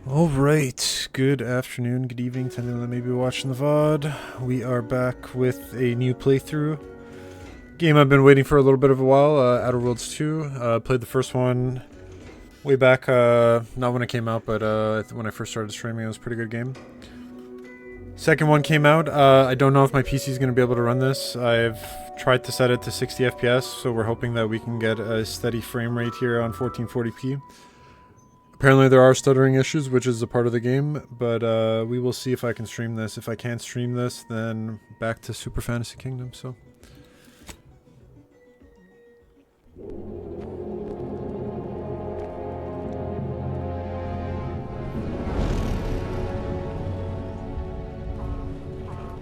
Alright, good afternoon, good evening, depending on when maybe watching the VOD. We are back with a new playthrough. Game I've been waiting for a little bit of a while, Outer Worlds 2. Played the first one way back, not when it came out, but when I first started streaming. It was a pretty good game. Second one came out. I don't know if my PC is going to be able to run this. I've tried to set it to 60 FPS, so we're hoping that we can get a steady frame rate here on 1440p. Apparently there are stuttering issues, which is a part of the game, but we will see if I can stream this. If I can't stream this, then back to Super Fantasy Kingdom, so...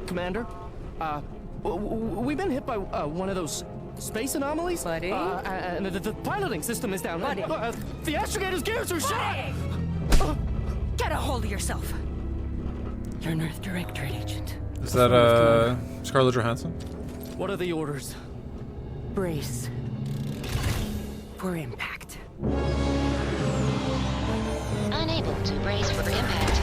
Commander, we've been hit by one of those space anomalies. Buddy? And the piloting system is down. Buddy? The astrogator's gears are shot! Get a hold of yourself. You're an Earth Directorate agent. Is that, Scarlett Johansson? What are the orders? Brace for impact. Unable to brace for impact.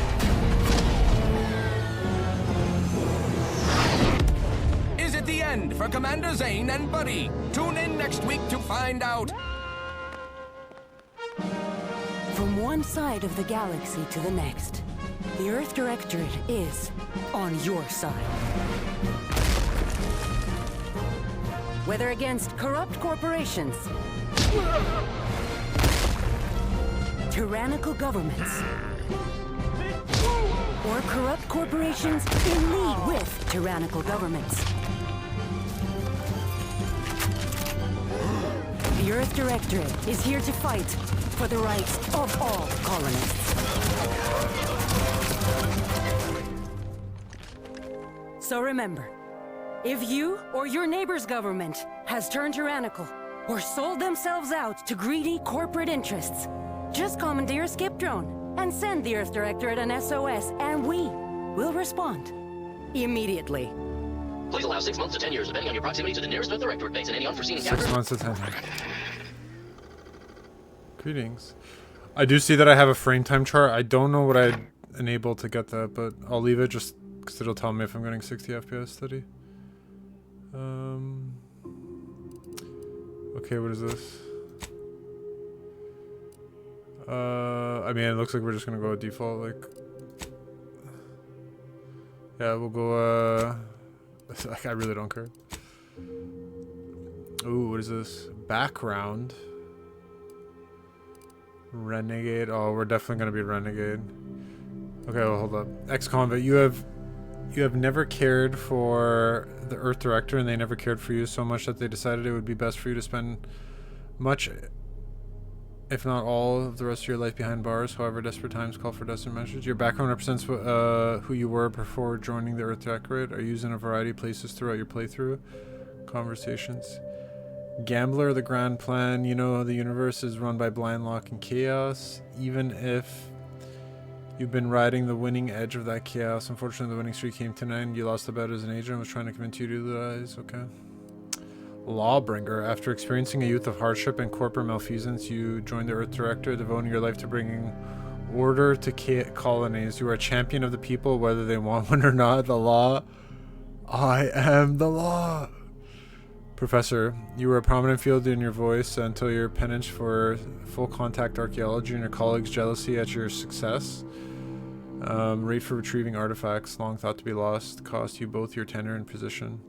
Is it the end for Commander Zane and Buddy? Tune in next week to find out. From one side of the galaxy to the next, the Earth Directorate is on your side. Whether against corrupt corporations, tyrannical governments, or corrupt corporations in league with tyrannical governments, the Earth Directorate is here to fight for the rights of all colonists. So remember, if you or your neighbor's government has turned tyrannical or sold themselves out to greedy corporate interests, just commandeer a skip drone and send the Earth Directorate an SOS, and we will respond immediately. Please allow 6 months to 10 years, depending on your proximity to the nearest Earth Directorate base and any unforeseen 6 months to 10. Greetings. I do see that I have a frame time chart. I don't know what I enable to get that, but I'll leave it just because it'll tell me if I'm getting 60 FPS steady. Okay, what is this? I mean, it looks like we're just gonna go with default, like... Yeah, we'll go, I really don't care. Ooh, what is this? Background. Renegade. Oh, we're definitely gonna be Renegade. Okay, well, hold up. Ex-convict, you have never cared for the Earth Director, and they never cared for you so much that they decided it would be best for you to spend much, if not all, of the rest of your life behind bars. However, desperate times call for desperate measures. Your background represents who you were before joining the Earth Directorate. Are used in a variety of places throughout your playthrough. Conversations. Gambler, the grand plan. You know the universe is run by blind luck and chaos. Even if you've been riding the winning edge of that chaos, unfortunately the winning streak came to an end. You lost the bet as an agent and was trying to convince you to utilize. Okay. Lawbringer. After experiencing a youth of hardship and corporate malfeasance, you joined the Earth Director, devoting your life to bringing order to colonies. You are a champion of the people, whether they want one or not. The law. I am the law. Professor, you were a prominent field in your voice until your penance for full contact archaeology and your colleagues' jealousy at your success. Rate for retrieving artifacts, long thought to be lost, cost you both your tenure and position.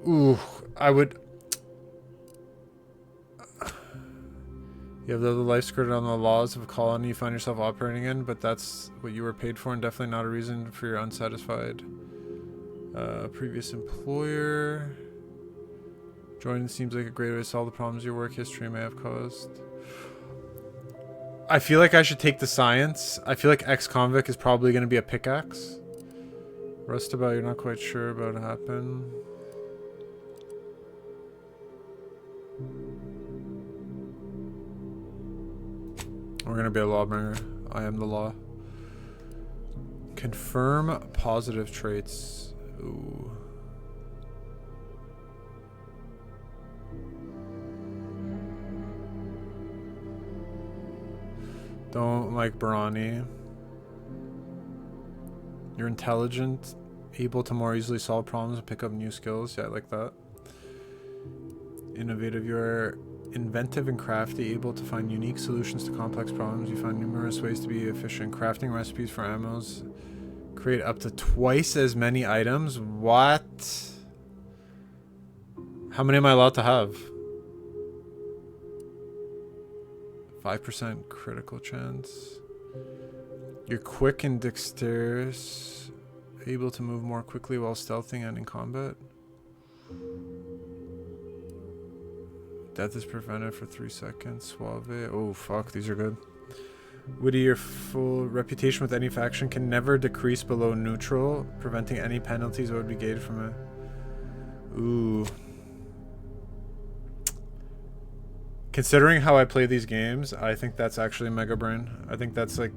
Ooh, I would... You have the other life skirted on the laws of a colony you find yourself operating in, but that's what you were paid for and definitely not a reason for your unsatisfied previous employer. Joining seems like a great way to solve the problems your work history may have caused. I feel like I should take the science. I feel like ex-convict is probably going to be a pickaxe. Rustabout, you're not quite sure about what happened. We're going to be a lawbringer. I am the law. Confirm positive traits. Ooh. Don't like Barani. You're intelligent, able to more easily solve problems and pick up new skills. Yeah, I like that. Innovative. You're inventive and crafty, able to find unique solutions to complex problems. You find numerous ways to be efficient. Crafting recipes for ammos. Create up to twice as many items. What? How many am I allowed to have? 5% critical chance. You're quick and dexterous, able to move more quickly while stealthing and in combat. Death is prevented for 3 seconds. Suave. Oh fuck, these are good. Witty, your full reputation with any faction can never decrease below neutral, preventing any penalties that would be gained from it. Ooh. Considering how I play these games, I think that's actually Mega Brain. I think that's like...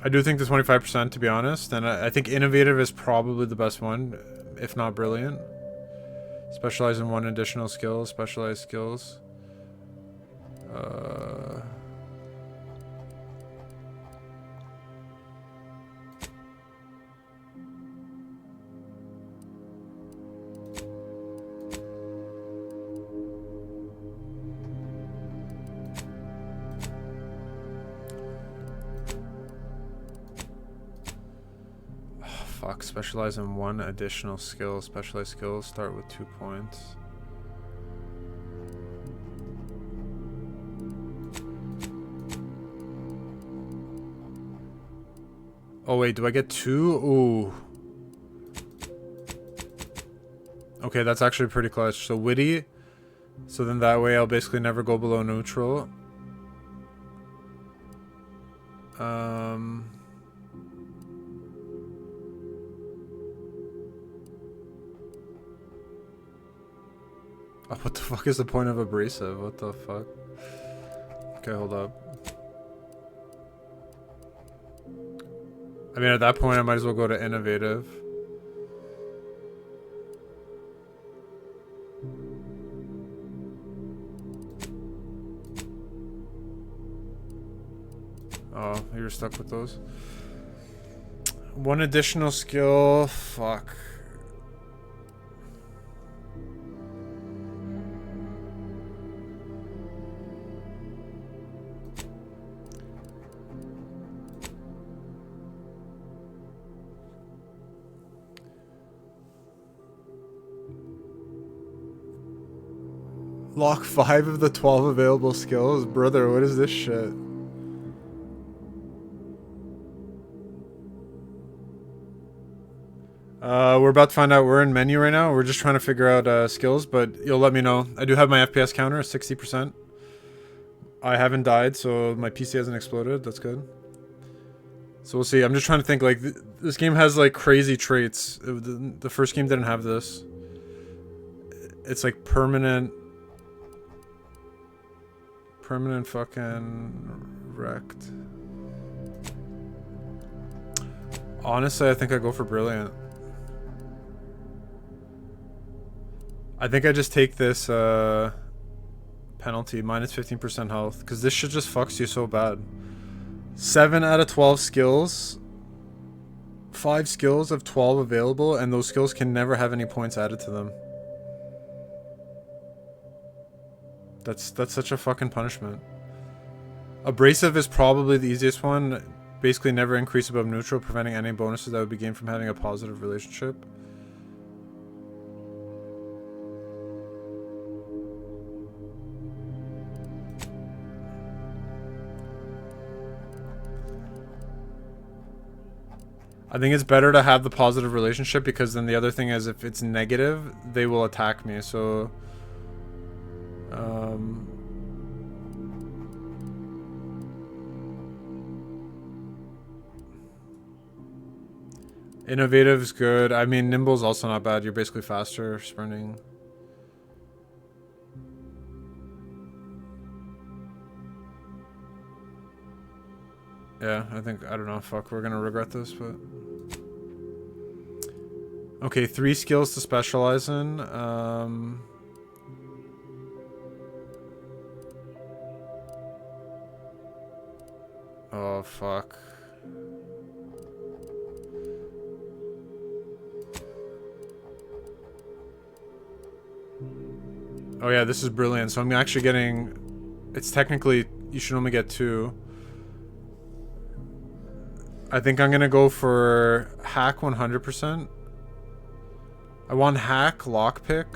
I do think the 25%, to be honest, and I think Innovative is probably the best one, if not Brilliant. Specialize in one additional skill, specialized skills. Fuck, specialize in one additional skill. Specialized skills start with 2 points. Oh wait, do I get 2? Ooh. Okay, that's actually pretty clutch. So witty. So then that way I'll basically never go below neutral. Oh, what the fuck is the point of abrasive? What the fuck? Okay, hold up. I mean, at that point, I might as well go to innovative. Oh, you're stuck with those. One additional skill. Fuck. Lock 5 of the 12 available skills? Brother, what is this shit? We're about to find out. We're in menu right now. We're just trying to figure out skills, but you'll let me know. I do have my FPS counter at 60%. I haven't died, so my PC hasn't exploded. That's good. So we'll see. I'm just trying to think, like, this game has, like, crazy traits. The first game didn't have this. It's, like, permanent fucking wrecked. Honestly, I think I go for Brilliant. I think I just take this penalty, minus 15% health, because this shit just fucks you so bad. 7 out of 12 skills. 5 skills of 12 available, and those skills can never have any points added to them. That's such a fucking punishment. Abrasive is probably the easiest one. Basically never increase above neutral, preventing any bonuses that would be gained from having a positive relationship. I think it's better to have the positive relationship, because then the other thing is, if it's negative, they will attack me, so... Innovative's good. I mean, Nimble's also not bad. You're basically faster sprinting. Yeah, I don't know, fuck, we're gonna regret this, but... Okay, 3 skills to specialize in. Oh, fuck. Oh yeah, this is brilliant. So I'm actually getting... It's technically... You should only get 2. I think I'm gonna go for hack 100%. I want hack, lockpick.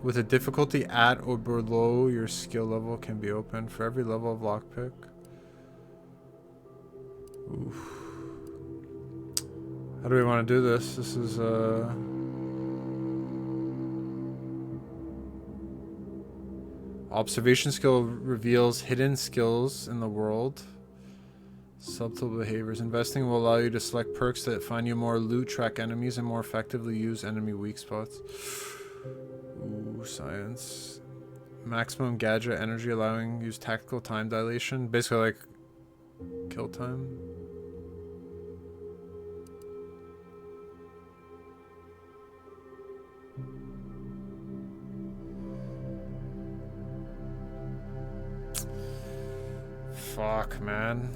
With a difficulty at or below your skill level can be opened for every level of lockpick. Oof. How do we want to do this? This is observation skill reveals hidden skills in the world. Subtle behaviors. Investing will allow you to select perks that find you more loot, track enemies, and more effectively use enemy weak spots. Ooh, science. Maximum gadget energy allowing use tactical time dilation. Basically like kill time. Fuck, man.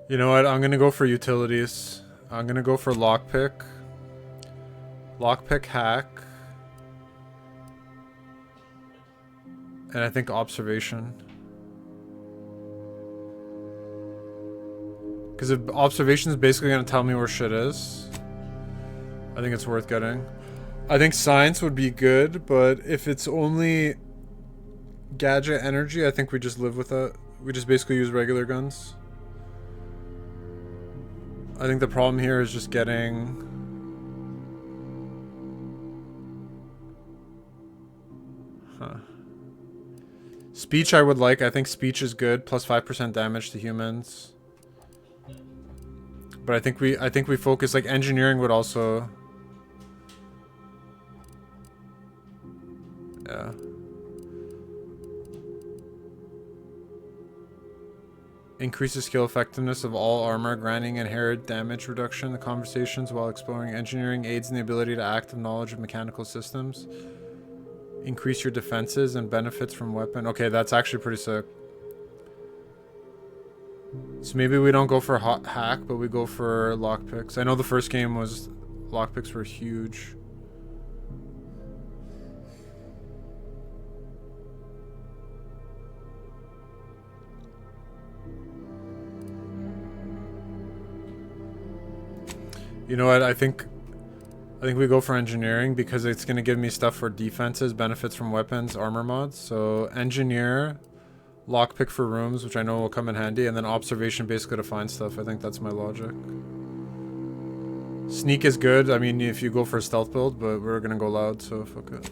You know what? I'm gonna go for utilities. I'm gonna go for lockpick. Lockpick hack. And I think observation. Because if observation is basically gonna tell me where shit is, I think it's worth getting. I think science would be good, but if it's only gadget energy, I think we just live with that. We just basically use regular guns. I think the problem here is just getting... Huh. Speech I would like. I think speech is good. Plus 5% damage to humans. But I think we focus, like engineering would also... Yeah. Increases skill effectiveness of all armor, granting inherent damage reduction. The conversations while exploring engineering aids in the ability to active knowledge of mechanical systems. Increase your defenses and benefits from weapon. Okay, that's actually pretty sick. So maybe we don't go for hot hack, but we go for lockpicks. I know the first game was lockpicks were huge. You know what? I think we go for engineering because it's going to give me stuff for defenses, benefits from weapons, armor mods. So engineer, lockpick for rooms, which I know will come in handy, and then observation basically to find stuff. I think that's my logic. Sneak is good. I mean, if you go for a stealth build, but we're going to go loud, so fuck it.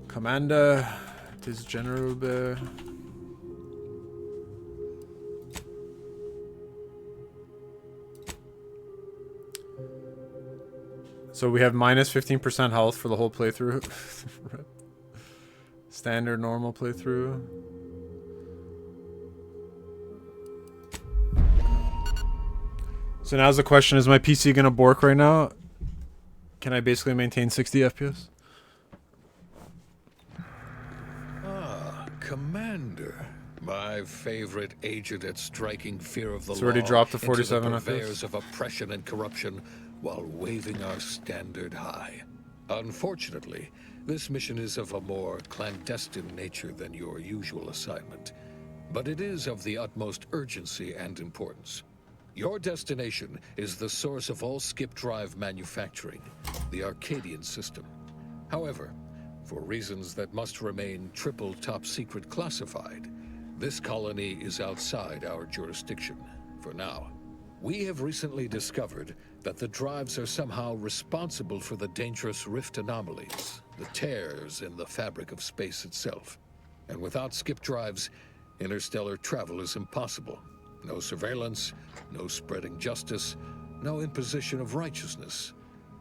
Commander, it is Generalbear. So we have minus 15% health for the whole playthrough. Standard, normal playthrough. So now's the question, is my PC gonna bork right now? Can I basically maintain 60 FPS? Ah, Commander. My favorite agent at striking fear of the law. It's already dropped to into 47 the FPS. purveyors of oppression and corruption while waving our standard high. Unfortunately, this mission is of a more clandestine nature than your usual assignment, but it is of the utmost urgency and importance. Your destination is the source of all skip drive manufacturing, the Arcadian system. However, for reasons that must remain triple top secret classified, this colony is outside our jurisdiction for now. We have recently discovered that the drives are somehow responsible for the dangerous rift anomalies, the tears in the fabric of space itself. And without skip drives, interstellar travel is impossible. No surveillance, no spreading justice, no imposition of righteousness.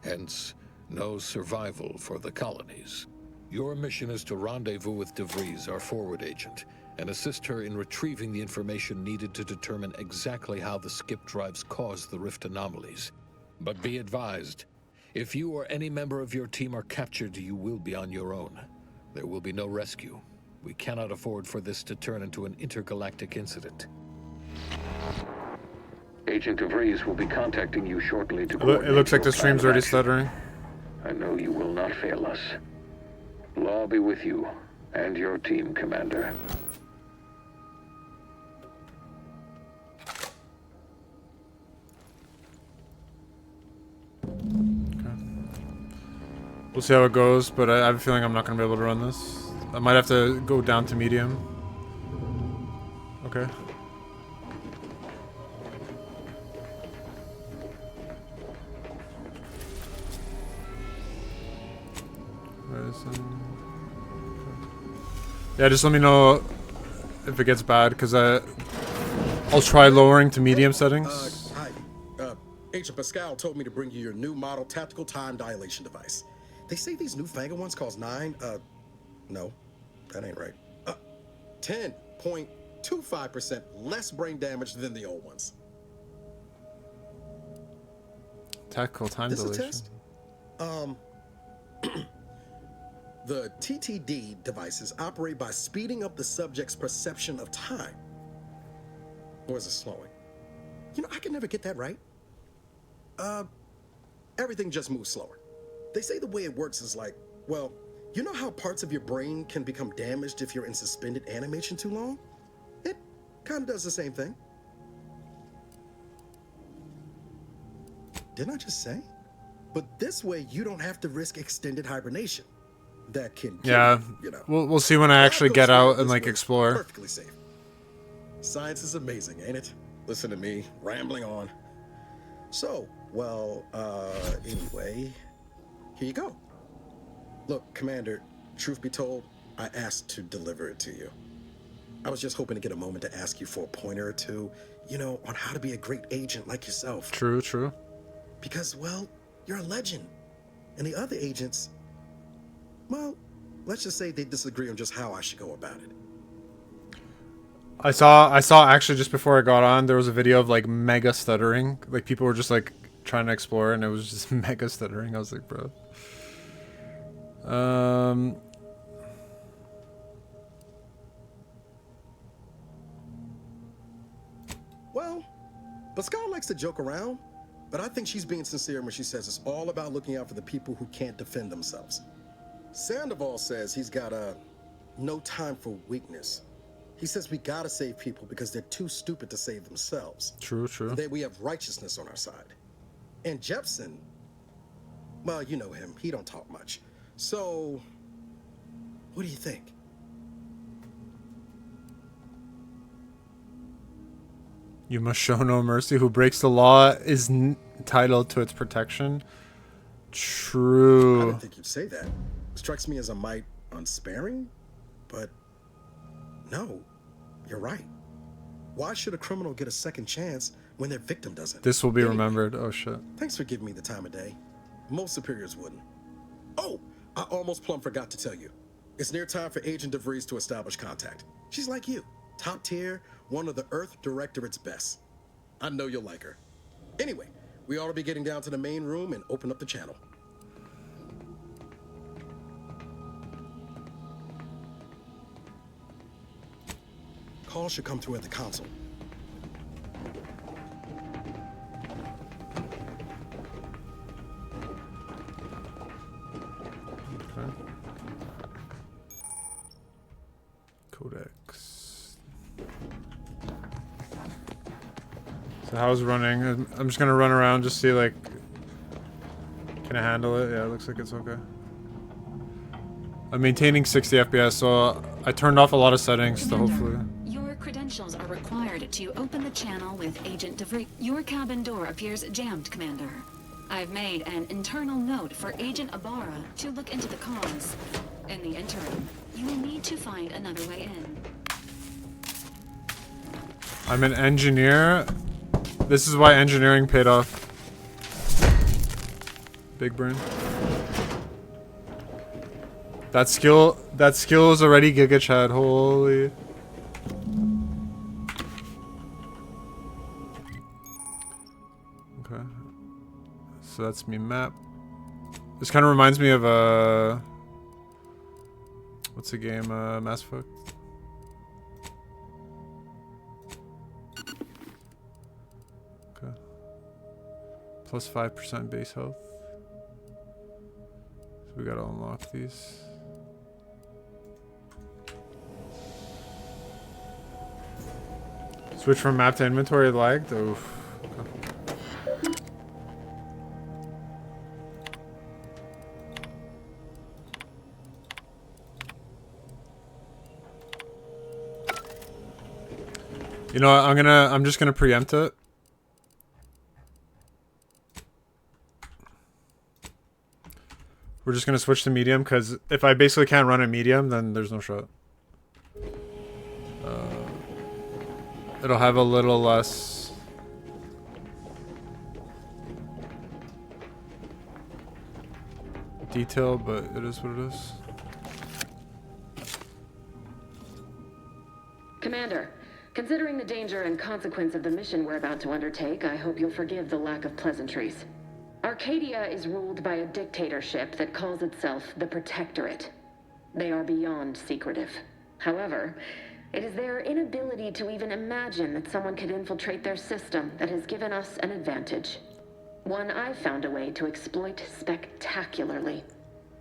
hence no survival for the colonies. Your mission is to rendezvous with DeVries, our forward agent, and assist her in retrieving the information needed to determine exactly how the skip drives caused the rift anomalies. But be advised, if you or any member of your team are captured, you will be on your own. There will be no rescue. We cannot afford for this to turn into an intergalactic incident. Agent DeVries will be contacting you shortly to It looks like the stream's already stuttering. I know you will not fail us. Law be with you and your team, Commander. We'll see how it goes, but I have a feeling I'm not going to be able to run this. I might have to go down to medium. Okay. Yeah, just let me know if it gets bad, because I'll try lowering to medium settings. Hi. Agent Pascal told me to bring you your new model tactical time dilation device. They say these newfangled ones cause no, that ain't right. 10.25% less brain damage than the old ones. Tactical time This dilation. a test? The TTD devices operate by speeding up the subject's perception of time. Or is it slowing? You know, I can never get that right. Everything just moves slower. They say the way it works is like, well, you know how parts of your brain can become damaged if you're in suspended animation too long? It kind of does the same thing. Didn't I just say? But this way, you don't have to risk extended hibernation. That can kill Yeah, you know. we'll see when I actually get out and like explore. Perfectly safe. Science is amazing, ain't it? Listen to me rambling on. So, well, anyway, here you go. Look, Commander, truth be told, I asked to deliver it to you. I was just hoping to get a moment to ask you for a pointer or two, you know, on how to be a great agent like yourself. True, true. Because, well, you're a legend. And the other agents, well, let's just say they disagree on just how I should go about it. I saw actually just before I got on, there was a video of like mega stuttering. Like people were just like trying to explore and it was just mega stuttering. I was like, bro. Well, Pascal likes to joke around, but I think she's being sincere when she says it's all about looking out for the people who can't defend themselves. Sandoval says he's got no time for weakness. He says we gotta save people because they're too stupid to save themselves. True, true. And that we have righteousness on our side. And Jepson, well, you know him. He don't talk much. So, what do you think? You must show no mercy. Who breaks the law is entitled to its protection. I True. didn't think you'd say that. Strikes me as a mite unsparing, but no, you're right. Why should a criminal get a second chance when their victim doesn't? This will be Anyway, remembered. Oh shit. Thanks for giving me the time of day. Most superiors wouldn't. Oh, I almost plumb forgot to tell you. It's near time for Agent DeVries to establish contact. She's like you, top tier, one of the Earth Directorate's best. I know you'll like her. Anyway, we ought to be getting down to the main room and open up the channel. Call should come through at the console. Okay. Codex. So how's it running? I'm just gonna run around, just see like, can I handle it? Yeah, it looks like it's okay. I'm maintaining 60 FPS, so I turned off a lot of settings to hopefully. Your credentials are required to open the channel with Agent DeVries. Your cabin door appears jammed, Commander. I've made an internal note for Agent Ibarra to look into the cause. In the interim, you will need to find another way in. I'm an engineer. This is why engineering paid off Big brain. That skill is already Giga Chad. Holy. Okay. So that's me map. This kind of reminds me of what's the game? Mass Effect. Okay. Plus 5% base health. So we gotta unlock these. Switch from map to inventory lagged? Oof. Okay. You know what, I'm just gonna preempt it. We're just gonna switch to medium, because if I basically can't run a medium, then there's no shot. It'll have a little less detail, but it is what it is. Commander, considering the danger and consequence of the mission we're about to undertake, I hope you'll forgive the lack of pleasantries. Arcadia is ruled by a dictatorship that calls itself the Protectorate. They are beyond secretive. However, it is their inability to even imagine that someone could infiltrate their system that has given us an advantage. One I've found a way to exploit spectacularly.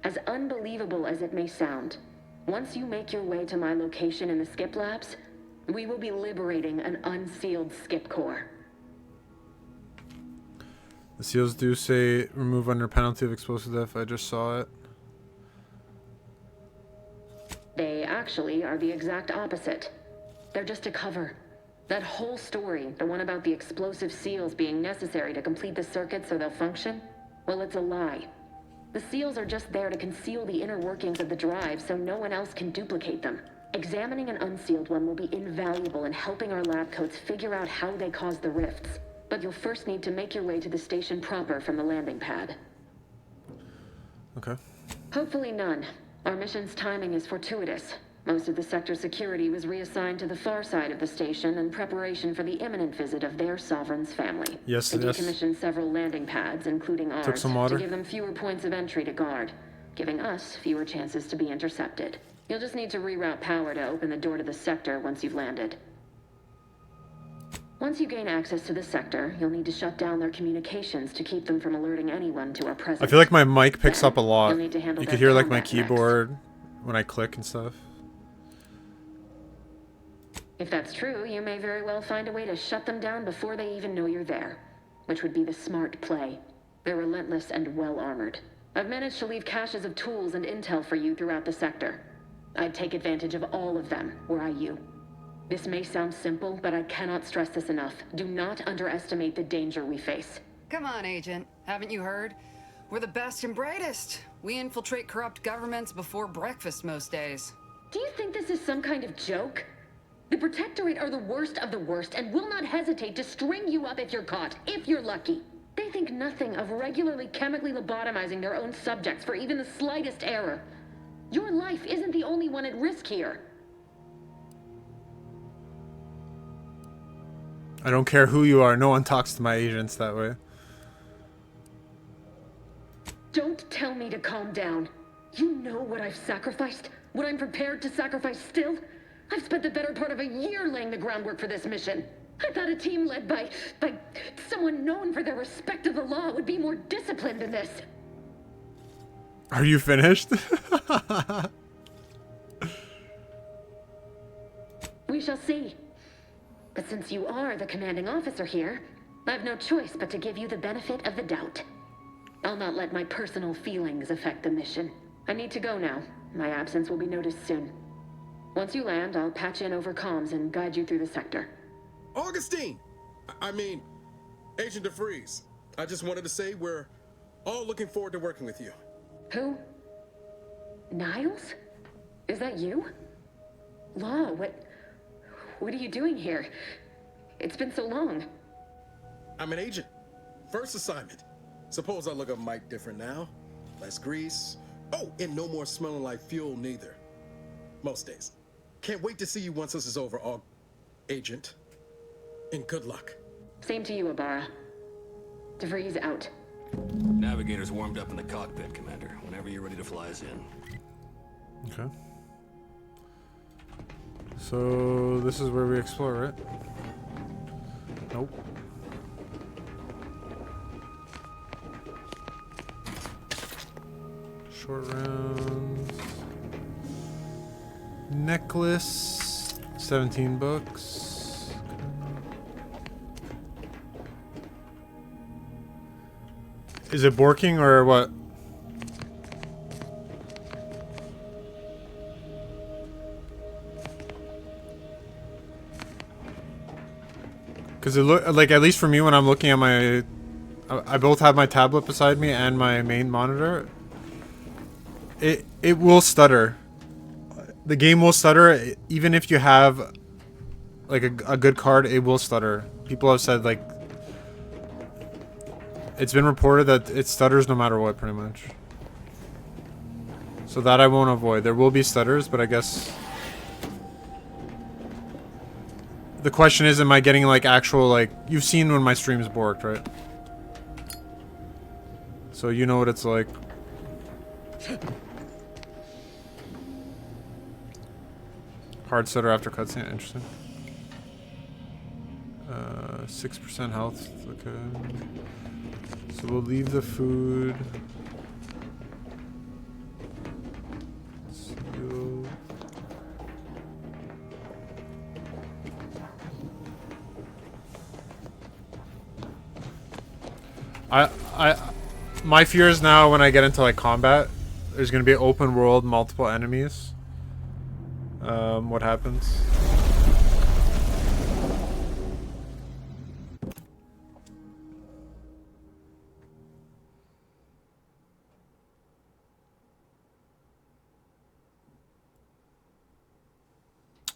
As unbelievable as it may sound, once you make your way to my location in the Skip Labs, we will be liberating an unsealed Skip core. The seals do say remove under penalty of explosive death. I just saw it. They actually are the exact opposite. They're just a cover. That whole story, the one about the explosive seals being necessary to complete the circuit so they'll function, well, it's a lie. The seals are just there to conceal the inner workings of the drive so no one else can duplicate them. Examining an unsealed one will be invaluable in helping our lab coats figure out how they cause the rifts. But you'll first need to make your way to the station proper from the landing pad. Okay. Hopefully none. Our mission's timing is fortuitous. Most of the sector security was reassigned to the far side of the station in preparation for the imminent visit of their sovereign's family. Yes, they yes. decommissioned several landing pads, including ours, some water. to give them fewer points of entry to guard, giving us fewer chances to be intercepted. You'll just need to reroute power to open the door to the sector once you've landed. Once you gain access to the sector, you'll need to shut down their communications to keep them from alerting anyone to our presence. I feel like my mic picks up a lot. You'll need to handle You their could hear like my combat keyboard when I click and stuff. If that's true, you may very well find a way to shut them down before they even know you're there, which would be the smart play. They're relentless and well-armored. I've managed to leave caches of tools and intel for you throughout the sector. I'd take advantage of all of them, were I you. This may sound simple, but I cannot stress this enough. Do not underestimate the danger we face. Come on, Agent. Haven't you heard? We're the best and brightest. We infiltrate corrupt governments before breakfast most days. Do you think this is some kind of joke? The Protectorate are the worst of the worst and will not hesitate to string you up if you're caught, if you're lucky. They think nothing of regularly chemically lobotomizing their own subjects for even the slightest error. Your life isn't the only one at risk here. I don't care who you are. No one talks to my agents that way. Don't tell me to calm down. You know what I've sacrificed? What I'm prepared to sacrifice still? I've spent the better part of a year laying the groundwork for this mission. I thought a team led by someone known for their respect of the law would be more disciplined than this. Are you finished? We shall see. But since you are the commanding officer here, I've no choice but to give you the benefit of the doubt. I'll not let my personal feelings affect the mission. I need to go now. My absence will be noticed soon. Once you land, I'll patch in over comms and guide you through the sector. Augustine! I mean, Agent DeFreeze. I just wanted to say we're all looking forward to working with you. Who? Niles? Is that you? Law, what are you doing here? It's been so long. I'm an agent. First assignment. Suppose I look a mite different now. Less grease. Oh, and no more smelling like fuel neither. Most days. Can't wait to see you once this is over, Agent. And good luck. Same to you, Ibarra. DeVries out. Navigator's warmed up in the cockpit, Commander. Whenever you're ready to fly us in. Okay. So this is where we explore, right? Nope. Short rounds. Necklace. 17 books. Is it borking or what? Because it look like, at least for me when I'm looking at my, I both have my tablet beside me and my main monitor. It will stutter. The game will stutter even if you have like a good card. It will stutter. People have said like it's been reported that it stutters no matter what, pretty much. So that I won't avoid. There will be stutters, but I guess the question is, am I getting like actual, like, you've seen when my stream's borked, right? So you know what it's like. Hard stutter after cutscene, interesting. 6% health, okay. So we'll leave the food. Seal. My fear is now when I get into like combat, there's gonna be open world, multiple enemies. What happens?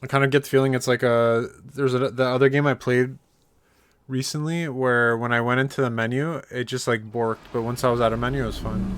I kind of get the feeling it's like the other game I played recently where when I went into the menu, it just like borked, but once I was out of menu, it was fine.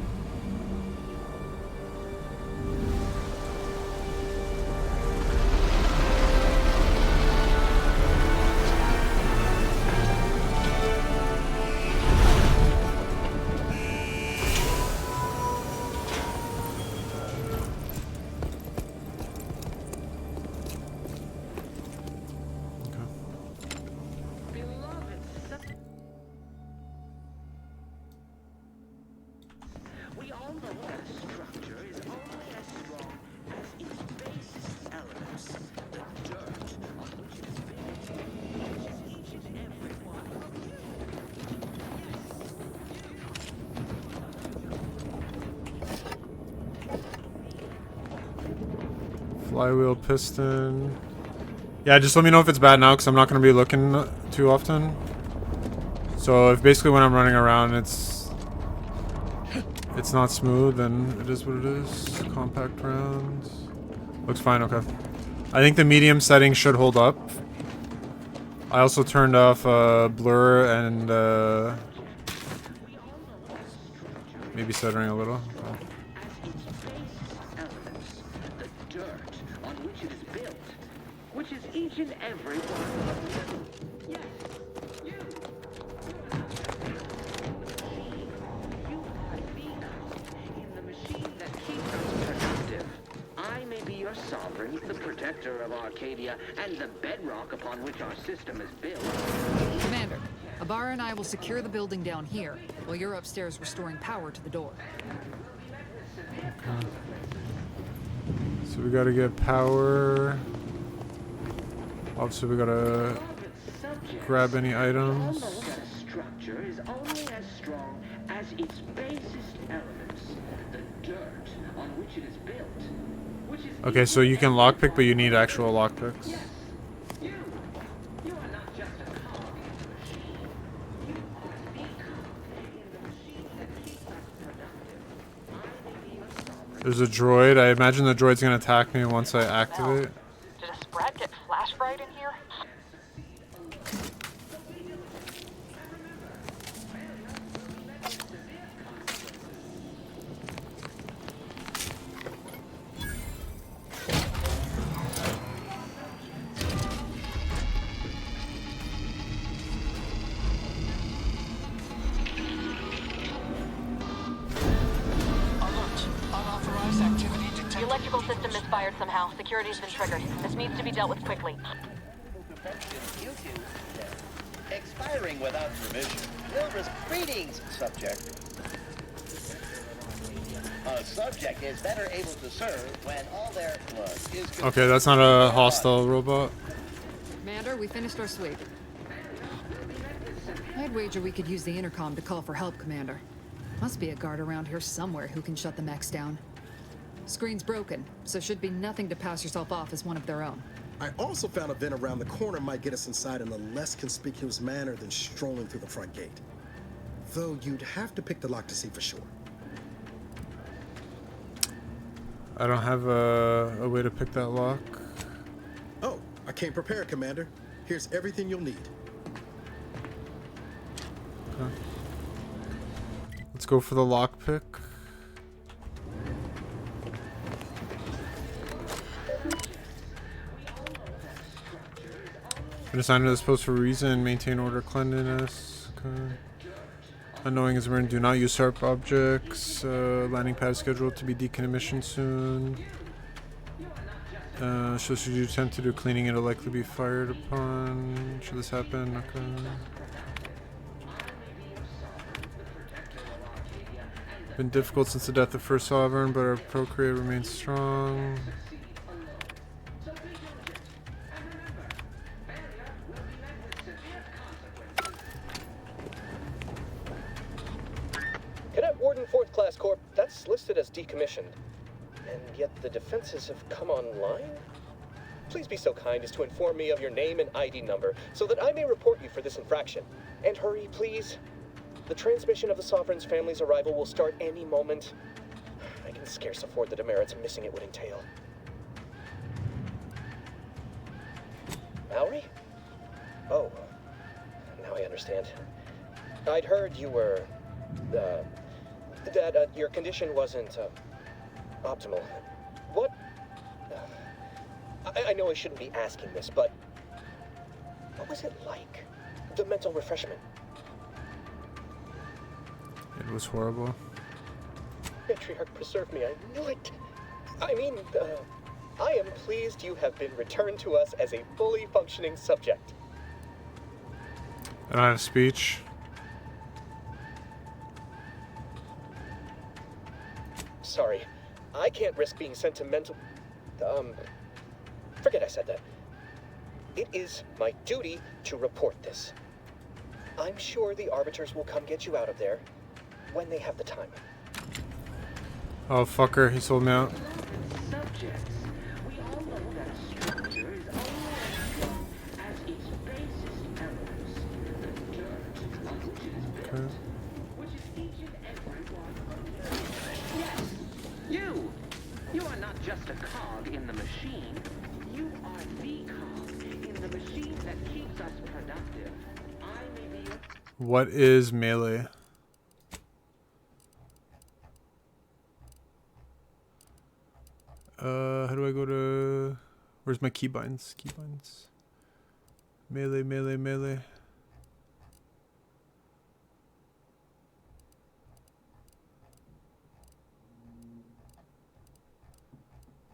Flywheel piston. Yeah, just let me know if it's bad now, because I'm not going to be looking too often. So if basically when I'm running around it's not smooth, then it is what it is. Compact rounds. Looks fine, okay. I think the medium setting should hold up. I also turned off blur and maybe stuttering a little. Okay. Which is each and every one of you. Yes, you. You are the in the machine that keeps us productive. I may be your sovereign, the protector of Arcadia, and the bedrock upon which our system is built. Commander, Ibarra and I will secure the building down here, while you're upstairs restoring power to the door. Okay. So we gotta get power. Obviously we gotta grab any items. Structure is only as strong as its basest elements, the dirt on which it is built. Which is Okay, so you can lockpick, but you need actual lockpicks. Yes. You are not just a cog in the machine. You are the cog in the machine that keeps us productive. I may be your sovereign. There's a droid. I imagine the droid's gonna attack me once I activate. Did a Sprat get flash fried in here? electrical system misfired somehow. Security's been triggered. This needs to be dealt with quickly. Expiring without permission will risk. Greetings, subject. A subject is better able to serve when all their blood is. Okay, that's not a hostile robot. Commander, we finished our sweep. I'd wager we could use the intercom to call for help, Commander. Must be a guard around here somewhere who can shut the mechs down. Screen's broken, so should be nothing to pass yourself off as one of their own. I also found a vent around the corner might get us inside in a less conspicuous manner than strolling through the front gate. Though you'd have to pick the lock to see for sure. I don't have a way to pick that lock. Oh, I came prepared, Commander. Here's everything you'll need. Okay. Let's go for the lockpick. Been assigned to this post for a reason. Maintain order, cleanliness. Okay. Unknowing as Marine, do not use sharp objects. Landing pad is scheduled to be decommissioned soon. Should you attempt to do cleaning, it'll likely be fired upon. Should this happen? Okay. Been difficult since the death of First Sovereign, but our procreate remains strong. Cadet Warden 4th Class Corp, that's listed as decommissioned. And yet the defenses have come online? Please be so kind as to inform me of your name and ID number so that I may report you for this infraction. And hurry, please. The transmission of the Sovereign's family's arrival will start any moment. I can scarce afford the demerits missing it would entail. Mallory? Oh, now I understand. I'd heard you were, that your condition wasn't, optimal. What? I know I shouldn't be asking this, but what was it like? The mental refreshment? It was horrible. Matriarch preserve me, I knew it. I mean, I am pleased you have been returned to us as a fully functioning subject. I don't have speech. Sorry, I can't risk being sent to mental... forget I said that. It is my duty to report this. I'm sure the Arbiters will come get you out of there when they have the time. Oh, fucker, he sold me out. Subjects. We all know that a structure is only as strong as its basest elements. The dirt on which it is built, which is each and every one of them. Yes, you! You are not just a cog in the machine. You are the cog in the machine that keeps us productive. I may be... What is melee? How do I go to... Where's my keybinds? Keybinds. Melee, melee, melee.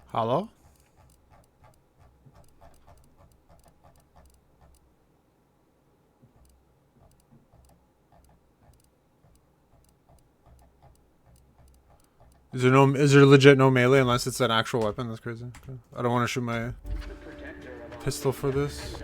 Hello? Is there legit no melee unless it's an actual weapon? That's crazy. Okay. I don't want to shoot my pistol for this.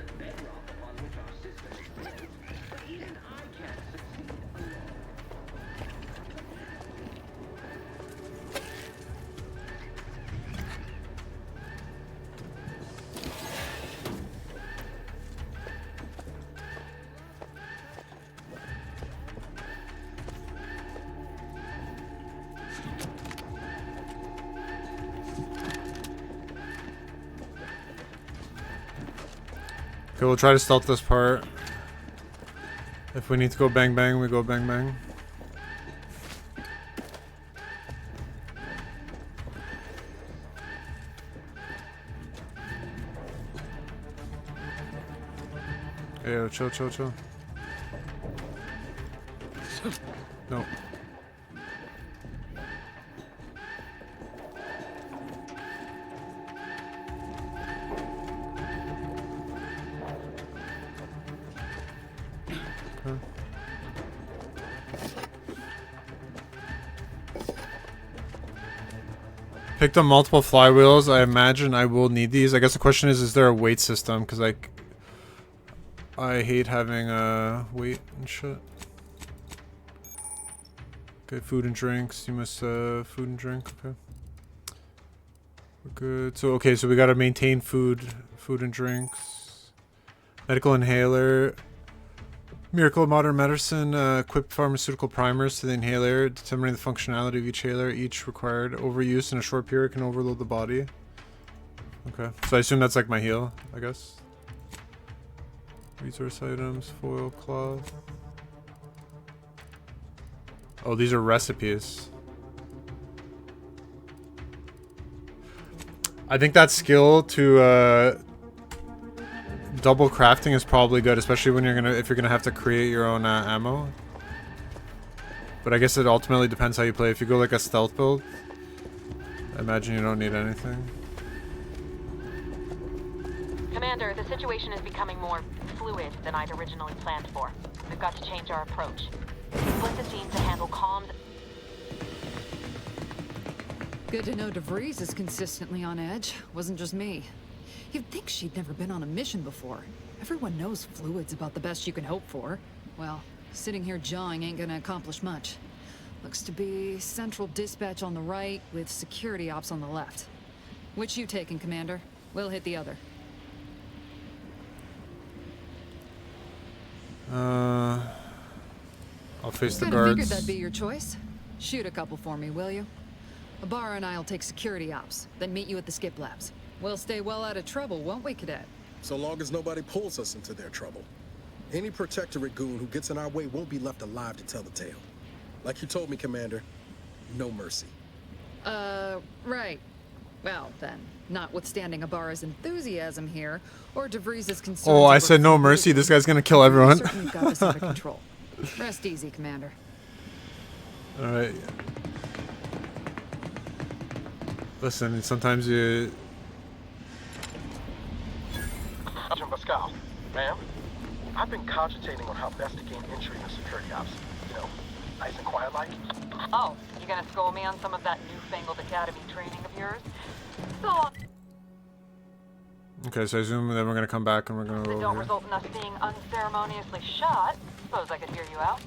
Okay, we'll try to stealth this part. If we need to go bang bang, we go bang bang. Hey, yo, chill, chill, chill. No. Okay. Picked up multiple flywheels. I imagine I will need these. I guess the question is there a weight system? Because I hate having weight and shit. Okay, food and drinks. You must food and drink. Okay, we're good. So okay, so we gotta maintain food and drinks. Medical inhaler. Miracle of Modern Medicine, equip pharmaceutical primers to the inhaler, determining the functionality of each inhaler. Each required overuse in a short period can overload the body. Okay, so I assume that's like my heal, I guess. Resource items, foil cloth. Oh, these are recipes. I think that skill to double crafting is probably good, especially when if you're gonna have to create your own ammo. But I guess it ultimately depends how you play. If you go like a stealth build, I imagine you don't need anything. Commander, the situation is becoming more fluid than I'd originally planned for. We've got to change our approach. Split the team to handle comms. Good to know DeVries is consistently on edge. Wasn't just me. You'd think she'd never been on a mission before. Everyone knows fluid's about the best you can hope for. Well, sitting here jawing ain't gonna accomplish much. Looks to be central dispatch on the right with security ops on the left. Which you taking, Commander? We'll hit the other. I'll face the Kinda guards. figured that'd be your choice. Shoot a couple for me, will you? Ibarra and I'll take security ops, then meet you at the skip labs. We'll stay well out of trouble, won't we, Cadet? So long as nobody pulls us into their trouble. Any protectorate goon who gets in our way won't be left alive to tell the tale. Like you told me, Commander, no mercy. Right. Well, then, notwithstanding Ibarra's enthusiasm here, or DeVries' concerns... Oh, I said no mercy. This guy's gonna kill everyone. Certainly got this under control. Rest easy, Commander. Alright. Listen, sometimes you... Agent Pascal, ma'am, I've been cogitating on how best to gain entry into security ops. You know, nice and quiet like. Oh, you gonna school me on some of that newfangled academy training of yours? So Okay, so I assume then we're gonna come back and we're gonna go that over don't here. result in us being unceremoniously shot. Suppose I could hear you out.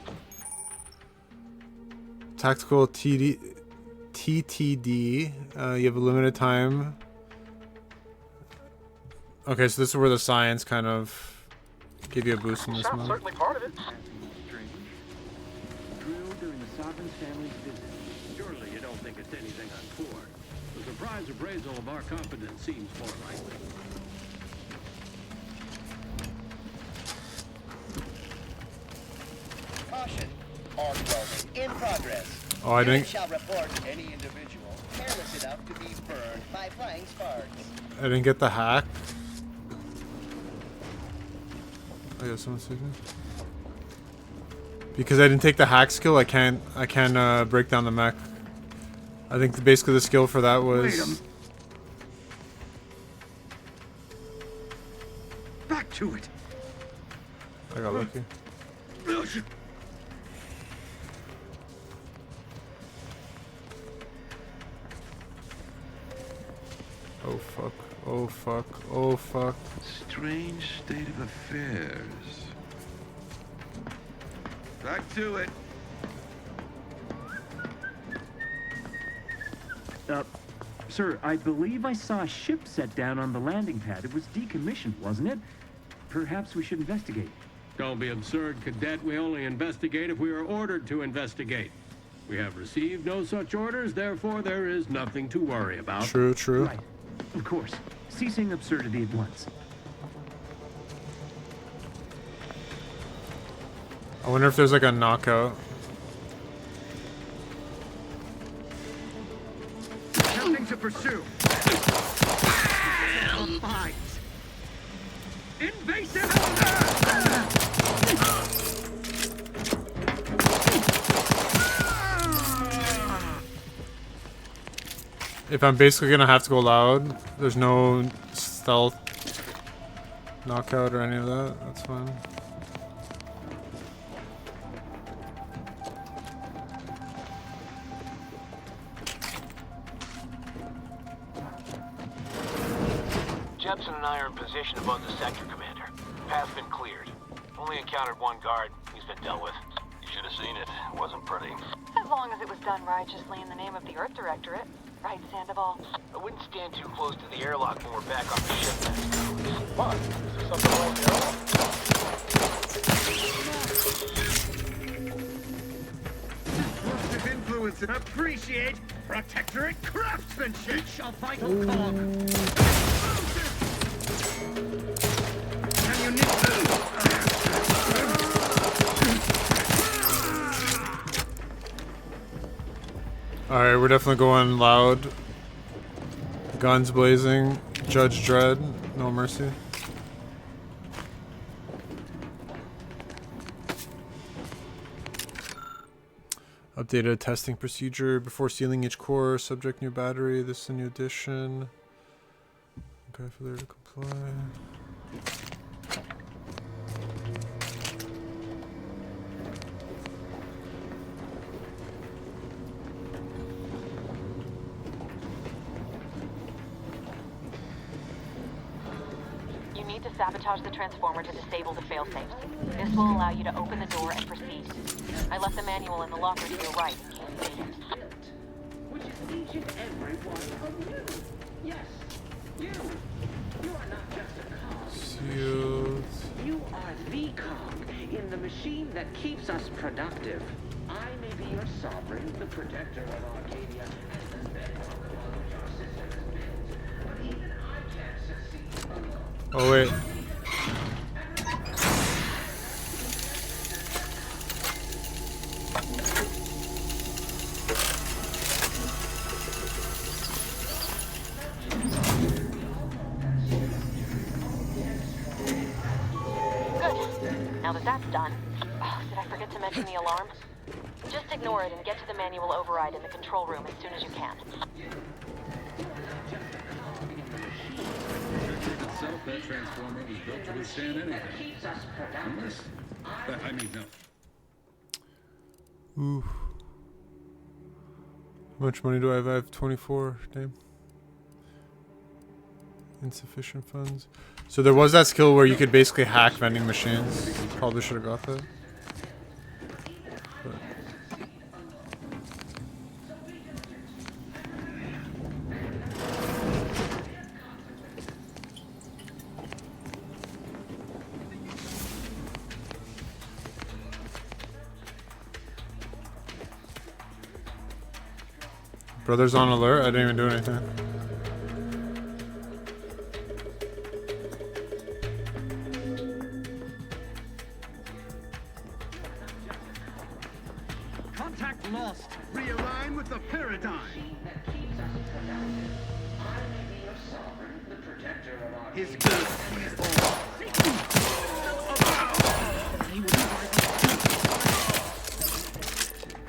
Tactical TTD. You have a limited time. Okay, so this is where the science kind of give you a boost in this Shot's mode. certainly part of it. Drilled during the Sovereign's family's visit. Surely you don't think it's anything untoward. The surprise appraisal of our competence seems more likely. Caution, arc welding in progress. Oh, I didn't. Shall report any individual careless enough to be burned by flying sparks. I didn't get the hack. I guess someone's taking. Because I didn't take the hack skill, I can't break down the mech. I think basically the skill for that was. Back to it. I got lucky. Oh fuck. Oh fuck. Oh fuck. Strange state of affairs. Back to it. Sir, I believe I saw a ship set down on the landing pad. It was decommissioned, wasn't it? Perhaps we should investigate. Don't be absurd, Cadet. We only investigate if we are ordered to investigate. We have received no such orders, therefore there is nothing to worry about. True, true. Right. Of course. Ceasing absurdity at once. I wonder if there's like a knockout. Nothing to pursue. Fight. Invasive If I'm basically gonna have to go loud, there's no stealth knockout or any of that. That's fine. Jepson and I are in position above the sector, Commander. Path's been cleared. Only encountered one guard. He's been dealt with. You should have seen it. It wasn't pretty. As long as it was done righteously in the name of the Earth Directorate. Right, Sandoval? I wouldn't stand too close to the airlock when we're back on the ship next. What? Is there something wrong with the airlock? Disruptive influence. Appreciate protectorate craftsmanship. Each shall fight on cog. Alright, we're definitely going loud. Guns blazing. Judge Dredd. No mercy. Updated testing procedure before sealing each core. Subject new battery. This is a new addition. Okay, for there to comply. You need to sabotage the transformer to disable the failsafes. This will allow you to open the door and proceed. I left the manual in the locker to your right in case needed. Which is each and every one of you. Yes, you. You are not just a cog. Sealed. You are the cog in the machine that keeps us productive. I may be your sovereign, the protector of Arcadia, and the bedrock upon which our system is built. But even I can't succeed alone. Oh wait. Good. Now that that's done, did I forget to mention the alarm? Just ignore it and get to the manual override in the control room as soon as you can. Itself, that transformer was built to withstand anything. Unless, I mean, no. Ooh. How much money do I have? I have 24. Damn. Insufficient funds. So there was that skill where you could basically hack vending machines. Probably should have got that. But. Brothers on alert? I didn't even do anything. Contact lost. Realign with the paradigm. His good.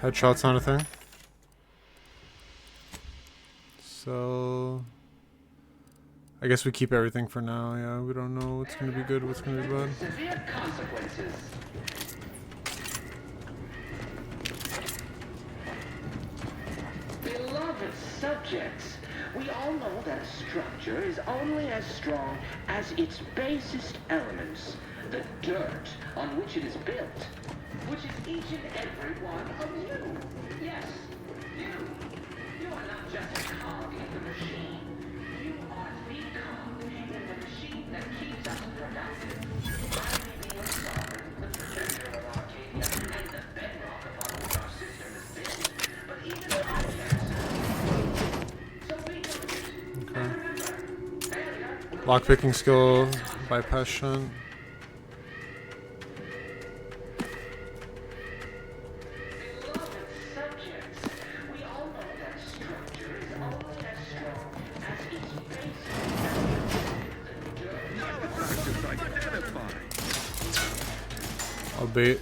Headshots on a thing. So I guess we keep everything for now. Yeah, we don't know what's gonna be good, what's gonna be bad. Severe consequences. Beloved subjects, we all know that a structure is only as strong as its basest elements, the dirt on which it is built, which is each and every one of you. Yes, you. You are not just a cog in the machine. You are the cog in the machine that keeps us productive. I may be your sovereign, the protector of Arcadia, and the bedrock upon which our system is built. But even I can't succeed. So we do it. Okay. And remember, failure. Lockpicking skill, bypass shunt. I'll bait.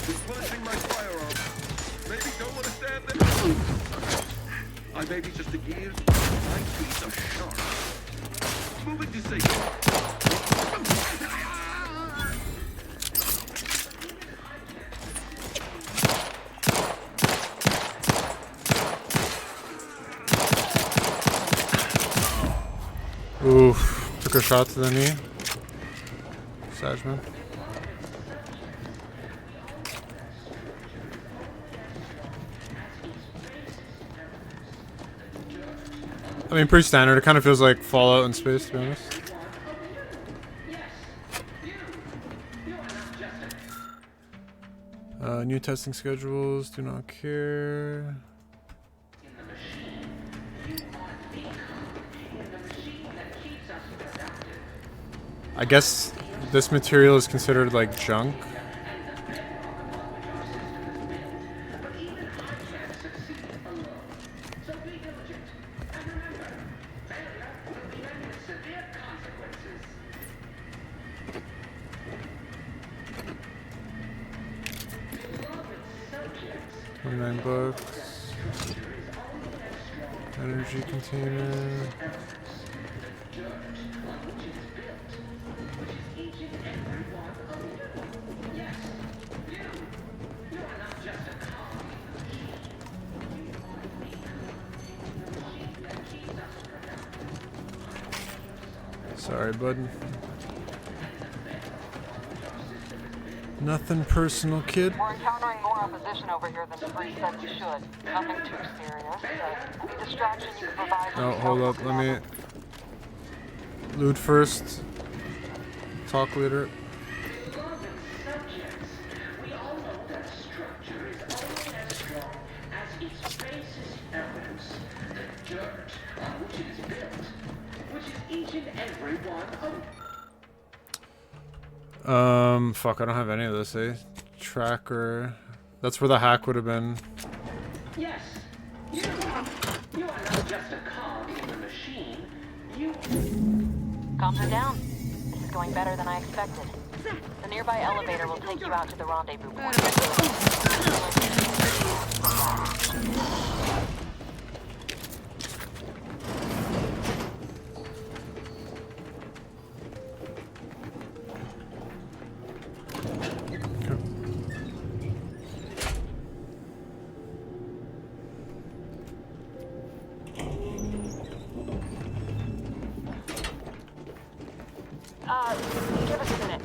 Replenishing my firearm. Maybe don't want to stand there. I may be just a gear. My teeth are sharp. Moving to safety. Quicker shot to the knee. Sajman. I mean, pretty standard. It kind of feels like Fallout in space, to be honest. New testing schedules. Do not care. I guess this material is considered like junk. $29. Energy container. Sorry, bud. Nothing personal, kid. We're encountering more opposition over here than DeVries said we should. Nothing too serious. Any distraction you can provide. Oh, hold up. Let me loot first. Talk later. Fuck, I don't have any of this, eh? Tracker. That's where the hack would have been. Yes, you are not just a cog in the machine. You. Comms are down. This is going better than I expected. The nearby elevator will take you out to the rendezvous point. Give us a minute.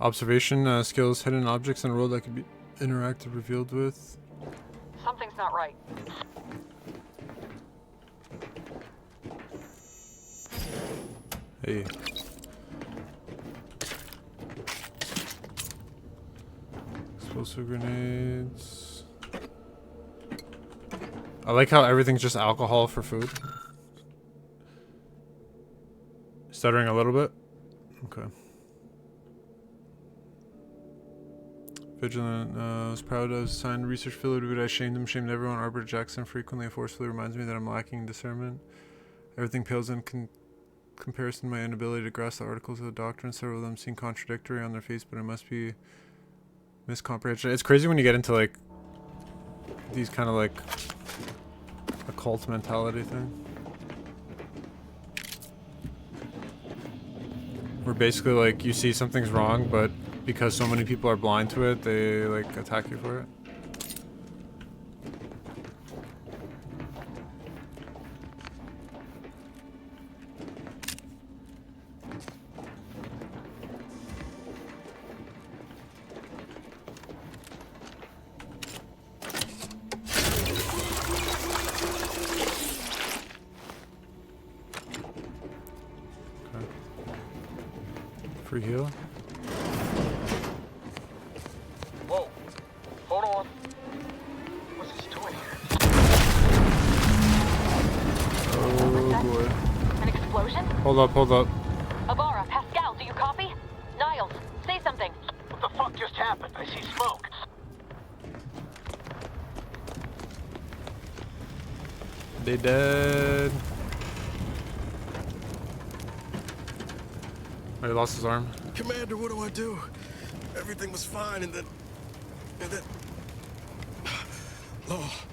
Observation skills, hidden objects in a world that could be interacted, revealed with. Something's not right. Hey. Explosive grenades. I like how everything's just alcohol for food. Stuttering a little bit? Okay. Vigilant. Was proud of signed research filled with I shamed him, shamed everyone. Arbiter Jackson frequently and forcefully reminds me that I'm lacking discernment. Everything pales in comparison to my inability to grasp the articles of the doctrine. Several of them seem contradictory on their face, but it must be miscomprehension. It's crazy when you get into like these kind of like occult mentality thing. Where basically like you see something's wrong, but because so many people are blind to it, they like attack you for it. Free heal. Whoa. Hold on. What's this doing here? Oh boy. An explosion? Hold up, hold up. Ibarra, Pascal, do you copy? Niles, say something. What the fuck just happened? I see smoke. They dead. Oh, he lost his arm. Commander, what do I do? Everything was fine, and then... Oh,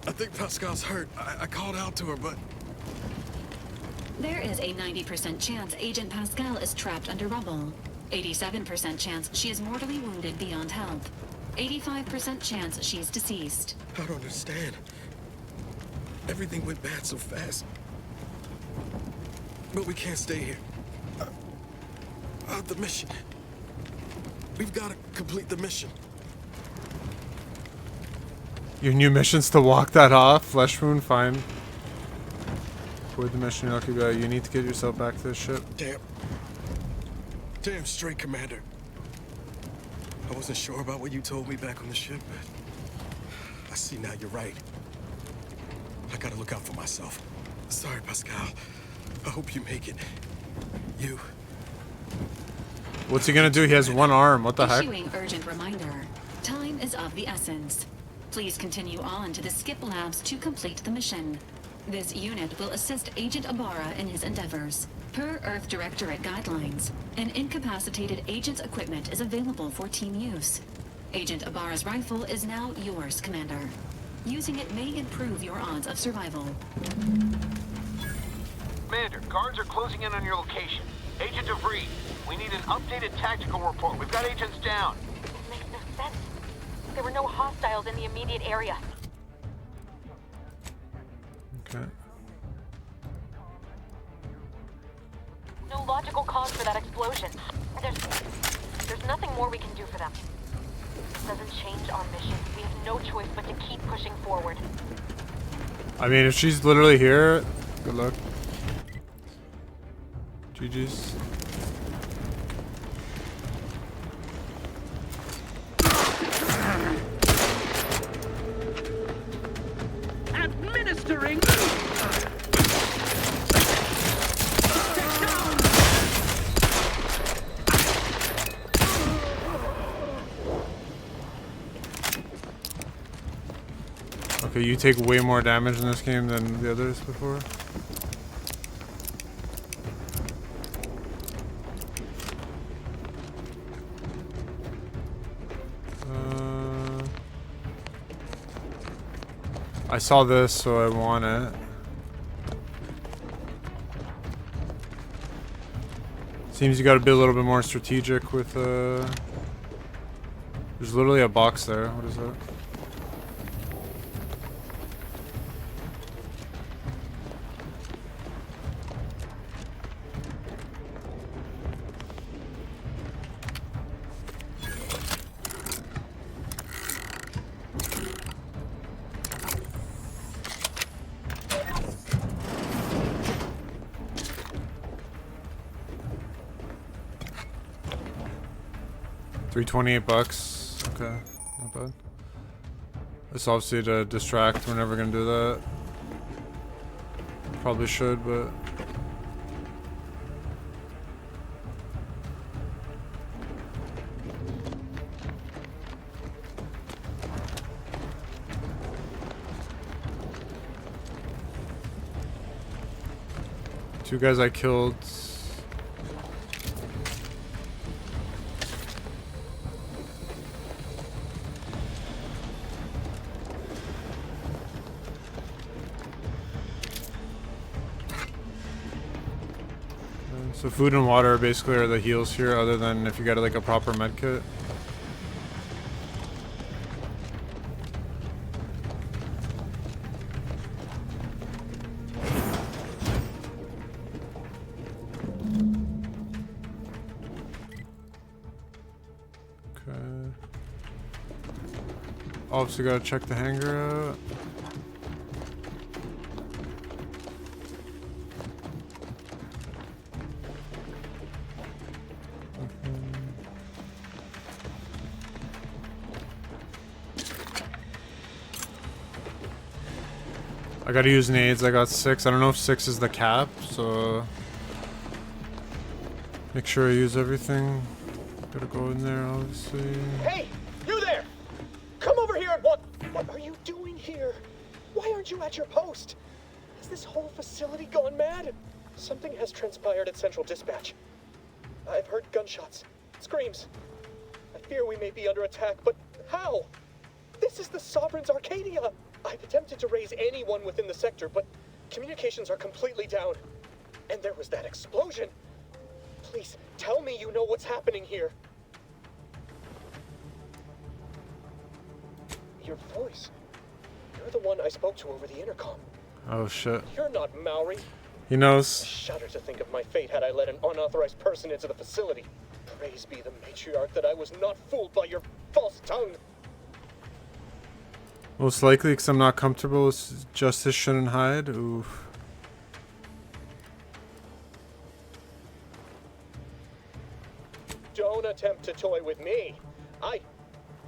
I think Pascal's hurt. I called out to her, but... There is a 90% chance Agent Pascal is trapped under rubble. 87% chance she is mortally wounded beyond help. 85% chance she's deceased. I don't understand. Everything went bad so fast. But we can't stay here. The mission. We've got to complete the mission. Your new mission's to walk that off. Flesh wound, fine. Avoid the mission, you're lucky about. You need to get yourself back to the ship. Damn straight, Commander. I wasn't sure about what you told me back on the ship, but I see now you're right. I gotta look out for myself. Sorry, Pascal. I hope you make it. You. What's he gonna do? He has one arm. What the heck? Issuing urgent reminder. Time is of the essence. Please continue on to the Skip Labs to complete the mission. This unit will assist Agent Ibarra in his endeavors. Per Earth Directorate guidelines, an incapacitated agent's equipment is available for team use. Agent Ibarra's rifle is now yours, Commander. Using it may improve your odds of survival. Commander, guards are closing in on your location. Agent DeVries, we need an updated tactical report. We've got agents down. This makes no sense. There were no hostiles in the immediate area. Okay. No logical cause for that explosion. There's nothing more we can do for them. This doesn't change our mission. We have no choice but to keep pushing forward. I mean, if she's literally here, good luck. GG's. Administering. Okay, you take way more damage in this game than the others before. I saw this, so I want it. Seems you gotta be a little bit more strategic with, there's literally a box there. What is that? $328. Okay, not bad. It's obviously to distract. We're never gonna do that. Probably should, but two guys I killed. So food and water basically are the heals here, other than if you got like a proper med kit. Okay. Obviously gotta check the hangar out. I gotta use nades. I got 6. I don't know if 6 is the cap, so make sure I use everything. Gotta go in there, obviously. Hey, you there! Come over here at once! What are you doing here? Why aren't you at your post? Has this whole facility gone mad? Something has transpired at Central Dispatch. I've heard gunshots, screams. I fear we may be under attack, but how? This is the Sovereign's Arcadia! I've attempted to raise anyone within the sector, but communications are completely down. And there was that explosion. Please, tell me you know what's happening here. Your voice. You're the one I spoke to over the intercom. Oh shit. You're not Maori. He knows. I shudder to think of my fate had I let an unauthorized person into the facility. Praise be the matriarch that I was not fooled by your false tongue. Most likely because I'm not comfortable with justice shouldn't hide. Oof. Don't attempt to toy with me. I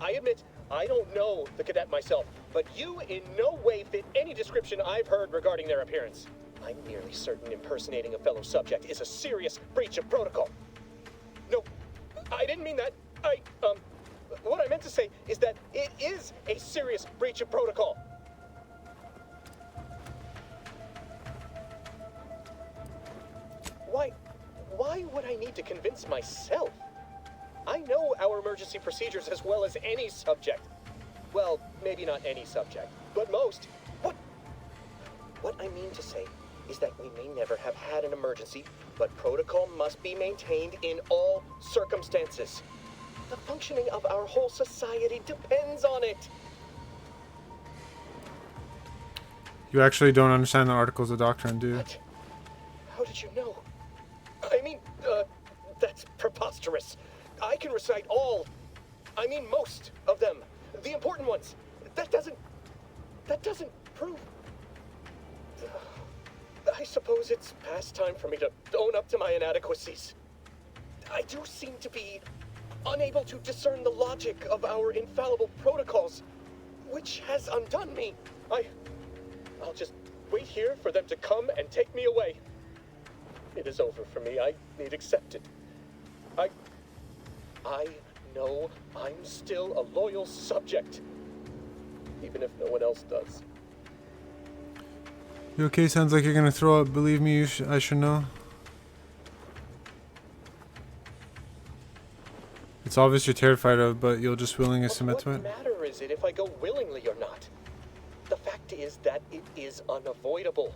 admit, I don't know the cadet myself, but you in no way fit any description I've heard regarding their appearance. I'm nearly certain impersonating a fellow subject is a serious breach of protocol. No, I didn't mean that. What I meant to say is that it is a serious breach of protocol. Why would I need to convince myself? I know our emergency procedures as well as any subject. Well, maybe not any subject, but most. What I mean to say is that we may never have had an emergency, but protocol must be maintained in all circumstances. The functioning of our whole society depends on it. You actually don't understand the articles of doctrine, do you? What? How did you know? I mean, that's preposterous. I can recite most of them. The important ones. That doesn't prove. I suppose it's past time for me to own up to my inadequacies. I do seem to be unable to discern the logic of our infallible protocols, which has undone me. I'll just wait here for them to come and take me away. It is over for me. I need accept it. I know I'm still a loyal subject, even if no one else does. You okay? Sounds like you're gonna throw up. Believe me, I should know. It's obvious you're terrified of, but you'll just willingly submit to it. What matter is it if I go willingly or not? The fact is that it is unavoidable.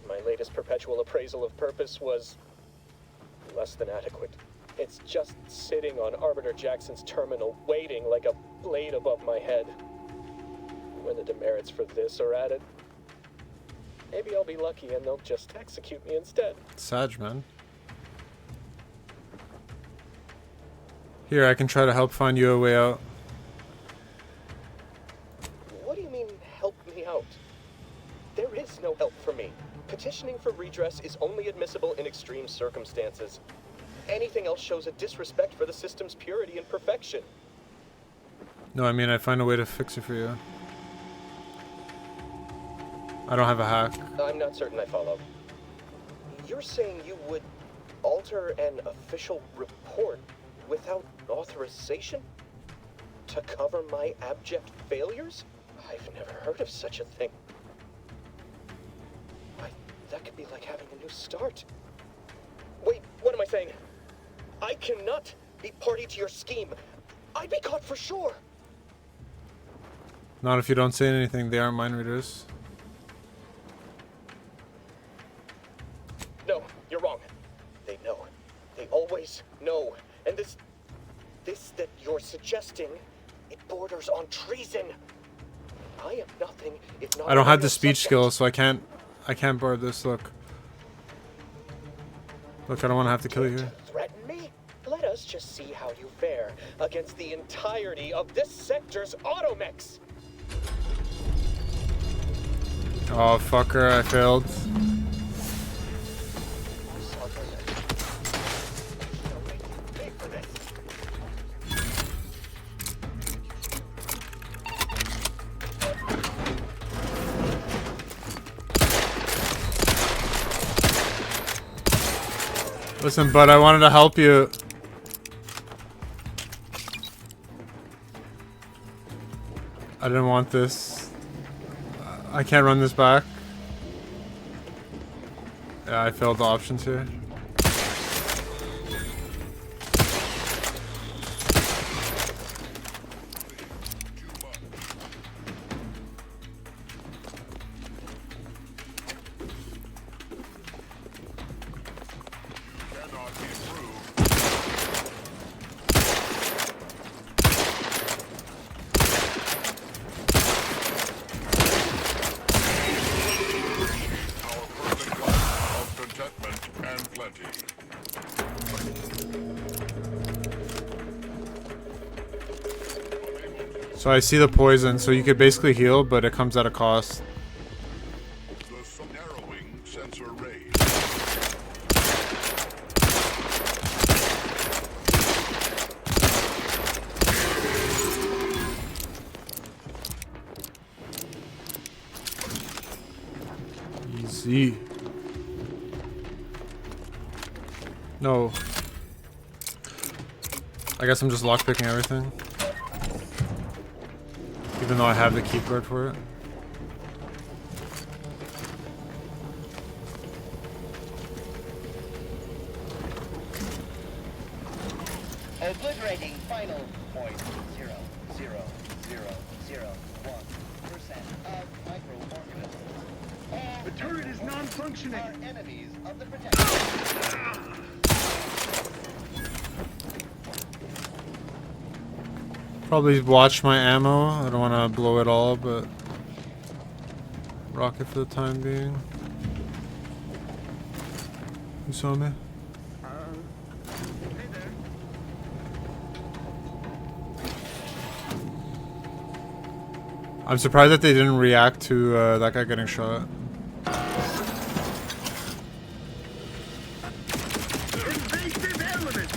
My latest perpetual appraisal of purpose was less than adequate. It's just sitting on Arbiter Jackson's terminal, waiting like a blade above my head. When the demerits for this are added, maybe I'll be lucky and they'll just execute me instead. Sag, man. Here, I can try to help find you a way out. What do you mean, help me out? There is no help for me. Petitioning for redress is only admissible in extreme circumstances. Anything else shows a disrespect for the system's purity and perfection. No, I mean, I'd find a way to fix it for you. I don't have a hack. I'm not certain I follow. You're saying you would alter an official report without authorization? To cover my abject failures? I've never heard of such a thing. That could be like having a new start. Wait, what am I saying? I cannot be party to your scheme. I'd be caught for sure. Not if you don't say anything. They aren't mind readers. No, you're wrong. They know. They always know. And this that you're suggesting, it borders on treason. I am nothing if not. I don't have the speech skills, so I can't board this. Look, I don't want to have to kill you here. Threaten me? Let us just see how you fare against the entirety of this sector's automechs. Oh, fucker, I failed. Listen, bud, I wanted to help you. I didn't want this. I can't run this back. Yeah, I failed the options here. So I see the poison, so you could basically heal, but it comes at a cost. Narrowing sensor raised. Easy. No. I guess I'm just lockpicking everything. Even though I have the keycard for it. Obliterating final 0.000001% of microorganisms. The turret is non-functioning. Are enemies of the protector. Probably watch my ammo. I don't want to blow it all, but rock it for the time being. You saw me? I'm surprised that they didn't react to that guy getting shot. Invasive elements.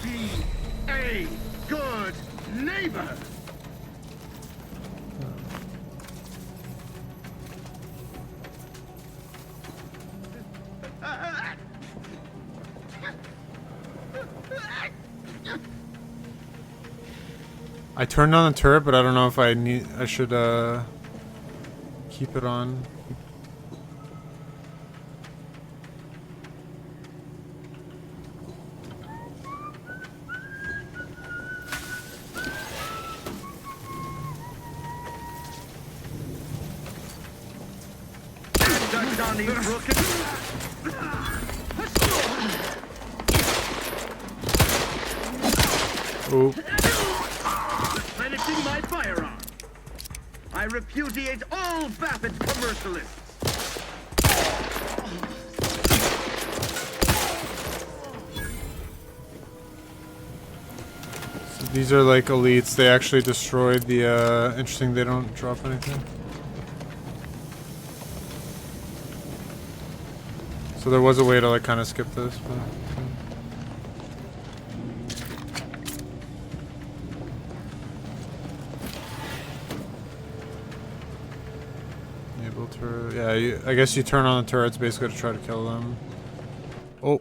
Be a good neighbor. I turned on the turret, but I don't know if I should keep it on. Oh. Replenishing my firearm. I repudiate all vapid commercialists. So these are like elites. They actually destroyed the. Interesting. They don't drop anything. So there was a way to like kind of skip this, but. Yeah, I guess you turn on the turrets basically to try to kill them. Oh.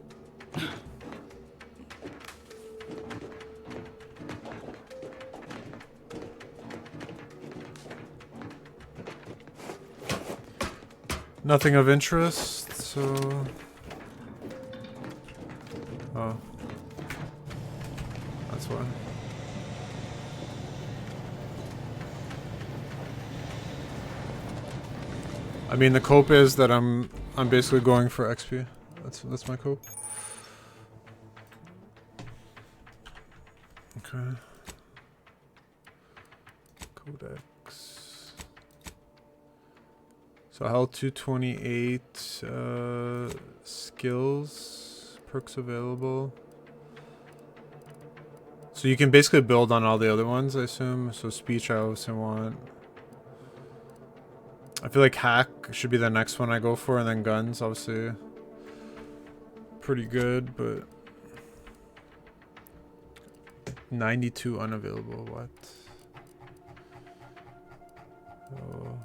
Nothing of interest, so... Oh. That's why. I mean, the cope is that I'm basically going for XP. That's my cope. Okay. Codex. So health 228, skills, perks available. So you can basically build on all the other ones, I assume. So speech I also want. I feel like hack should be the next one I go for, and then guns, obviously. Pretty good, but 92 unavailable, what? Oh.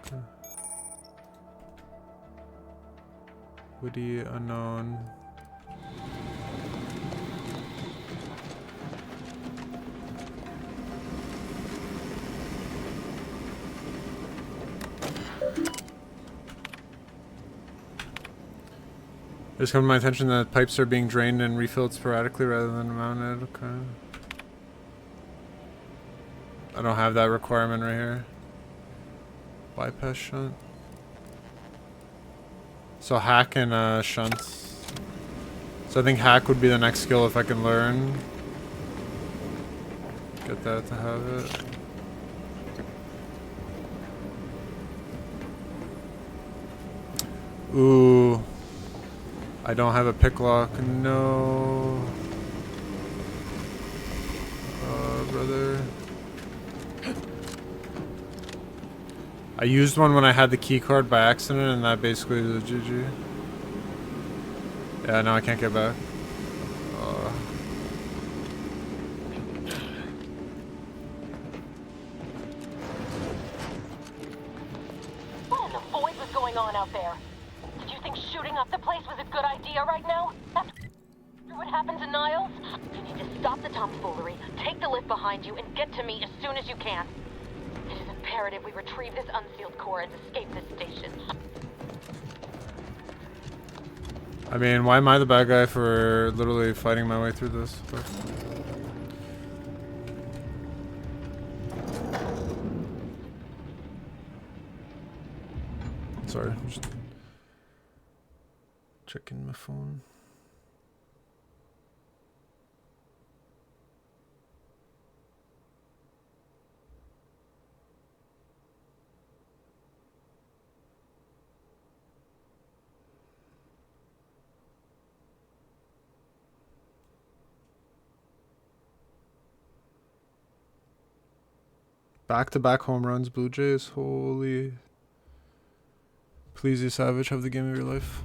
Okay. Witty, unknown. It's come to my attention that pipes are being drained and refilled sporadically rather than mounted. Okay. I don't have that requirement right here. Bypass shunt. So hack and shunts. So So I think hack would be the next skill if I can learn. Get that to have it. Ooh. I don't have a pick lock. No. Brother. I used one when I had the key card by accident, and that basically was a GG. Yeah, no, I can't get back. What in the void was going on out there? Did you think shooting up the place was a good idea right now? After what happened to Niles? You need to stop the tomfoolery, take the lift behind you, and get to me as soon as you can. It is imperative we retrieve this unsealed core and escape this station. I mean, why am I the bad guy for literally fighting my way through this? Sorry, I'm just checking my phone. Back-to-back home runs, Blue Jays. Holy. Please, you Savage, have the game of your life.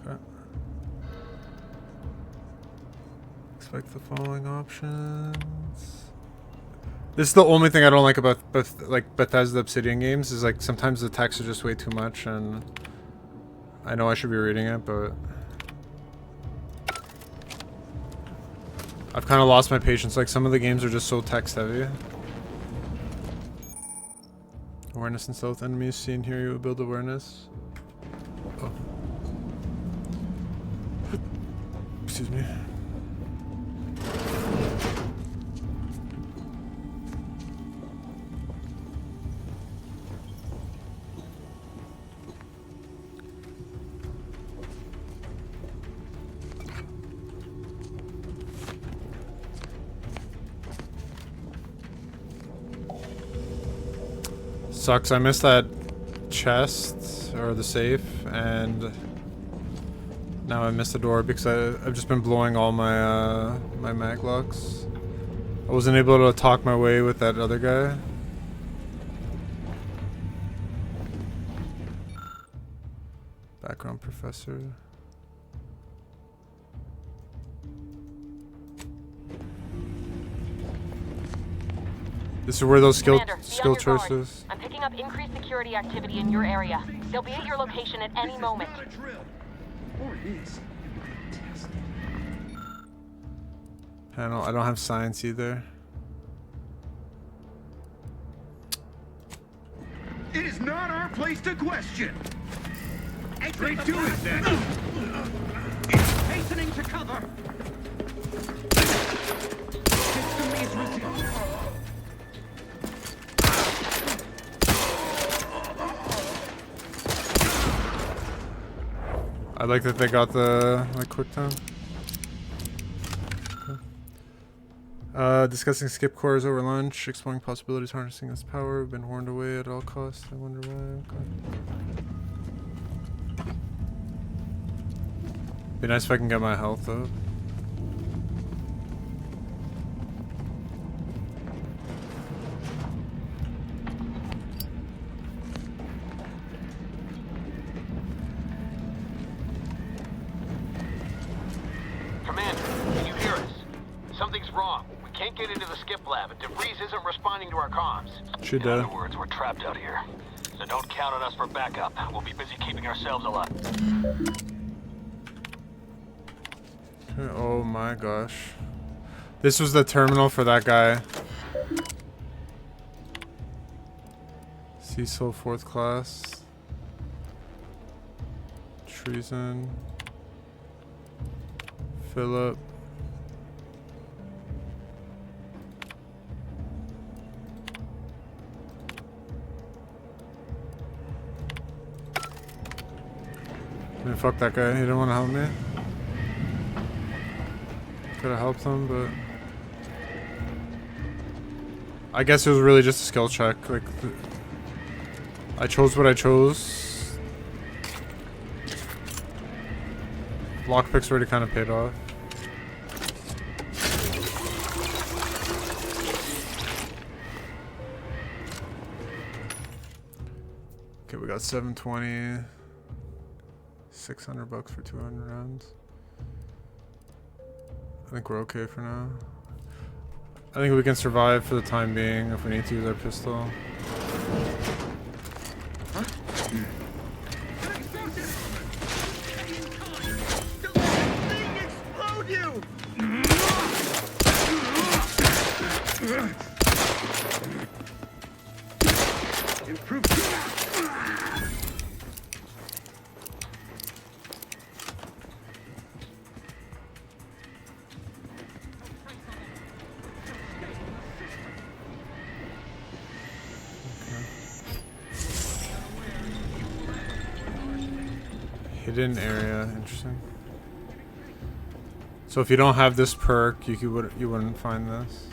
Okay. Expect the following options. This is the only thing I don't like about Bethesda Obsidian games is like sometimes the texts are just way too much, and I know I should be reading it, but I've kind of lost my patience. Like some of the games are just so text heavy. Awareness and stealth enemies see and hear you build awareness. Oh. Excuse me. Sucks, I missed that chest, or the safe, and now I missed the door because I've just been blowing all my, my maglocks. I wasn't able to talk my way with that other guy. Background professor. This is where those skill choices. I'm picking up increased security activity in your area. They'll be at your location at any moment. Panel. I don't have science either. It is not our place to question. Straight to it then. Hastening to cover. System is resumed. I like that they got the like quick time. Okay. Discussing skip cores over lunch, exploring possibilities harnessing its power. We've been warned away at all costs. I wonder why. Okay. Be nice if I can get my health up. In other words, we're trapped out here. So don't count on us for backup. We'll be busy keeping ourselves alive. Oh my gosh. This was the terminal for that guy. Cecil 4th class. Treason. Philip. I mean, fuck that guy. He didn't want to help me. Could have helped him, but I guess it was really just a skill check. Like, I chose what I chose. Lockpick's already kind of paid off. Okay, we got 720. 600 bucks for 200 rounds. I think we're okay for now. I think we can survive for the time being if we need to use our pistol. Huh? Explode you! Improve. Hidden area, interesting. So if you don't have this perk, you wouldn't find this.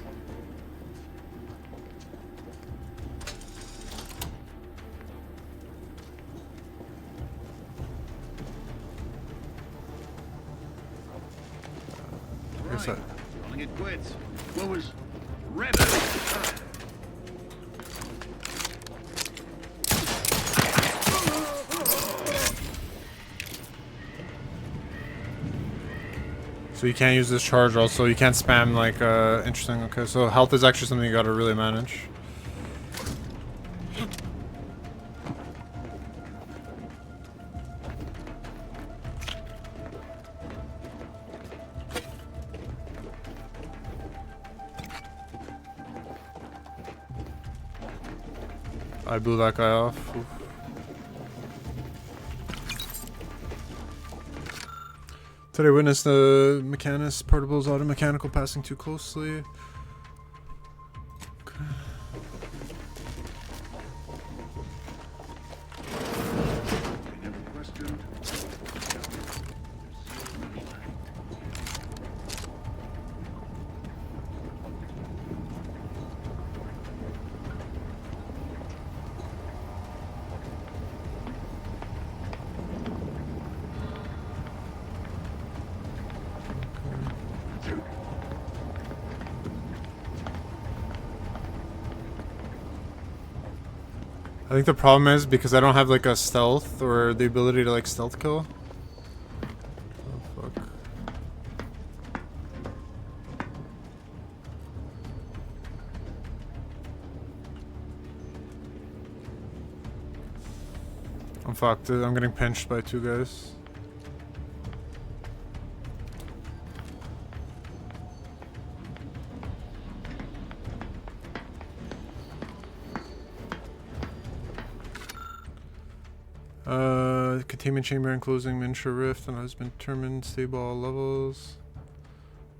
Right. Calling it quits. What was rebel? So you can't use this charge also, you can't spam like, interesting, okay, so health is actually something you gotta really manage. I blew that guy off. Oof. Today witnessed the mechanist particles automechanical passing too closely. Okay. I think the problem is because I don't have like a stealth or the ability to like stealth kill. Oh fuck. I'm fucked. I'm getting pinched by two guys. Containment chamber enclosing miniature rift and has been determined stable all levels.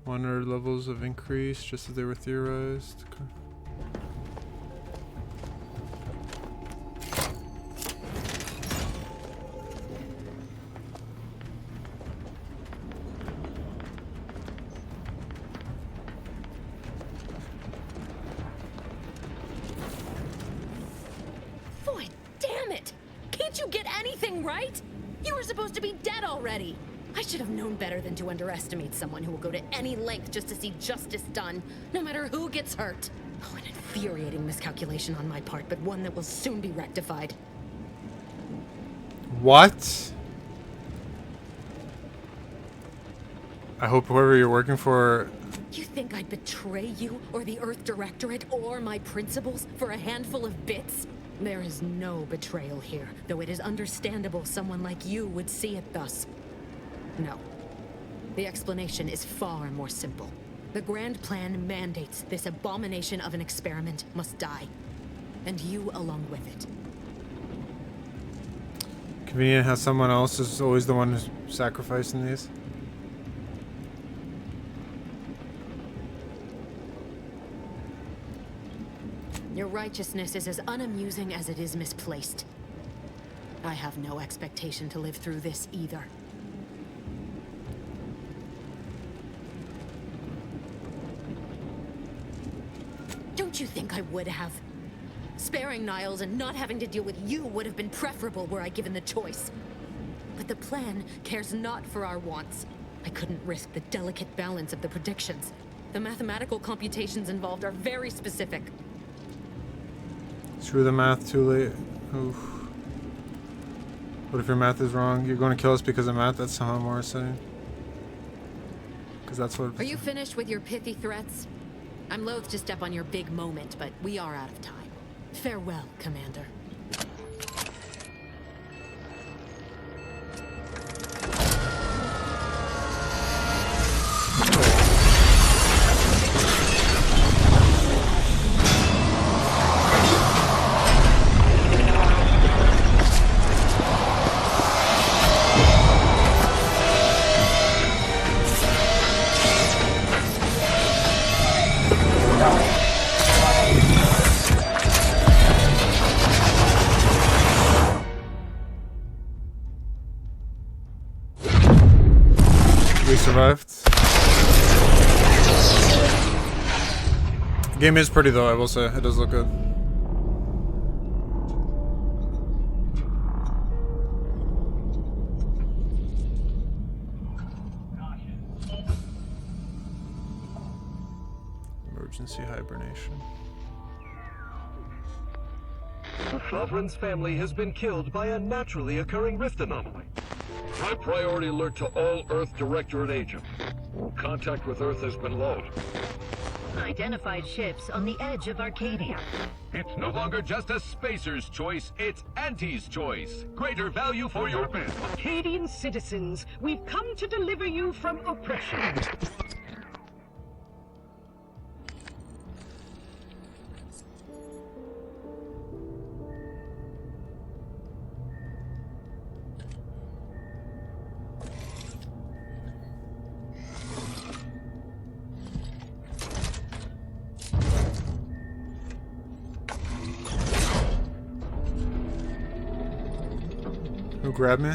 100 levels of increase just as they were theorized. Okay. Boy, damn it! Can't you get anything right? You were supposed to be dead already. I should have known better than to underestimate someone who will go to any length just to see justice done, no matter who gets hurt. Oh, an infuriating miscalculation on my part, but one that will soon be rectified. What? I hope whoever you're working for... You think I'd betray you, or the Earth Directorate, or my principals for a handful of bits? There is no betrayal here, though it is understandable someone like you would see it thus. No. The explanation is far more simple. The grand plan mandates this abomination of an experiment must die. And you along with it. Convenient how someone else is always the one who's sacrificing these. righteousness is as unamusing as it is misplaced. I have no expectation to live through this either. Don't you think I would have? Sparing Niles and not having to deal with you would have been preferable were I given the choice. But the plan cares not for our wants. I couldn't risk the delicate balance of the predictions. The mathematical computations involved are very specific. Screw the math, too late. Oof. What if your math is wrong? You're going to kill us because of math? That's somehow more saying. Because that's what... Are you finished with your pithy threats? I'm loath to step on your big moment, but we are out of time. Farewell, Commander. We survived. The game is pretty though, I will say. It does look good. Emergency hibernation. The Sovereign's family has been killed by a naturally occurring rift anomaly. High priority alert to all Earth Directorate agents. Contact with Earth has been low. Identified ships on the edge of Arcadia. It's no longer just a spacer's choice, it's Auntie's choice. Greater value for your men. Arcadian citizens, we've come to deliver you from oppression. Who grabbed me?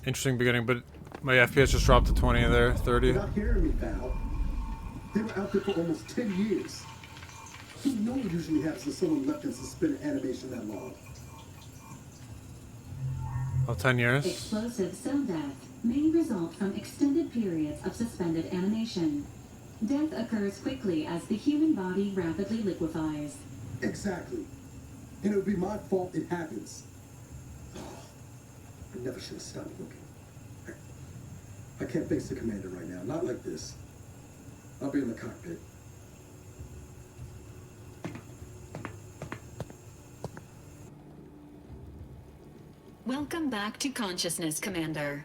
Interesting beginning, but my FPS just dropped to 20 there, 30. You're not hearing me, Val. They were out there for almost 10 years. You know what usually happens when someone left in suspended animation that long. Oh, 10 years? Explosive cell death may result from extended periods of suspended animation. Death occurs quickly as the human body rapidly liquefies. Exactly. And it would be my fault it happens. I never should have stopped looking. I can't face the commander right now. Not like this. I'll be in the cockpit. Welcome back to consciousness, Commander.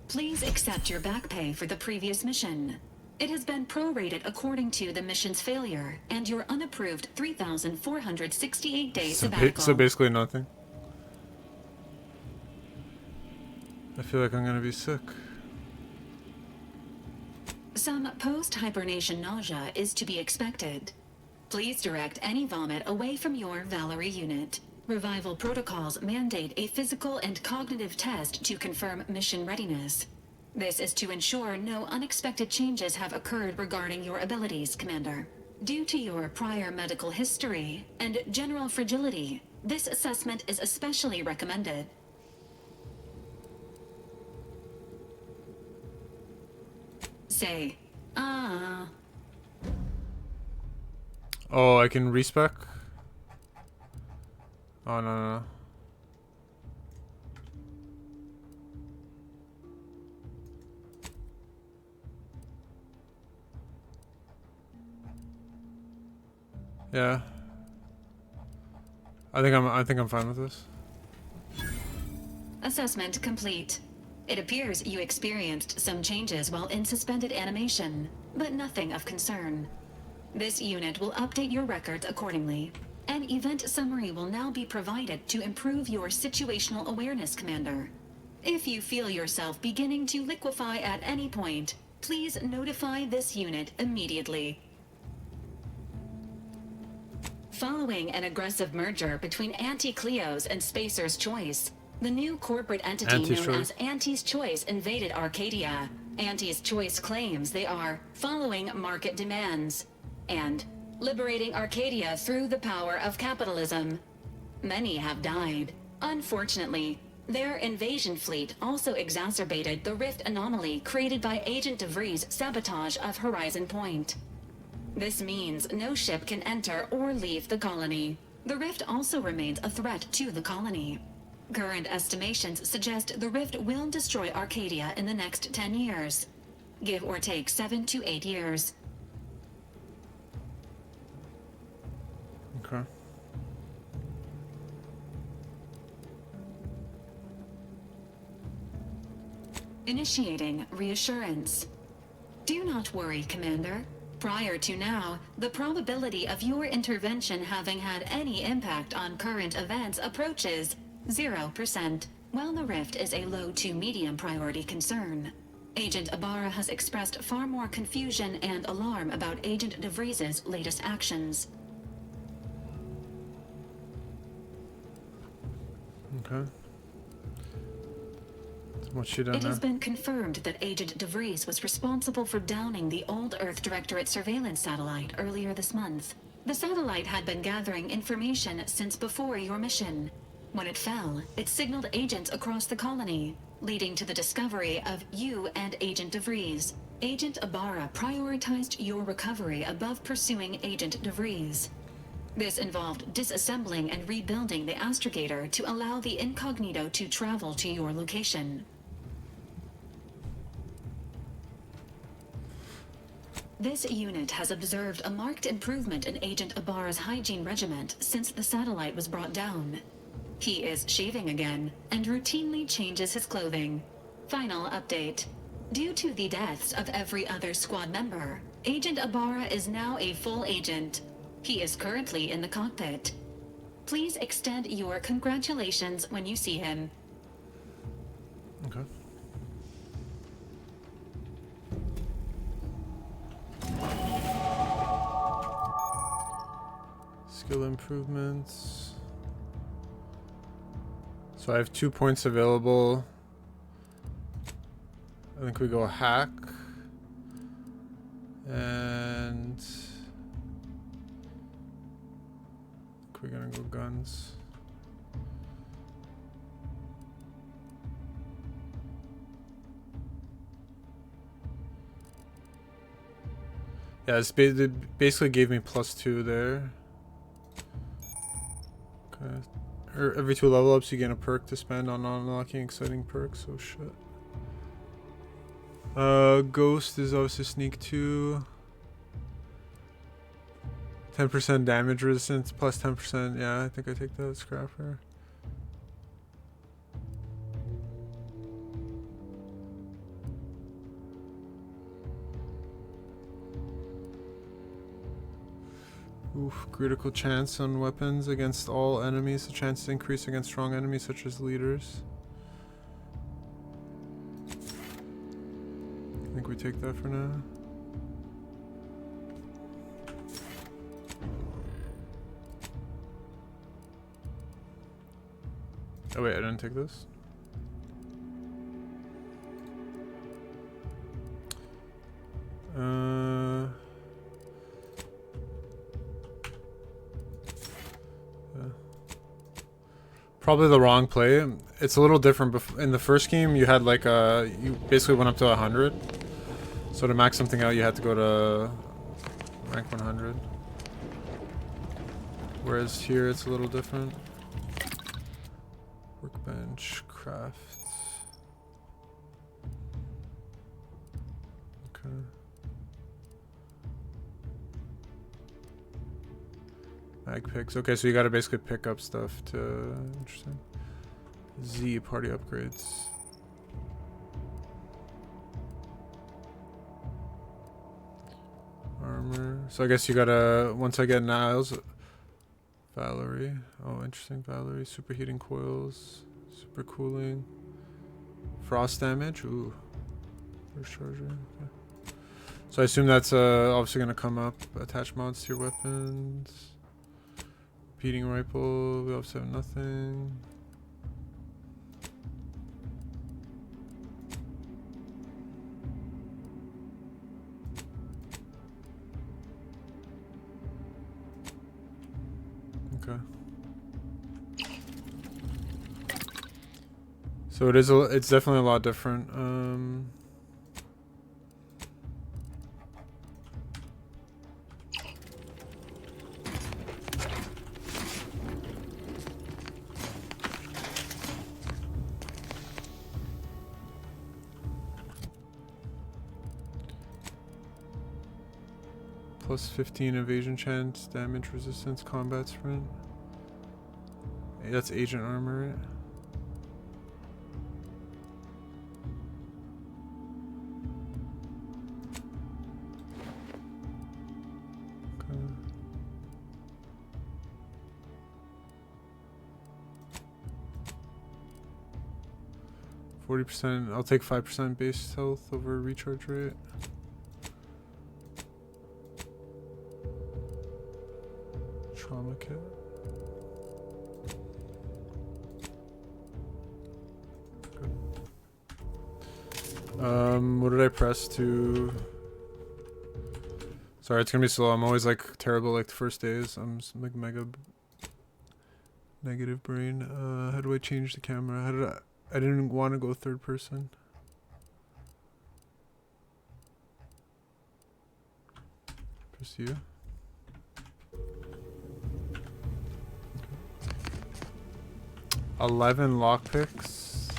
Please accept your back pay for the previous mission. It has been prorated according to the mission's failure and your unapproved 3,468 days sabbatical. So basically nothing. I feel like I'm gonna be sick. Some post-hibernation nausea is to be expected. Please direct any vomit away from your Valerie unit. Revival protocols mandate a physical and cognitive test to confirm mission readiness. This is to ensure no unexpected changes have occurred regarding your abilities, Commander. Due to your prior medical history and general fragility, this assessment is especially recommended. Say, Oh, I can respec? Oh, no. Yeah. I think I'm fine with this. Assessment complete. It appears you experienced some changes while in suspended animation, but nothing of concern. This unit will update your records accordingly. An event summary will now be provided to improve your situational awareness, Commander. If you feel yourself beginning to liquefy at any point, please notify this unit immediately. Following an aggressive merger between Anti-Cleo's and Spacer's Choice, the new corporate entity known as Anti's Choice invaded Arcadia. Anti's Choice claims they are following market demands and liberating Arcadia through the power of capitalism. Many have died. Unfortunately, their invasion fleet also exacerbated the rift anomaly created by Agent DeVries' sabotage of Horizon Point. This means no ship can enter or leave the colony. The rift also remains a threat to the colony. Current estimations suggest the rift will destroy Arcadia in the next 10 years. Give or take 7 to 8 years. Okay. Initiating reassurance. Do not worry, Commander. Prior to now, the probability of your intervention having had any impact on current events approaches 0%, while the rift is a low to medium priority concern. Agent Ibarra has expressed far more confusion and alarm about Agent DeVries' latest actions. Okay. What's she done It now? has been confirmed that Agent DeVries was responsible for downing the old Earth Directorate surveillance satellite earlier this month. The satellite had been gathering information since before your mission. When it fell, it signaled agents across the colony, leading to the discovery of you and Agent DeVries. Agent Ibarra prioritized your recovery above pursuing Agent DeVries. This involved disassembling and rebuilding the astrogator to allow the incognito to travel to your location. This unit has observed a marked improvement in Agent Ibarra's hygiene regiment since the satellite was brought down. He is shaving again and routinely changes his clothing. Final update. Due to the deaths of every other squad member, Agent Ibarra is now a full agent. He is currently in the cockpit. Please extend your congratulations when you see him. Okay. Skill improvements. So I have 2 points available. I think we go hack. And I think we're gonna go guns. Yeah, it basically gave me +2 there. Okay. Every 2 level ups you gain a perk to spend on unlocking exciting perks, so shit. Ghost is obviously sneak 2. 10% damage resistance plus 10%. Yeah, I think I take that scrapper. Oof, critical chance on weapons against all enemies. The chances increase against strong enemies such as leaders. I think we take that for now. Oh wait, I didn't take this. Probably the wrong play. It's a little different. In the first game, you had like you basically went up to 100. So to max something out, you had to go to rank 100. Whereas here it's a little different. Workbench, craft. Okay. Mag picks. Okay, so you gotta basically pick up stuff to... Interesting. Z, party upgrades. Armor. So I guess you gotta... Once I get Niles... Valerie. Oh, interesting. Valerie. Superheating coils. Super cooling. Frost damage. Ooh. First charger. Okay. So I assume that's obviously gonna come up. Attach mods to your weapons. Repeating rifle. We obviously have nothing. Okay. So it's definitely a lot different. Plus 15 evasion chance, damage resistance, combat sprint. Hey, that's agent armor, right? Okay. 40%, I'll take 5% base health over recharge rate. Trauma kit. What did I press to... Sorry, it's gonna be slow. I'm always like terrible like the first days. I'm just, like mega negative brain. How do I change the camera? How did I didn't want to go third person. Press U. 11 lockpicks.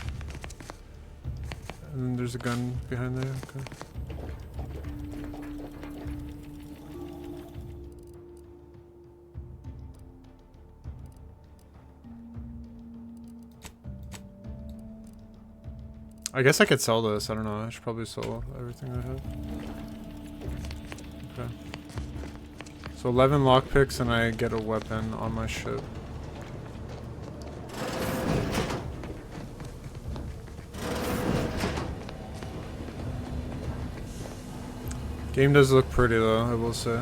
And then there's a gun behind there. Okay. I guess I could sell this. I don't know. I should probably sell everything I have. Okay. So 11 lockpicks and I get a weapon on my ship. Game does look pretty though, I will say.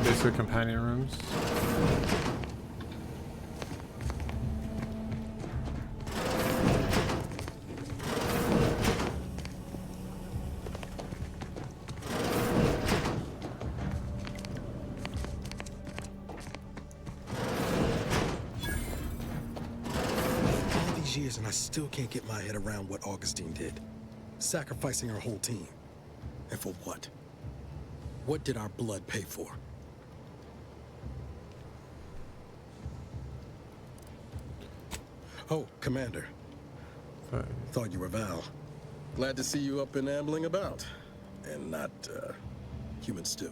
Basically companion rooms. Years and I still can't get my head around what Augustine did. Sacrificing our whole team. And for what? What did our blood pay for? Oh, Commander. Thought you were Val. Glad to see you up and ambling about. And not, human stew.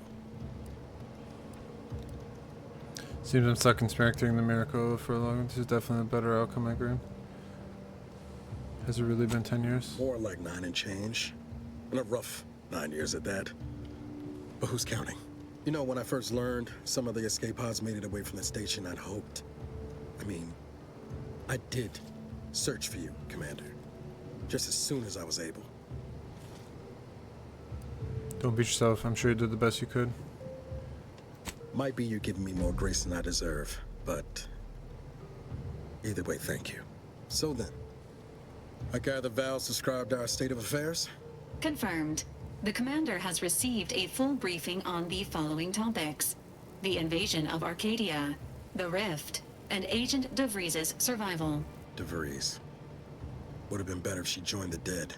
Seems I'm stuck inspecting the miracle for long. This is definitely a better outcome, I agree. Has it really been 10 years? More like 9 and change. And a rough 9 years at that. But who's counting? You know, when I first learned some of the escape pods made it away from the station, I'd hoped. I mean, I did search for you, Commander. Just as soon as I was able. Don't beat yourself. I'm sure you did the best you could. Might be you're giving me more grace than I deserve, but either way, thank you. So then, I gather Val subscribed to our state of affairs? Confirmed. The commander has received a full briefing on the following topics. the invasion of Arcadia, the Rift, and Agent DeVries' survival. DeVries. Would have been better if she joined the dead.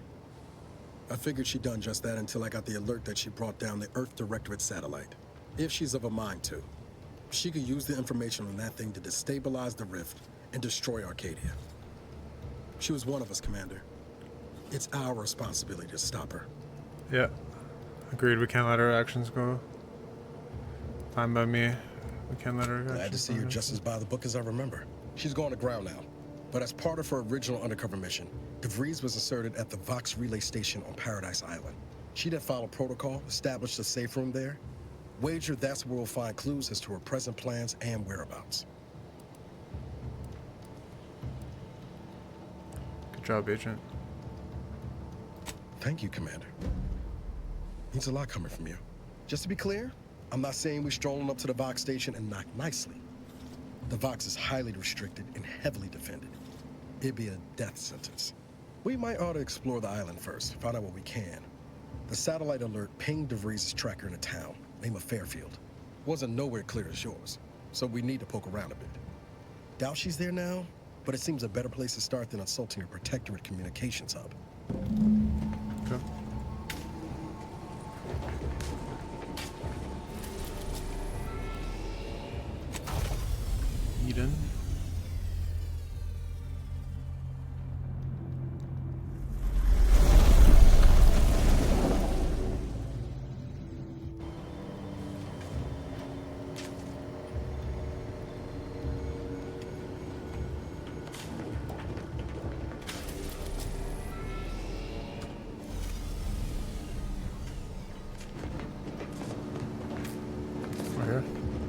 I figured she'd done just that until I got the alert that she brought down the Earth Directorate satellite. If she's of a mind to, she could use the information on that thing to destabilize the Rift and destroy Arcadia. She was one of us, Commander. It's our responsibility to stop her. Yeah. Agreed, we can't let her actions go. Fine by me. We can't let her actions go. Glad to see her just as by the book as I remember. She's going to ground now. But as part of her original undercover mission, DeVries was asserted at the Vox relay station on Paradise Island. She'd have followed protocol, established a safe room there. Wager that's where we'll find clues as to her present plans and whereabouts. Good job, Agent. Thank you, Commander. Means a lot coming from you. Just to be clear, I'm not saying we're strolling up to the Vox station and knock nicely. The Vox is highly restricted and heavily defended. It'd be a death sentence. We might ought to explore the island first, find out what we can. The satellite alert pinged DeVries' tracker in a town, named Fairfield. Wasn't nowhere clear as yours, so we need to poke around a bit. Doubt she's there now, but it seems a better place to start than assaulting her Protectorate communications hub. Okay. Eden.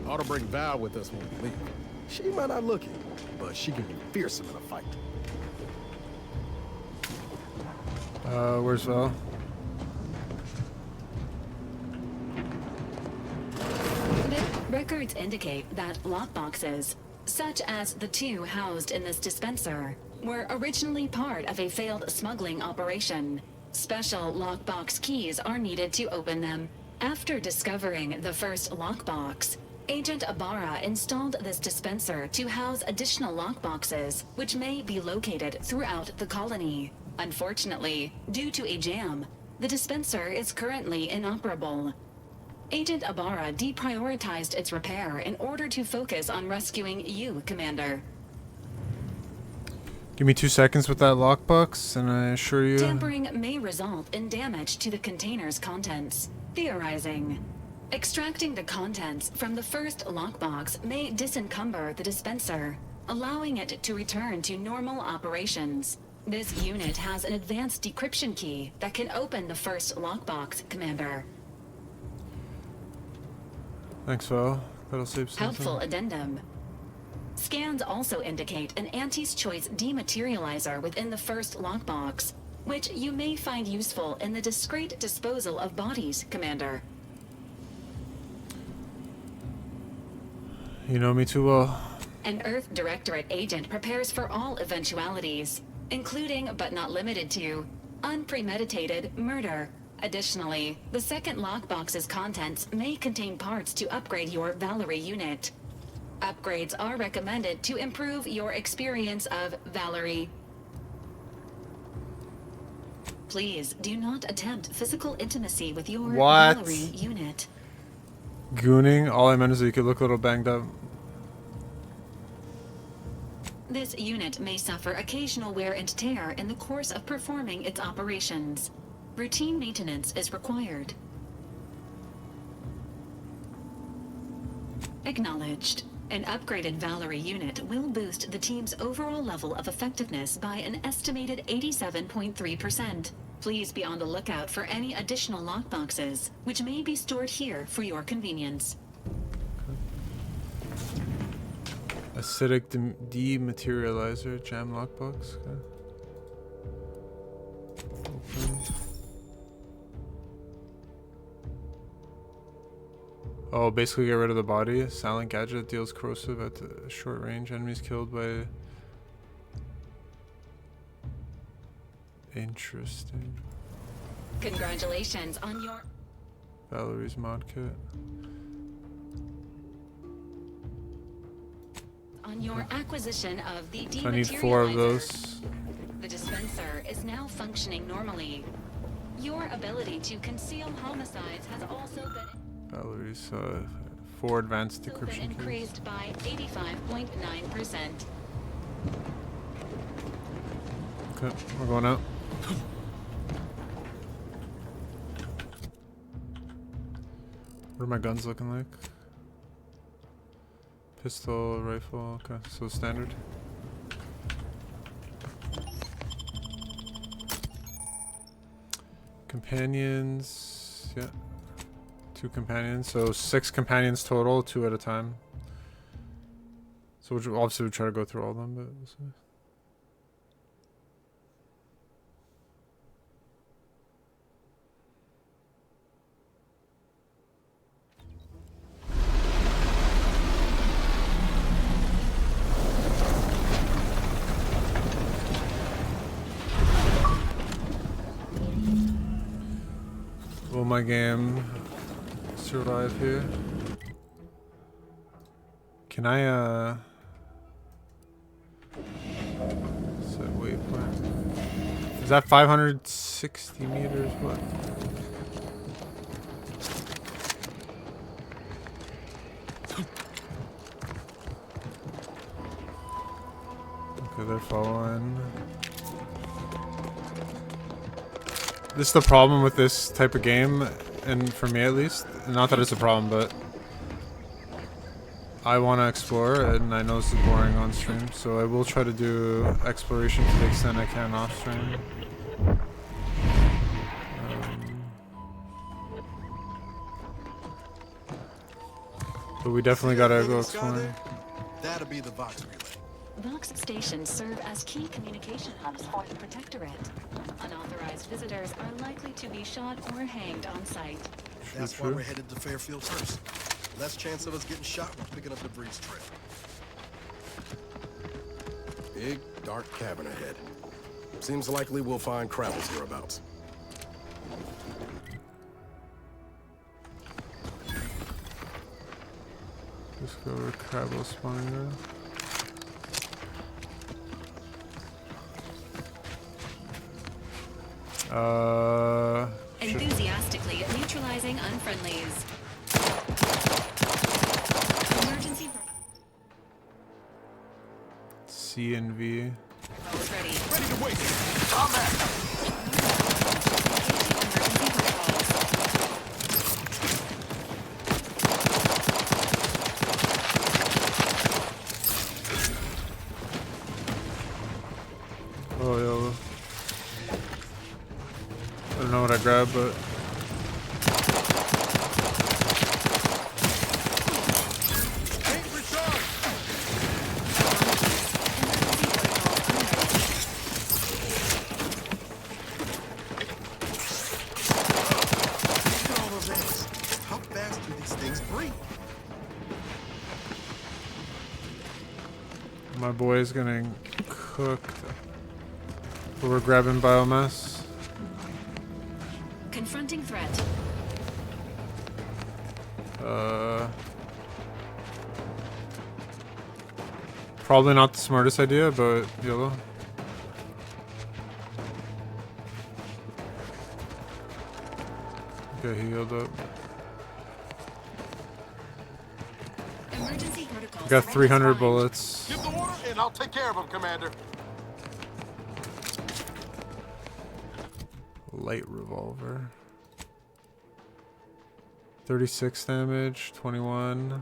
Ought to bring Val with us when we leave. She might not look it, but she can be fearsome in a fight. Where's Val? Records indicate that lockboxes, such as the two housed in this dispenser, were originally part of a failed smuggling operation. Special lockbox keys are needed to open them. After discovering the first lockbox, Agent Ibarra installed this dispenser to house additional lockboxes, which may be located throughout the colony. Unfortunately, due to a jam, the dispenser is currently inoperable. Agent Ibarra deprioritized its repair in order to focus on rescuing you, Commander. Give me 2 seconds with that lockbox, and I assure you... Tampering may result in damage to the container's contents. Theorizing. Extracting the contents from the first lockbox may disencumber the dispenser, allowing it to return to normal operations. This unit has an advanced decryption key that can open the first lockbox, Commander. Thanks, Val. That'll save something. Helpful addendum. Scans also indicate an Auntie's Choice dematerializer within the first lockbox, which you may find useful in the discreet disposal of bodies, Commander. You know me too well. An Earth Directorate agent prepares for all eventualities, including but not limited to unpremeditated murder. Additionally, the second lockbox's contents may contain parts to upgrade your Valerie unit. Upgrades are recommended to improve your experience of Valerie. Please do not attempt physical intimacy with your Valerie unit. Gooning? All I meant is that you could look a little banged up. This unit may suffer occasional wear and tear in the course of performing its operations. Routine maintenance is required. Acknowledged. An upgraded Valerie unit will boost the team's overall level of effectiveness by an estimated 87.3%. Please be on the lookout for any additional lockboxes, which may be stored here for your convenience. Acidic dematerializer, jam lockbox. Okay. Open. Oh, basically get rid of the body. Silent gadget deals corrosive at the short range. Enemies killed by... Interesting. Congratulations on your... Valerie's mod kit. on your acquisition of the So I need 4 of those. The dispenser is now functioning normally. Your ability to conceal homicides has also been Batteries, 4 advanced decryption keys. increased by 85.9%. Okay, we're going out. What are my guns looking like? Pistol, rifle, okay, so standard. Companions, yeah. 2 companions, so 6 companions total, 2 at a time. So we'll obviously we'll try to go through all of them, but we'll see. Will my game survive here? Can I set waypoint? Is that 560 meters? What? Okay, they're following. This is the problem with this type of game, and for me at least. Not that it's a problem, but I want to explore, and I know this is boring on stream, so I will try to do exploration to the extent I can off stream. But we definitely gotta go exploring. That'll be the Vox relay. Vox stations serve as key communication hubs for the Protectorate. Unauthorized visitors are likely to be shot or hanged on site. That's why we're headed to Fairfield first. Less chance of us getting shot when picking up the breeze trail. Big, dark cabin ahead. Seems likely we'll find Krabble's hereabouts. Just go where Krabble spawning there. Enthusiastically neutralizing unfriendlies. Emergency. C and V. Protocols ready. Ready to wait. Combat. Oh, yo. I don't know what I grabbed, but How fast do these things breathe? my boy's getting cooked. But we're grabbing biomass. Confronting threat. Probably not the smartest idea, but YOLO. Okay, he healed up. Emergency protocols. Got 300 bullets. Give the order and I'll take care of him, Commander. Light revolver. 36 damage, 21.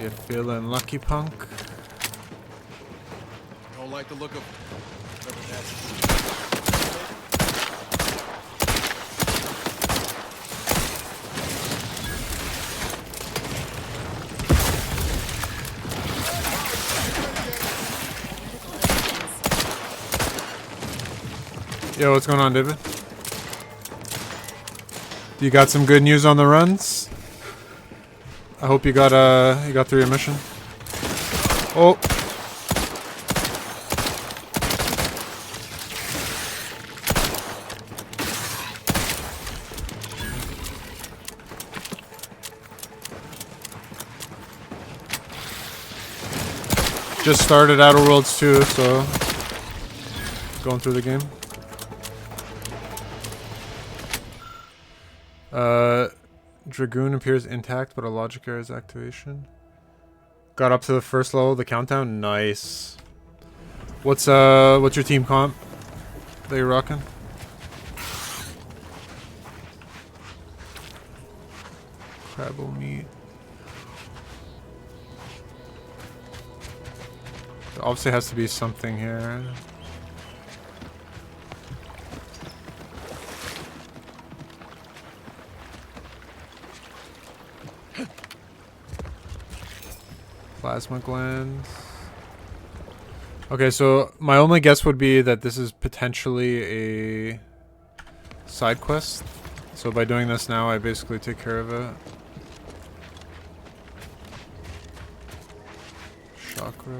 You feeling lucky, punk? Don't like the look of Yo, what's going on, David? You got some good news on the runs? I hope you got through your mission. Oh. Just started Outer Worlds 2, so going through the game. Dragoon appears intact, but a logic error is activation. Got up to the first level of the countdown. Nice. What's your team comp that you're rocking? Crabble meat. There obviously has to be something here. Plasma glands. Okay, so my only guess would be that this is potentially a side quest. So by doing this now, I basically take care of it. Chakra.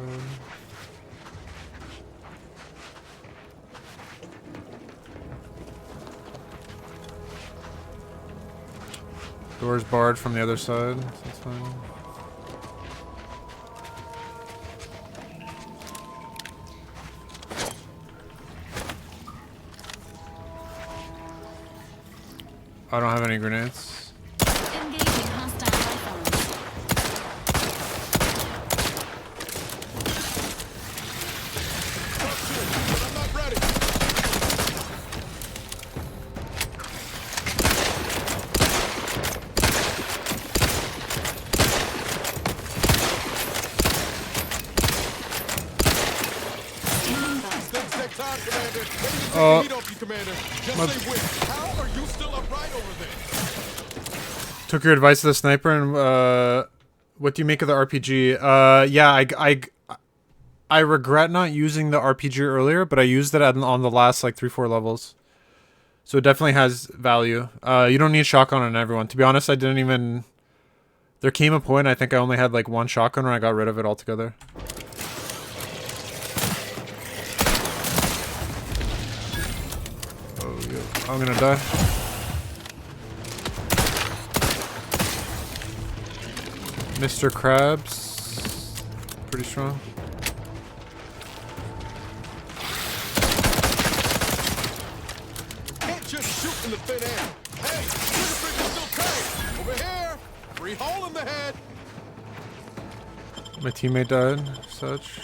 Door's barred from the other side. So that's fine. I don't have any grenades. Engaging hostile rifles. I'm not ready. Take time, Commander. Maybe heat off you, Commander. Just say which. How are you still upright over there? Took your advice of the sniper, and what do you make of the RPG? Yeah, I regret not using the RPG earlier, but I used it on the last like 3-4 levels, so it definitely has value. You don't need shotgun on everyone. To be honest, I didn't even. There came a point I think I only had like one shotgun, and I got rid of it altogether. Oh, yeah. I'm gonna die. Mr. Krabs, pretty strong. Can't just shoot in the thin air. Hey, still over here. Free hole in the head. My teammate died, such.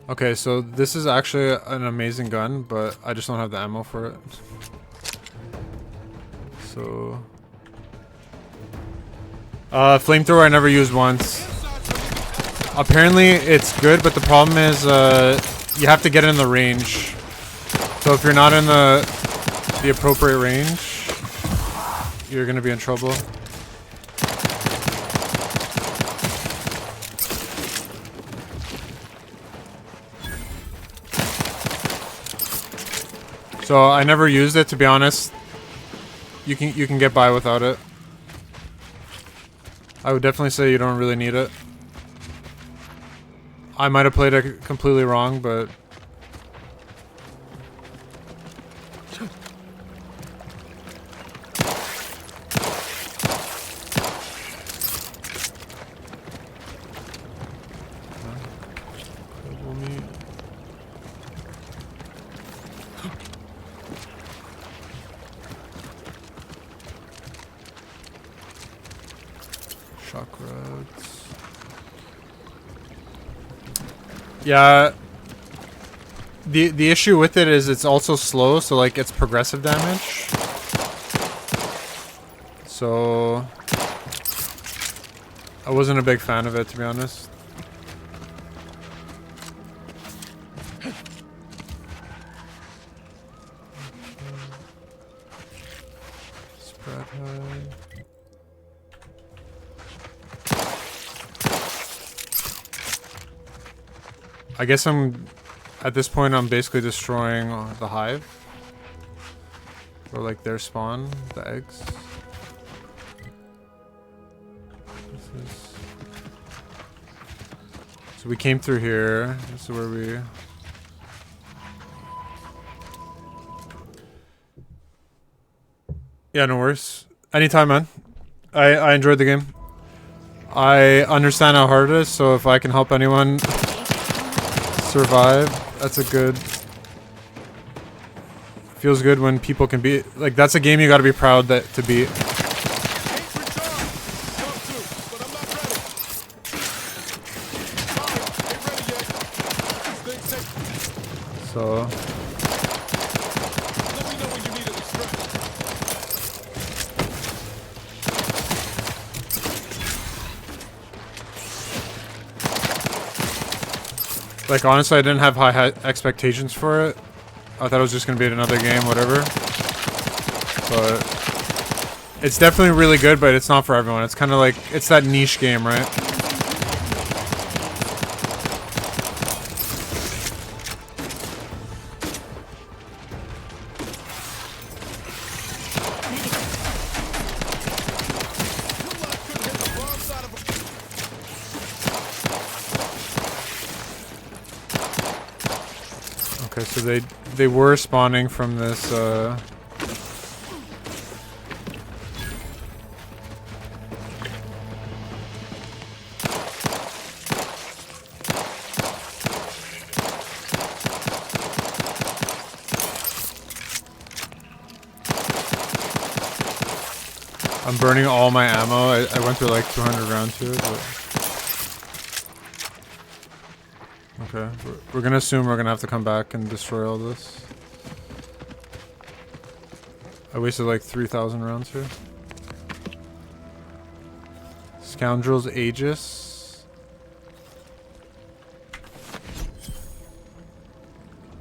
Okay, so this is actually an amazing gun, but I just don't have the ammo for it. So... flamethrower I never used once. Apparently it's good, but the problem is you have to get in the range. So if you're not in the appropriate range, you're gonna be in trouble. So I never used it, to be honest. You can get by without it. I would definitely say you don't really need it. I might have played it completely wrong, but yeah, the issue with it is it's also slow, so like it's progressive damage. So I wasn't a big fan of it, to be honest. Spread high. I guess at this point I'm basically destroying the hive. Or like their spawn, the eggs. So we came through here. This is where we... Yeah, no worries. Anytime, man. I enjoyed the game. I understand how hard it is, so if I can help anyone survive, that's a good... Feels good when people can beat... Like, that's a game you gotta be proud that to beat. So... Like, honestly, I didn't have high expectations for it. I thought it was just going to be another game, whatever. But it's definitely really good, but it's not for everyone. It's kind of like, it's that niche game, right? Okay, so they were spawning from this, I'm burning all my ammo. I went through like 200 rounds to it, but... Okay, we're gonna assume we're gonna have to come back and destroy all this. I wasted like 3,000 rounds here. Scoundrels Aegis.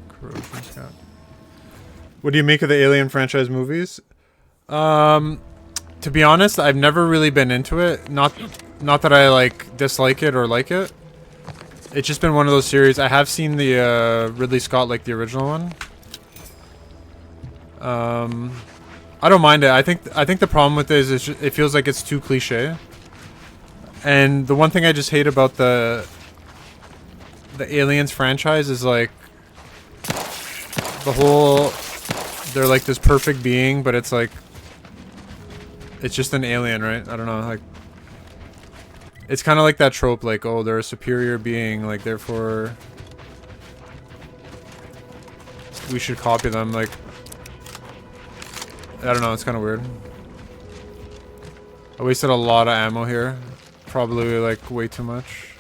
Corrosion Scout. What do you make of the Alien franchise movies? To be honest, I've never really been into it. Not that I like dislike it or like it. It's just been one of those series. I have seen the Ridley Scott, like the original one. I don't mind it. I think the problem with it is just, it feels like it's too cliche. And the one thing I just hate about the Aliens franchise is like the whole, they're like this perfect being, but it's like, it's just an alien, right? I don't know, like, it's kind of like that trope, like, oh, they're a superior being, like, therefore we should copy them, like, I don't know, it's kind of weird. I wasted a lot of ammo here. Probably, like, way too much.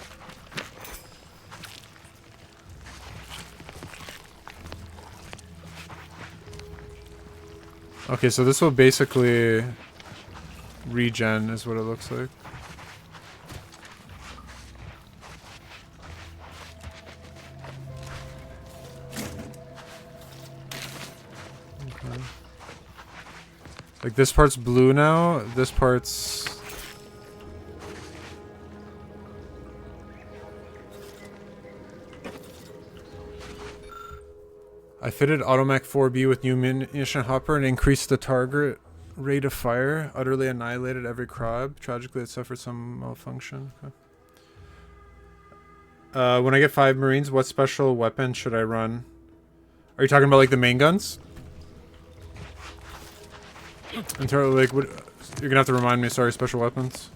Okay, so this will basically regen, is what it looks like. Okay. Like, this part's blue now, this part's... I fitted Automech 4B with new munition hopper and increased the target rate of fire. Utterly annihilated every crab. Tragically, it suffered some malfunction. Okay. When I get 5 Marines, what special weapon should I run? Are you talking about like the main guns? Entirely, like, what, you're gonna have to remind me. Sorry, special weapons.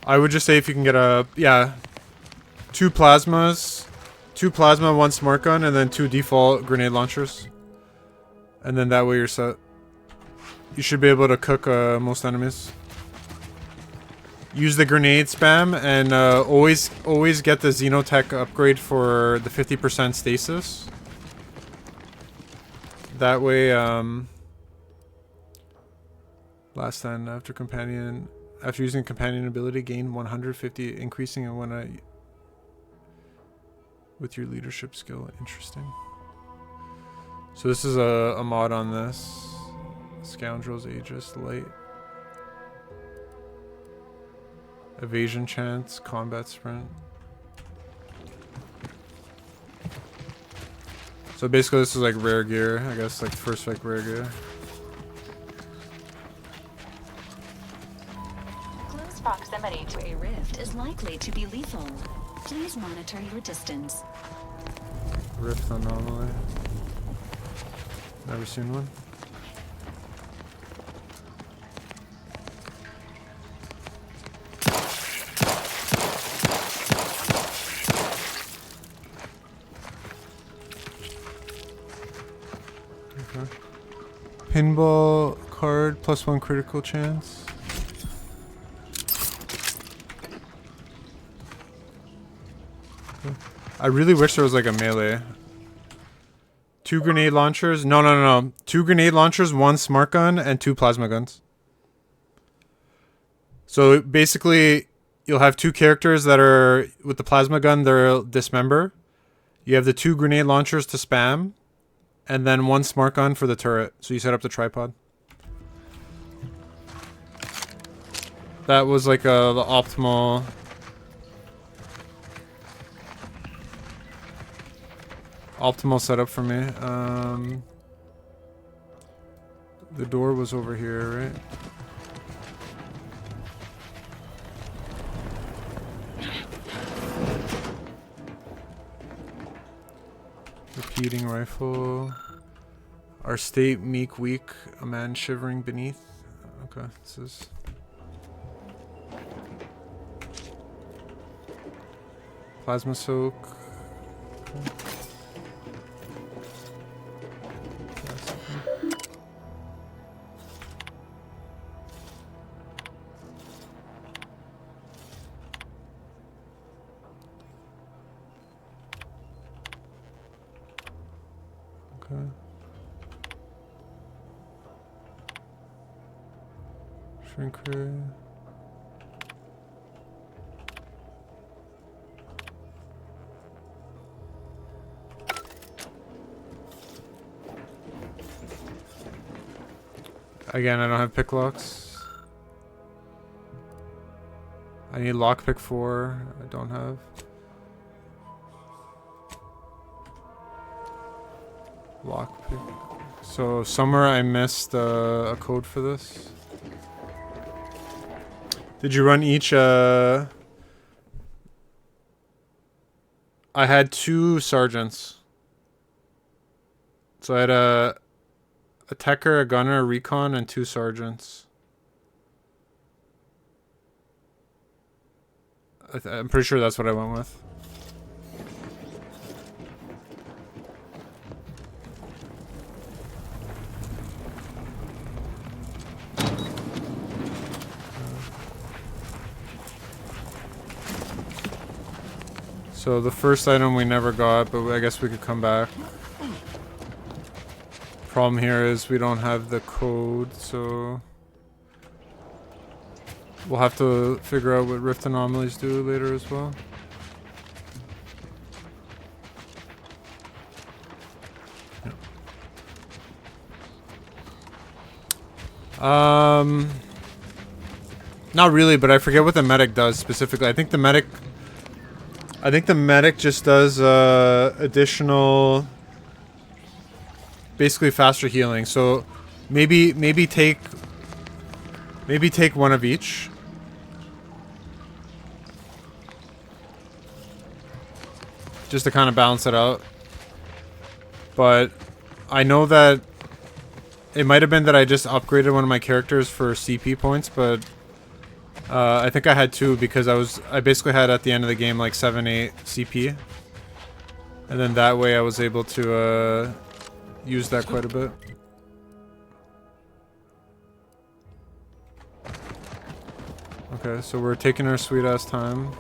I would just say if you can get a 2 plasmas. 2 plasma, 1 smart gun, and then 2 default grenade launchers. And then that way you're set. You should be able to cook most enemies. Use the grenade spam, and always get the Xenotech upgrade for the 50% stasis. That way, last time after using companion ability, gain 150, increasing and when I... with your leadership skill. Interesting. So this is a mod on this. Scoundrels Aegis Light. Evasion chance, combat sprint. So basically this is like rare gear, I guess, like first like rare gear. Close proximity to a rift is likely to be lethal. Please monitor your distance. Rift anomaly. Never seen one. Okay. Pinball card, +1 critical chance. Okay. I really wish there was like a melee. 2 grenade launchers. No. 2 grenade launchers, 1 smart gun, and 2 plasma guns. So basically, you'll have 2 characters that are with the plasma gun. They'll dismember. You have the 2 grenade launchers to spam, and then 1 smart gun for the turret. So you set up the tripod. That was like the optimal. Optimal setup for me. The door was over here, right? Repeating rifle. Our state meek weak, a man shivering beneath. Okay, this is. Plasma soak. Okay. Okay. Shrink ray. Again, I don't have pick locks. I need lockpick 4. I don't have. Lockpick. So somewhere I missed a code for this. Did you run each? I had 2 sergeants. So I had a techer, a gunner, a recon, and 2 sergeants. I'm pretty sure that's what I went with. So the first item we never got, but I guess we could come back. Problem here is we don't have the code, so we'll have to figure out what rift anomalies do later as well. Yeah. Not really, but I forget what the medic does specifically. I think the medic just does additional, basically faster healing. So maybe take one of each. Just to kind of balance it out. But I know that it might have been that I just upgraded one of my characters for CP points, but I think I had 2 because I basically had at the end of the game like 7-8 CP. And then that way I was able to use that quite a bit. Okay, so we're taking our sweet ass time.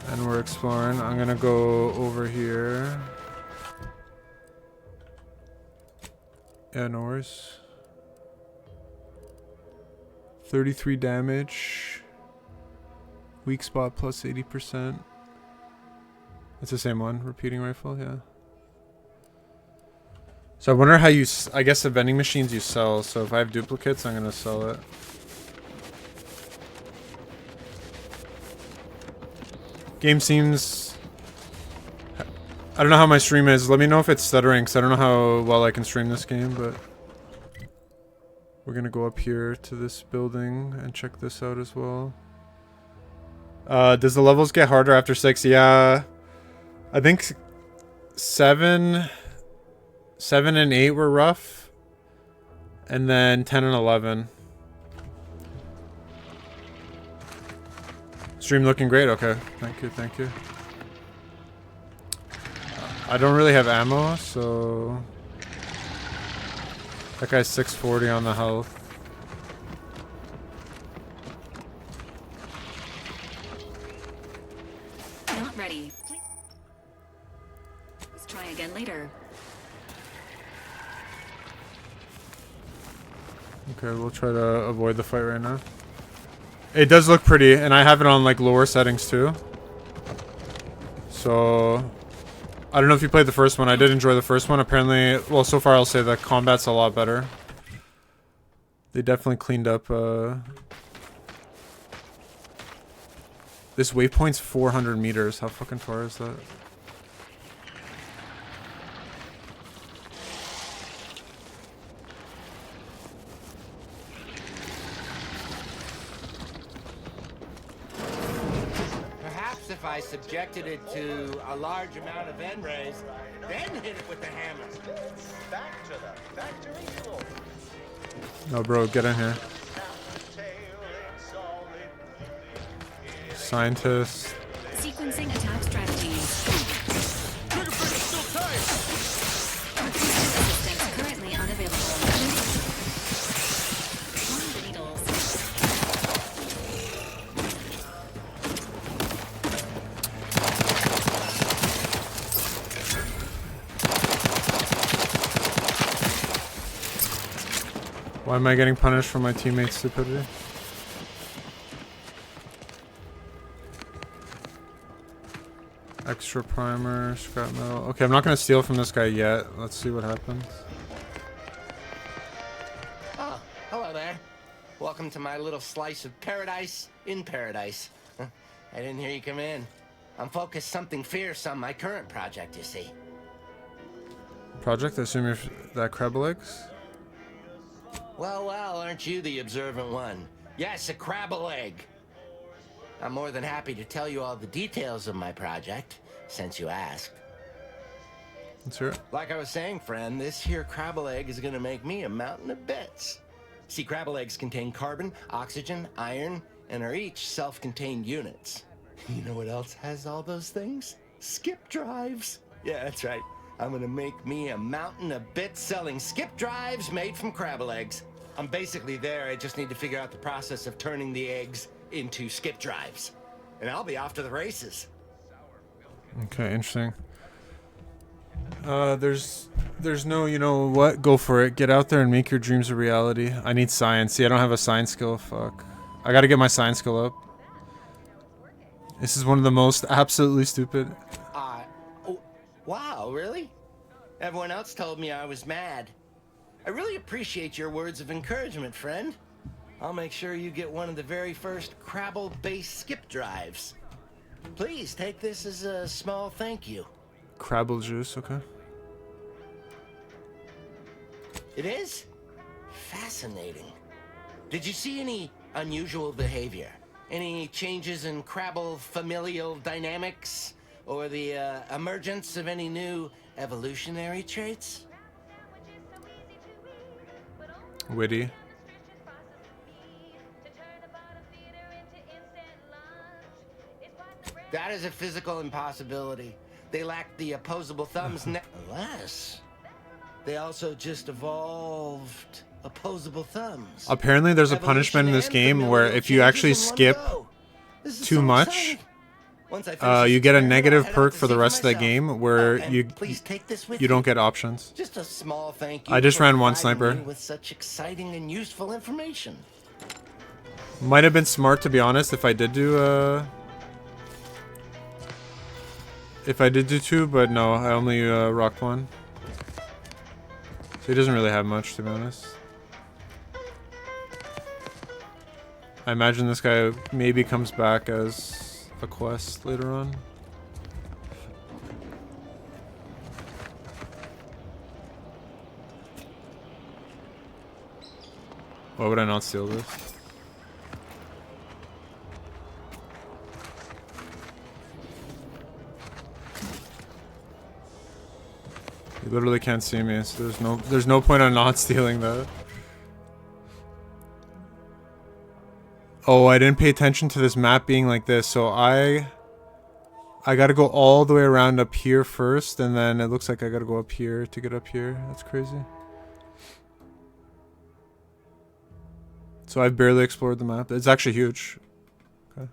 And we're exploring. I'm gonna go over here. Yeah, no worries. 33 damage. Weak spot plus 80%. It's the same one. Repeating rifle, yeah. So I wonder how you... I guess the vending machines you sell. So if I have duplicates, I'm going to sell it. Game seems... I don't know how my stream is. Let me know if it's stuttering, because I don't know how well I can stream this game, but... We're going to go up here to this building and check this out as well. Does the levels get harder after 6? Yeah. I think 7 and 8 were rough. And then 10 and 11. Stream looking great. Okay. Thank you. Thank you. I don't really have ammo, so... That guy's 640 on the health. Not ready. Let's try again later. Okay, we'll try to avoid the fight right now. It does look pretty, and I have it on like lower settings too. So I don't know if you played the first one. I did enjoy the first one. Apparently, well, so far I'll say the combat's a lot better. They definitely cleaned up. This waypoint's 400 meters. How fucking far is that? Perhaps if I subjected it to a large amount of N-rays, then hit it with the hammer. Back to the factory floor. No, bro, get in here. Scientist. Sequencing attack strategies. Assistance currently unavailable. Why am I getting punished for my teammates' stupidity? Extra primer, scrap metal. Okay, I'm not gonna steal from this guy yet. Let's see what happens. Oh, hello there. Welcome to my little slice of paradise in paradise. I didn't hear you come in. I'm focused something fierce on my current project, you see. Project? I assume you're that crab legs? Well, aren't you the observant one? Yes, a crabble egg. I'm more than happy to tell you all the details of my project, since you asked. Let's hear it. Like I was saying, friend, this here crabble egg is gonna make me a mountain of bits. See, crabble eggs contain carbon, oxygen, iron, and are each self-contained units. You know what else has all those things? Skip drives. Yeah, that's right. I'm gonna make me a mountain of bits selling skip drives made from crabble eggs. I'm basically there. I just need to figure out the process of turning the eggs into skip drives. And I'll be off to the races. Okay, interesting. There's no, you know what? Go for it. Get out there and make your dreams a reality. I need science. See, I don't have a science skill. Fuck. I gotta get my science skill up. This is one of the most absolutely stupid. Oh, wow, really? Everyone else told me I was mad. I really appreciate your words of encouragement, friend. I'll make sure you get one of the very first Crabble-based skip drives. Please take this as a small thank you. Crabble juice, okay. It is? Fascinating. Did you see any unusual behavior? Any changes in Crabble familial dynamics? Or the emergence of any new evolutionary traits? Witty. That is a physical impossibility. They lack the opposable thumbs. Unless they also just evolved opposable thumbs. Apparently there's a punishment in this game where if you actually skip too much, you get a negative perk for the rest of the game where you don't get options. Just a small thank you. I just for ran one providing sniper. me with such exciting and useful information. Might have been smart, to be honest, if I did do two, but no, I only rocked one. So he doesn't really have much, to be honest. I imagine this guy maybe comes back as a quest later on. Why would I not steal this? You literally can't see me, so there's no point on not stealing that. Oh, I didn't pay attention to this map being like this, so I gotta go all the way around up here first, and then it looks like I gotta go up here to get up here. That's crazy. So I've barely explored the map. It's actually huge. Okay.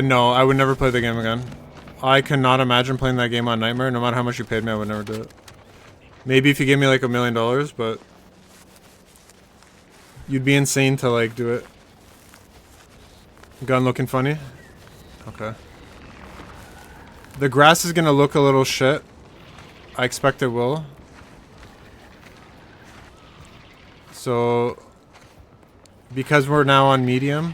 No, I would never play the game again. I cannot imagine playing that game on Nightmare. No matter how much you paid me, I would never do it. Maybe if you gave me like $1 million, but you'd be insane to like do it. Gun looking funny? Okay. The grass is gonna look a little shit. I expect it will. So, because we're now on medium.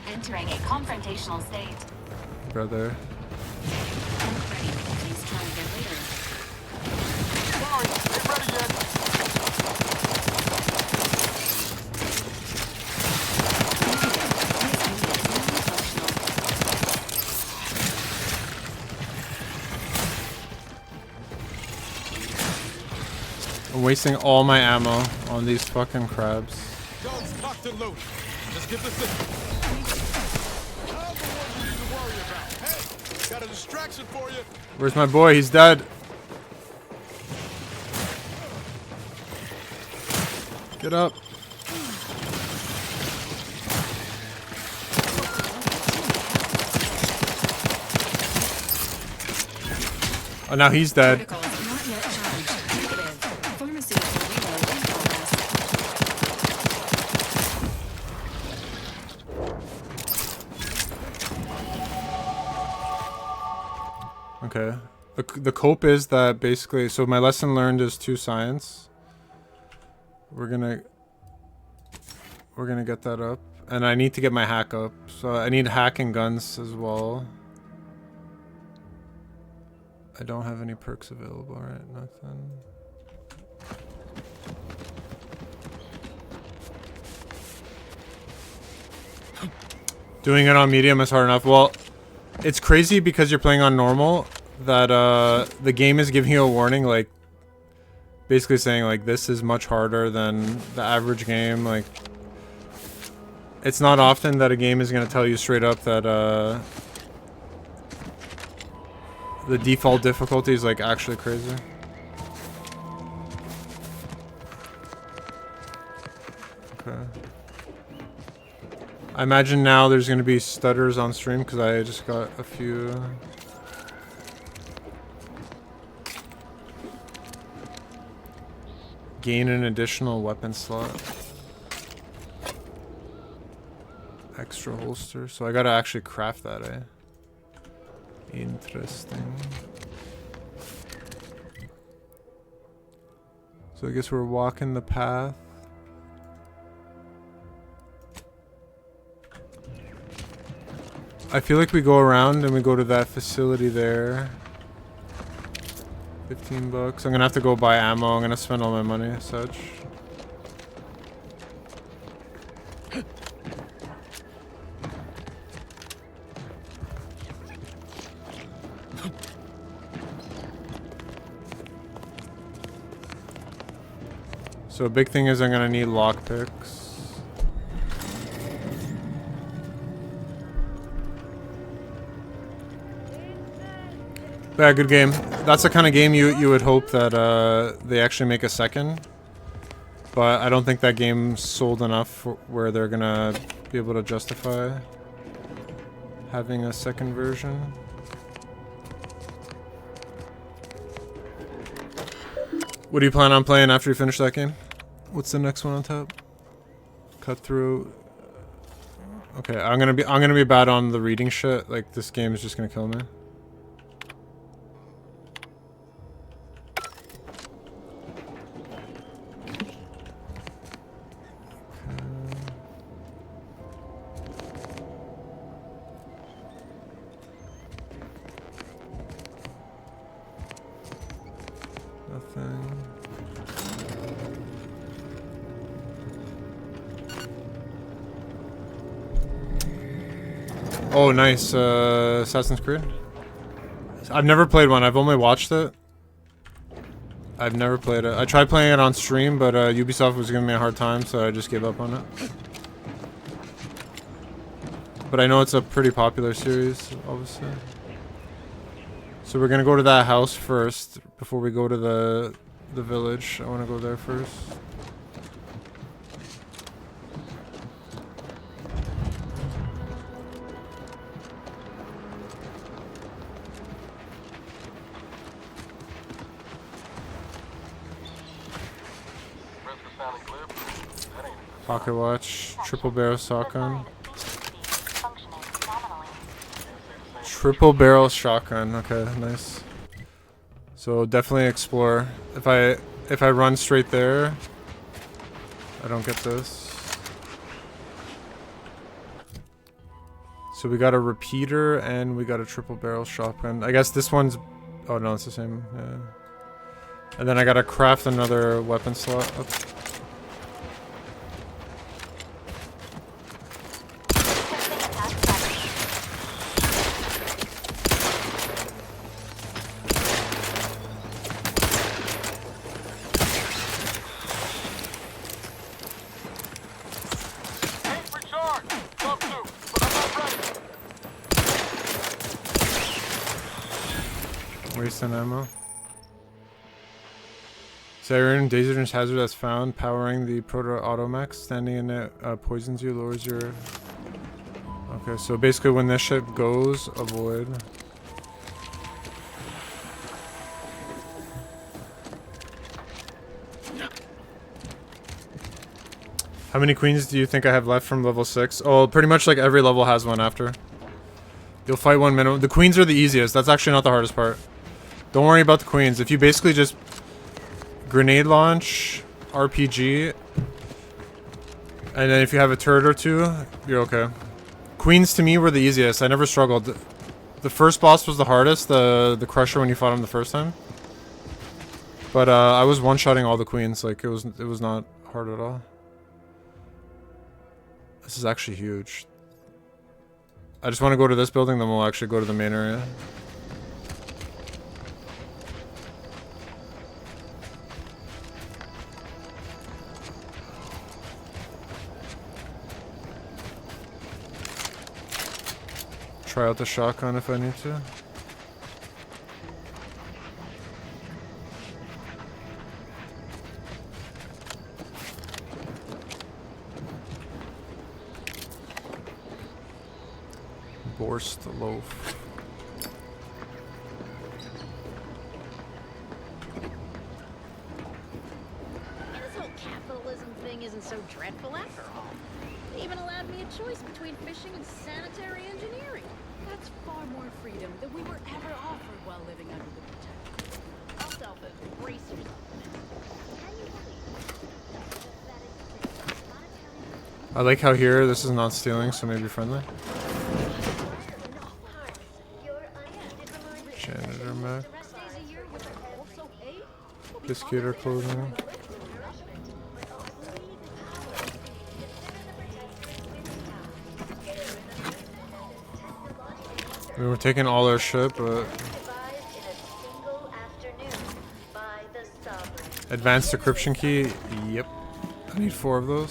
Entering a confrontational state. Brother. Please try again later. Sorry, ain't ready yet. I'm wasting all my ammo on these fucking crabs. Guns cocked and loaded. Just give the signal. I'm the one you need to worry about. Hey, got a distraction for you. Where's my boy? He's dead. Get up. Oh, now he's dead. Okay. The cope is that basically, so my lesson learned is 2 science. We're gonna get that up. And I need to get my hack up. So I need hack and guns as well. I don't have any perks available, right? Nothing. Doing it on medium is hard enough. Well, it's crazy because you're playing on normal that the game is giving you a warning, like basically saying like this is much harder than the average game. Like it's not often that a game is going to tell you straight up that the default difficulty is like actually crazy. Okay. I imagine now there's going to be stutters on stream because I just got a few. Gain an additional weapon slot. Extra holster. So I gotta actually craft that, eh? Interesting. So I guess we're walking the path. I feel like we go around and we go to that facility there. 15 bucks. I'm gonna have to go buy ammo. I'm gonna spend all my money as such. So a big thing is I'm gonna need lockpicks. Yeah, good game. That's the kind of game you would hope that they actually make a second. But I don't think that game sold enough where they're gonna be able to justify having a second version. What do you plan on playing after you finish that game? What's the next one on top? Cut through. Okay, I'm gonna be bad on the reading shit. Like this game is just gonna kill me. Oh, nice. Assassin's Creed? I've never played one. I've only watched it. I've never played it. I tried playing it on stream, but Ubisoft was giving me a hard time, so I just gave up on it. But I know it's a pretty popular series, obviously. So we're gonna go to that house first before we go to the village. I want to go there first. Pocket watch, triple barrel shotgun. Triple barrel shotgun. Okay, nice. So definitely explore. If I run straight there, I don't get this. So we got a repeater and we got a triple barrel shotgun. I guess this one's, oh no, it's the same. Yeah. And then I gotta craft another weapon slot. Oh. Wasting ammo. Siren, dangerous hazard that's found. Powering the proto-automech. Standing in it poisons you, lowers your... Okay, so basically when this ship goes, avoid. How many queens do you think I have left from level 6? Oh, pretty much like every level has one after. You'll fight one minimum. The queens are the easiest. That's actually not the hardest part. Don't worry about the queens. If you basically just grenade launch, RPG, and then if you have a turret or two, you're okay. Queens to me were the easiest. I never struggled. The first boss was the hardest, the crusher when you fought him the first time. But I was one-shotting all the queens. Like it was not hard at all. This is actually huge. I just want to go to this building, then we'll actually go to the main area. Try out the shotgun if I need to. Borst loaf. This whole capitalism thing isn't so dreadful after all. They even allowed me a choice between fishing and sanitary engineering. That's far more freedom than we were ever offered while living under the protection. I'll self-it. Brace yourself. I like how here this is not stealing, so maybe friendly. Janitor mech. Biscuiter clothing. I mean, we're taking all our shit, but... Advanced decryption key? Yep. I need 4 of those.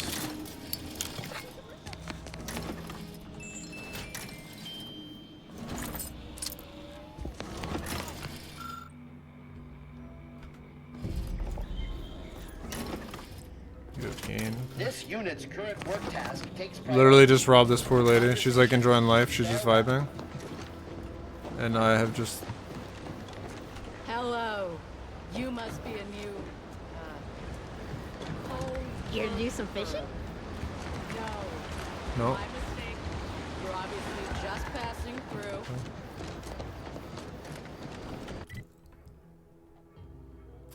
This unit's current work task takes Literally just robbed this poor lady. She's like enjoying life. She's just vibing. And I have just... Hello. You must be a new... Here to do some fishing? No. No. My mistake. You're obviously just passing through.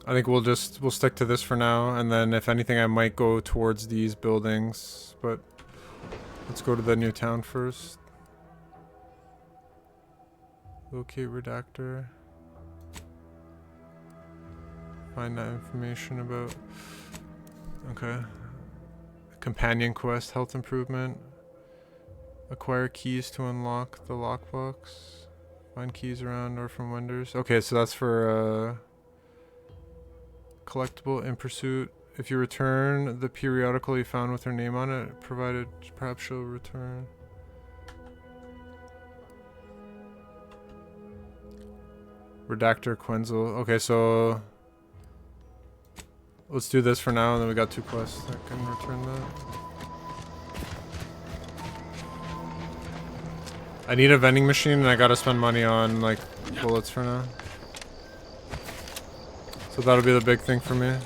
I think we'll stick to this for now, and then if anything I might go towards these buildings, but let's go to the new town first. Locate redactor. Find that information about... Okay. Companion quest, health improvement. Acquire keys to unlock the lockbox. Find keys around or from vendors. Okay, so that's for collectible in pursuit. If you return the periodical you found with her name on it, provided perhaps she'll return. Redactor Quenzel. Okay, so let's do this for now, and then we got 2 quests that can return that. I need a vending machine, and I gotta spend money on like bullets for now. So that'll be the big thing for me.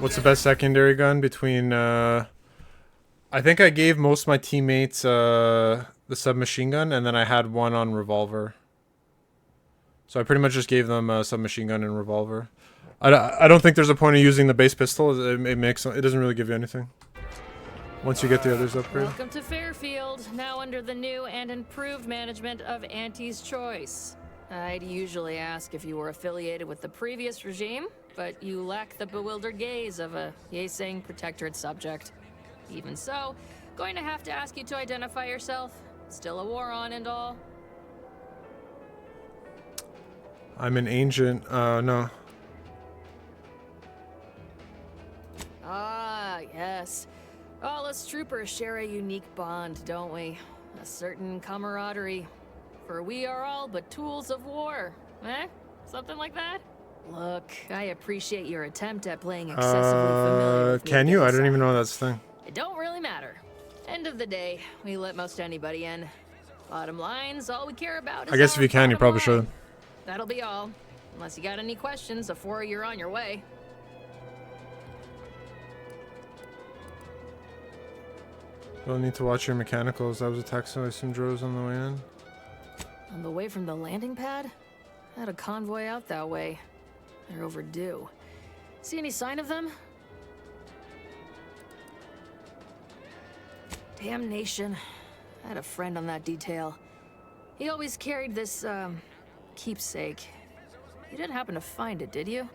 What's the best secondary gun between, I think I gave most of my teammates, the submachine gun, and then I had one on revolver. So I pretty much just gave them a submachine gun and revolver. I don't think there's a point of using the base pistol. It doesn't really give you anything. Once you get the others upgraded. Welcome to Fairfield, now under the new and improved management of Auntie's Choice. I'd usually ask if you were affiliated with the previous regime, but you lack the bewildered gaze of a yay-saying protectorate subject. Even so, going to have to ask you to identify yourself. Still a war on and all. I'm an agent. No. Ah, yes. All us troopers share a unique bond, don't we? A certain camaraderie. For we are all but tools of war. Eh? Something like that? Look, I appreciate your attempt at playing excessively familiar with me. Can you? I don't even know that's the thing. It don't really matter. End of the day, we let most anybody in. Bottom line's all we care about is I guess if you can, you probably should. That'll be all. Unless you got any questions before you're on your way. You'll need to watch your mechanicals. That was a text I assume Dro's on the way in. On the way from the landing pad? I had a convoy out that way. They're overdue. See any sign of them? Damnation. I had a friend on that detail. He always carried this, keepsake. You didn't happen to find it, did you?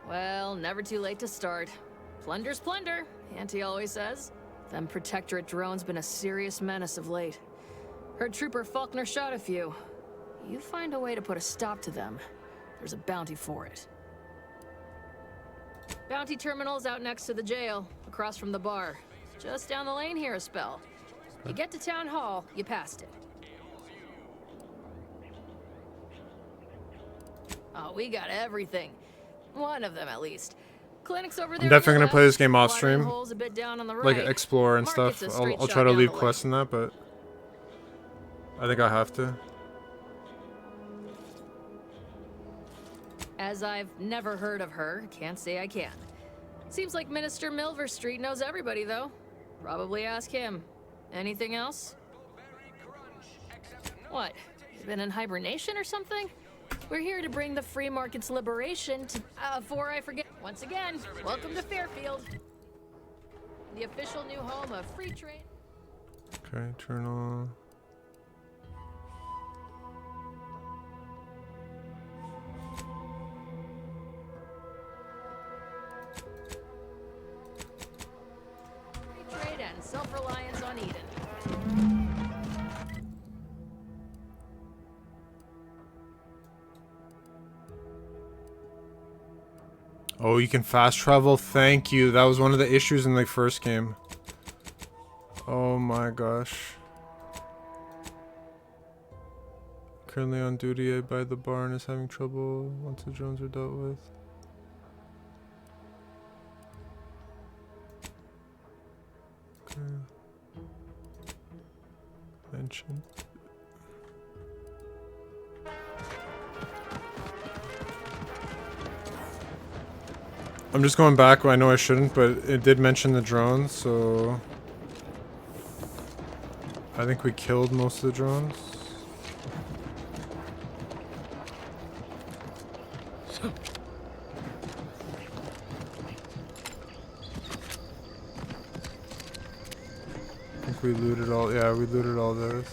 Well, never too late to start. Plunder's plunder, Auntie always says. Them Protectorate drones been a serious menace of late. Heard Trooper Faulkner shot a few. You find a way to put a stop to them, there's a bounty for it. Bounty terminal's out next to the jail, across from the bar. Just down the lane here a spell. You get to Town Hall, you passed it. Oh, we got everything. One of them, at least. Clinic's over there. I'm definitely gonna play this game off Watering stream, holes a bit down on the like right. explore and Market's stuff. a straight I'll shot try to down leave the quests in that, but I think I have to. As I've never heard of her, can't say I can. Seems like Minister Milver Street knows everybody, though. Probably ask him. Anything else? What? You been in hibernation or something? We're here to bring the free market's liberation to... before I forget, once again, welcome to Fairfield. The official new home of free trade. Okay, turn on. Free trade and self-reliance on Eden. Oh, you can fast travel? Thank you. That was one of the issues in the first game. Oh my gosh. Currently on duty by the barn is having trouble once the drones are dealt with. Okay. Mention. I'm just going back. I know I shouldn't, but it did mention the drones, so I think we killed most of the drones. I think we looted all. Yeah, we looted all those.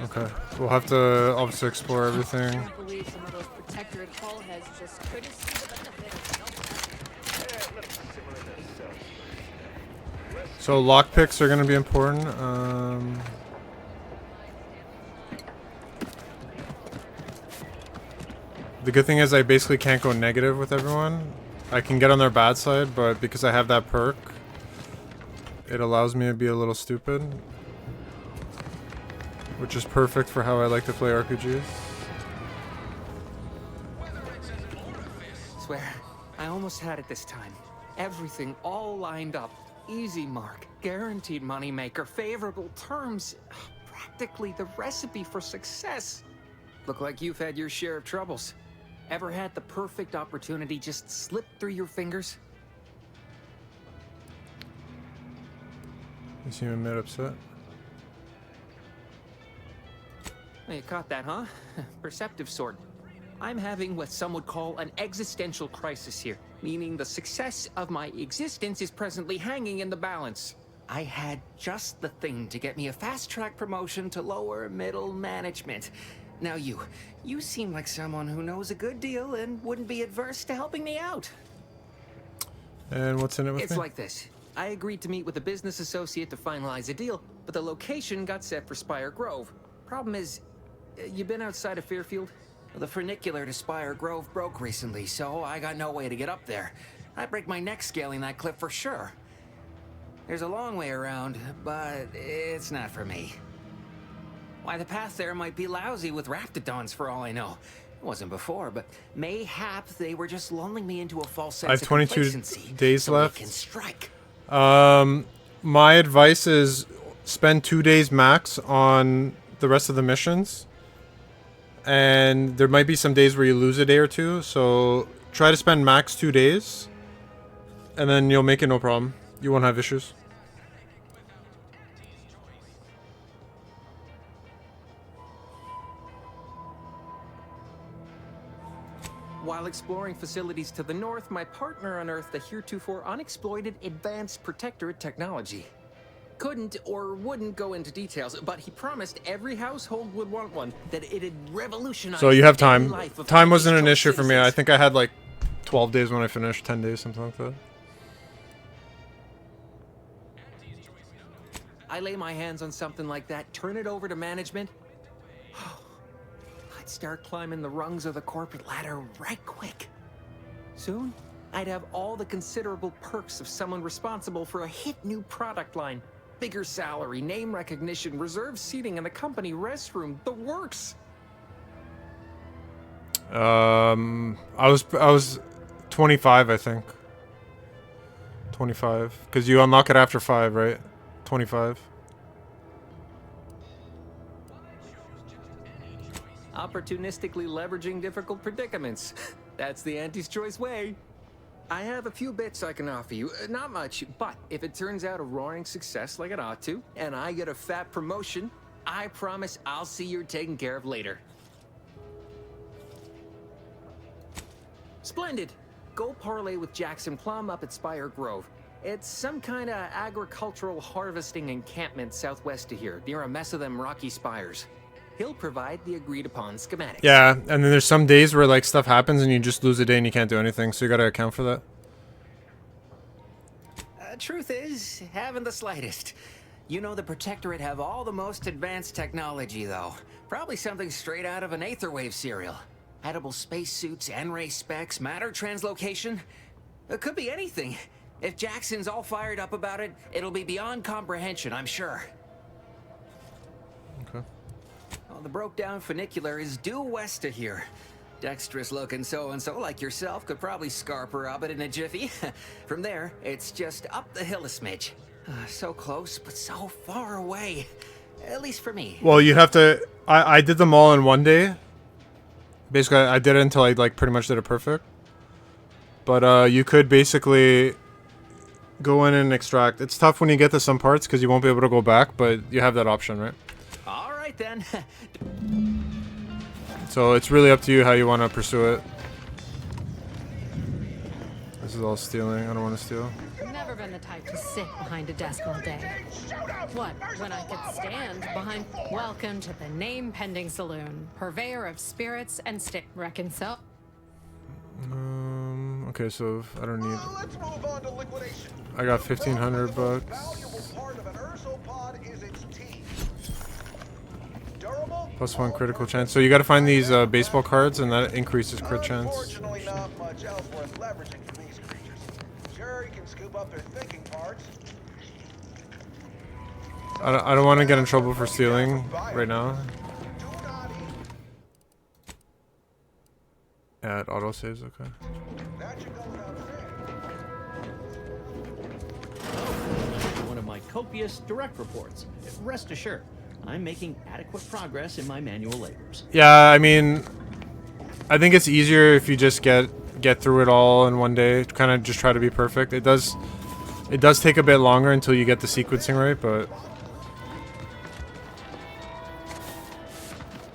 Okay, we'll have to obviously explore I everything. can't believe some of those protectorate hull heads just couldn't see the benefit of So lockpicks are going to be important. The good thing is I basically can't go negative with everyone. I can get on their bad side, but because I have that perk, it allows me to be a little stupid. Which is perfect for how I like to play RPGs. Swear, I almost had it this time. Everything all lined up. Easy mark, guaranteed moneymaker, favorable terms. Practically the recipe for success. Look like you've had your share of troubles. Ever had the perfect opportunity just slip through your fingers? You seem a bit upset. Well, you caught that, huh? Perceptive sort. I'm having what some would call an existential crisis here, meaning the success of my existence is presently hanging in the balance. I had just the thing to get me a fast-track promotion to lower middle management. Now you seem like someone who knows a good deal and wouldn't be adverse to helping me out. And what's in it with It's me? like this. I agreed to meet with a business associate to finalize a deal, but the location got set for Spire Grove. Problem is, you been outside of Fairfield? The funicular to Spire Grove broke recently, so I got no way to get up there. I'd break my neck scaling that cliff for sure. There's a long way around, but it's not for me. Why, the path there might be lousy with raptidons for all I know. It wasn't before, but mayhap they were just lulling me into a false sense I have of 22 complacency days so left. they can strike. My advice is spend 2 days max on the rest of the missions. And there might be some days where you lose a day or two, so try to spend max 2 days. And then you'll make it no problem. You won't have issues. While exploring facilities to the north, my partner unearthed a heretofore unexploited advanced protectorate technology. Couldn't or wouldn't go into details, but he promised every household would want one, that it'd revolutionize So you have the daily time. life of Time wasn't an Choice issue for me. citizens. I think I had like 12 days when I finished, 10 days, something like that. I lay my hands on something like that, turn it over to management. I'd start climbing the rungs of the corporate ladder right quick. Soon, I'd have all the considerable perks of someone responsible for a hit new product line. Bigger salary, name recognition, reserved seating in the company restroom, the works. I was 25, I think. 25, because you unlock it after 5, right? 25. Opportunistically leveraging difficult predicaments. That's the Auntie's Choice way. I have a few bits I can offer you. Not much, but if it turns out a roaring success like it ought to, and I get a fat promotion, I promise I'll see you're taken care of later. Splendid. Go parlay with Jackson Plum up at Spire Grove. It's some kind of agricultural harvesting encampment southwest of here, near a mess of them rocky spires. He'll provide the agreed upon schematics. Yeah, and then there's some days where like stuff happens and you just lose a day and you can't do anything, so you gotta account for that. Truth is, haven't the slightest. You know the Protectorate have all the most advanced technology, though. Probably something straight out of an Aetherwave serial. Edible spacesuits, N-ray specs, matter translocation. It could be anything. If Jackson's all fired up about it, it'll be beyond comprehension, I'm sure. Okay. Well, the broke-down funicular is due west of here. Dexterous-looking so-and-so like yourself could probably scarp her up it in a jiffy. From there, it's just up the hill a smidge. So close, but so far away. At least for me. Well, you'd have to... I did them all in one day. Basically, I did it until I like pretty much did it perfect. But you could basically go in and extract. It's tough when you get to some parts because you won't be able to go back, but you have that option, right? All right, then. So it's really up to you how you want to pursue it. This is all stealing. I don't want to steal. Never been the type to sit behind a desk all day. What, when I could stand behind... Welcome to the name-pending saloon. Purveyor of spirits and reconcile... Okay, so I don't need... Let's move on to liquidation. I got 1,500 bucks. Valuable part of an ursopod is its teeth. Durable. +1 critical chance. So you got to find these baseball cards, and that increases crit chance. Unfortunately, not much else worth leveraging for these creatures. Sure, you can scoop up their thinking parts. I don't want to get in trouble for stealing right now. Add autosaves, okay. One of my copious direct reports. Rest assured, I'm making adequate progress in my manual labors. Yeah, I mean, I think it's easier if you just get through it all in one day. Kind of just try to be perfect. It does take a bit longer until you get the sequencing right, but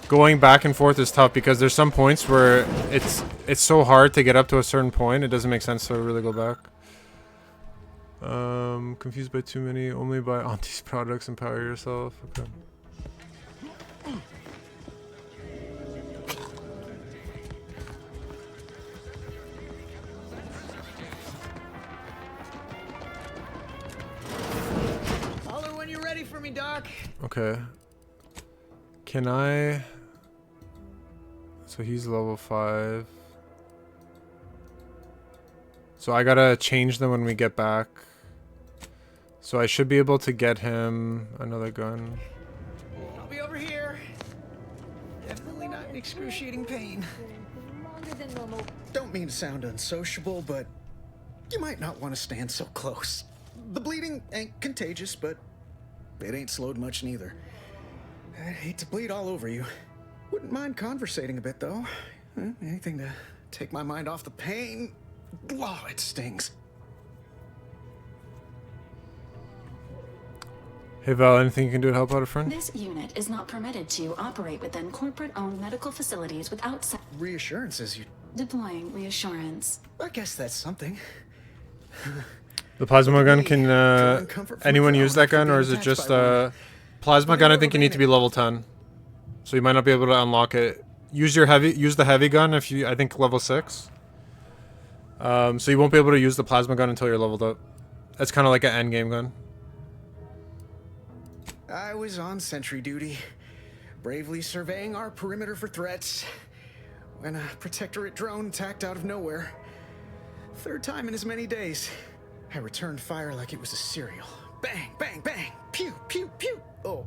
going back and forth is tough because there's some points where it's so hard to get up to a certain point. It doesn't make sense to really go back. Confused by too many. Only buy Auntie's products. Empower yourself. Okay. Holler when you're ready for me, Doc. Okay. Can I... So he's level 5. So I gotta change them when we get back. So I should be able to get him another gun. I'll be over here. Definitely not in excruciating pain. Don't mean to sound unsociable, but you might not want to stand so close. The bleeding ain't contagious, but it ain't slowed much neither. I'd hate to bleed all over you. Wouldn't mind conversating a bit, though. Anything to take my mind off the pain. Oh, it stings. Hey Val, anything you can do to help out a friend? This unit is not permitted to operate within corporate-owned medical facilities without reassurances. You deploying reassurance. I guess that's something. The plasma gun, can anyone use that gun, or is it just plasma gun? I think you need to be level 10, so you might not be able to unlock it. Use the heavy gun if you, I think level 6. So you won't be able to use the plasma gun until you're leveled up. That's kind of like an end game gun. I was on sentry duty, bravely surveying our perimeter for threats, when a protectorate drone attacked out of nowhere. Third time in as many days. I returned fire like it was a cereal. Bang, bang, bang, pew, pew, pew. Oh,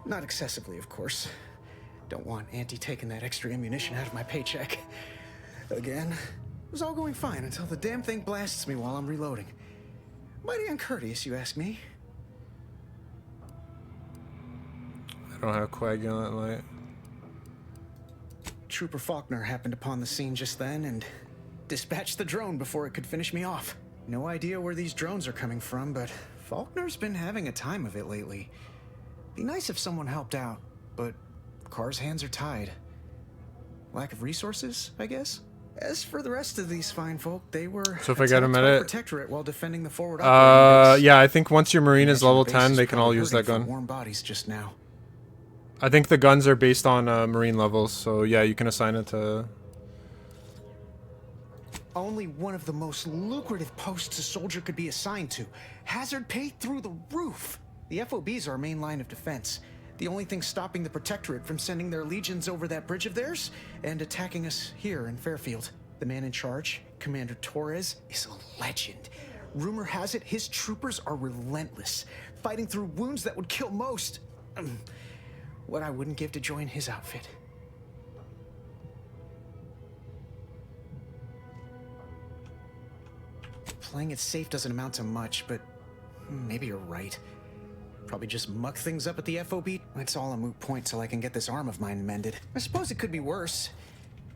not excessively, of course. Don't want Auntie taking that extra ammunition out of my paycheck. Again, it was all going fine until the damn thing blasts me while I'm reloading. Mighty uncourteous, you ask me. I don't have coagulant light. Trooper Faulkner happened upon the scene just then and dispatched the drone before it could finish me off. No idea where these drones are coming from, but Faulkner's been having a time of it lately. Be nice if someone helped out, but Carr's hands are tied. Lack of resources, I guess? As for the rest of these fine folk, they were so if I get them at it, protectorate while defending the forward yeah, I think once your Marine is level 10, they can all use that gun. Warm bodies just now. I think the guns are based on Marine levels, so yeah, you can assign it to... Only one of the most lucrative posts a soldier could be assigned to. Hazard pay through the roof. The FOB's our main line of defense. The only thing stopping the Protectorate from sending their legions over that bridge of theirs and attacking us here in Fairfield. The man in charge, Commander Torres, is a legend. Rumor has it his troopers are relentless, fighting through wounds that would kill most. What I wouldn't give to join his outfit. Playing it safe doesn't amount to much, but maybe you're right. Probably just muck things up at the FOB. It's all a moot point till I can get this arm of mine mended. I suppose it could be worse.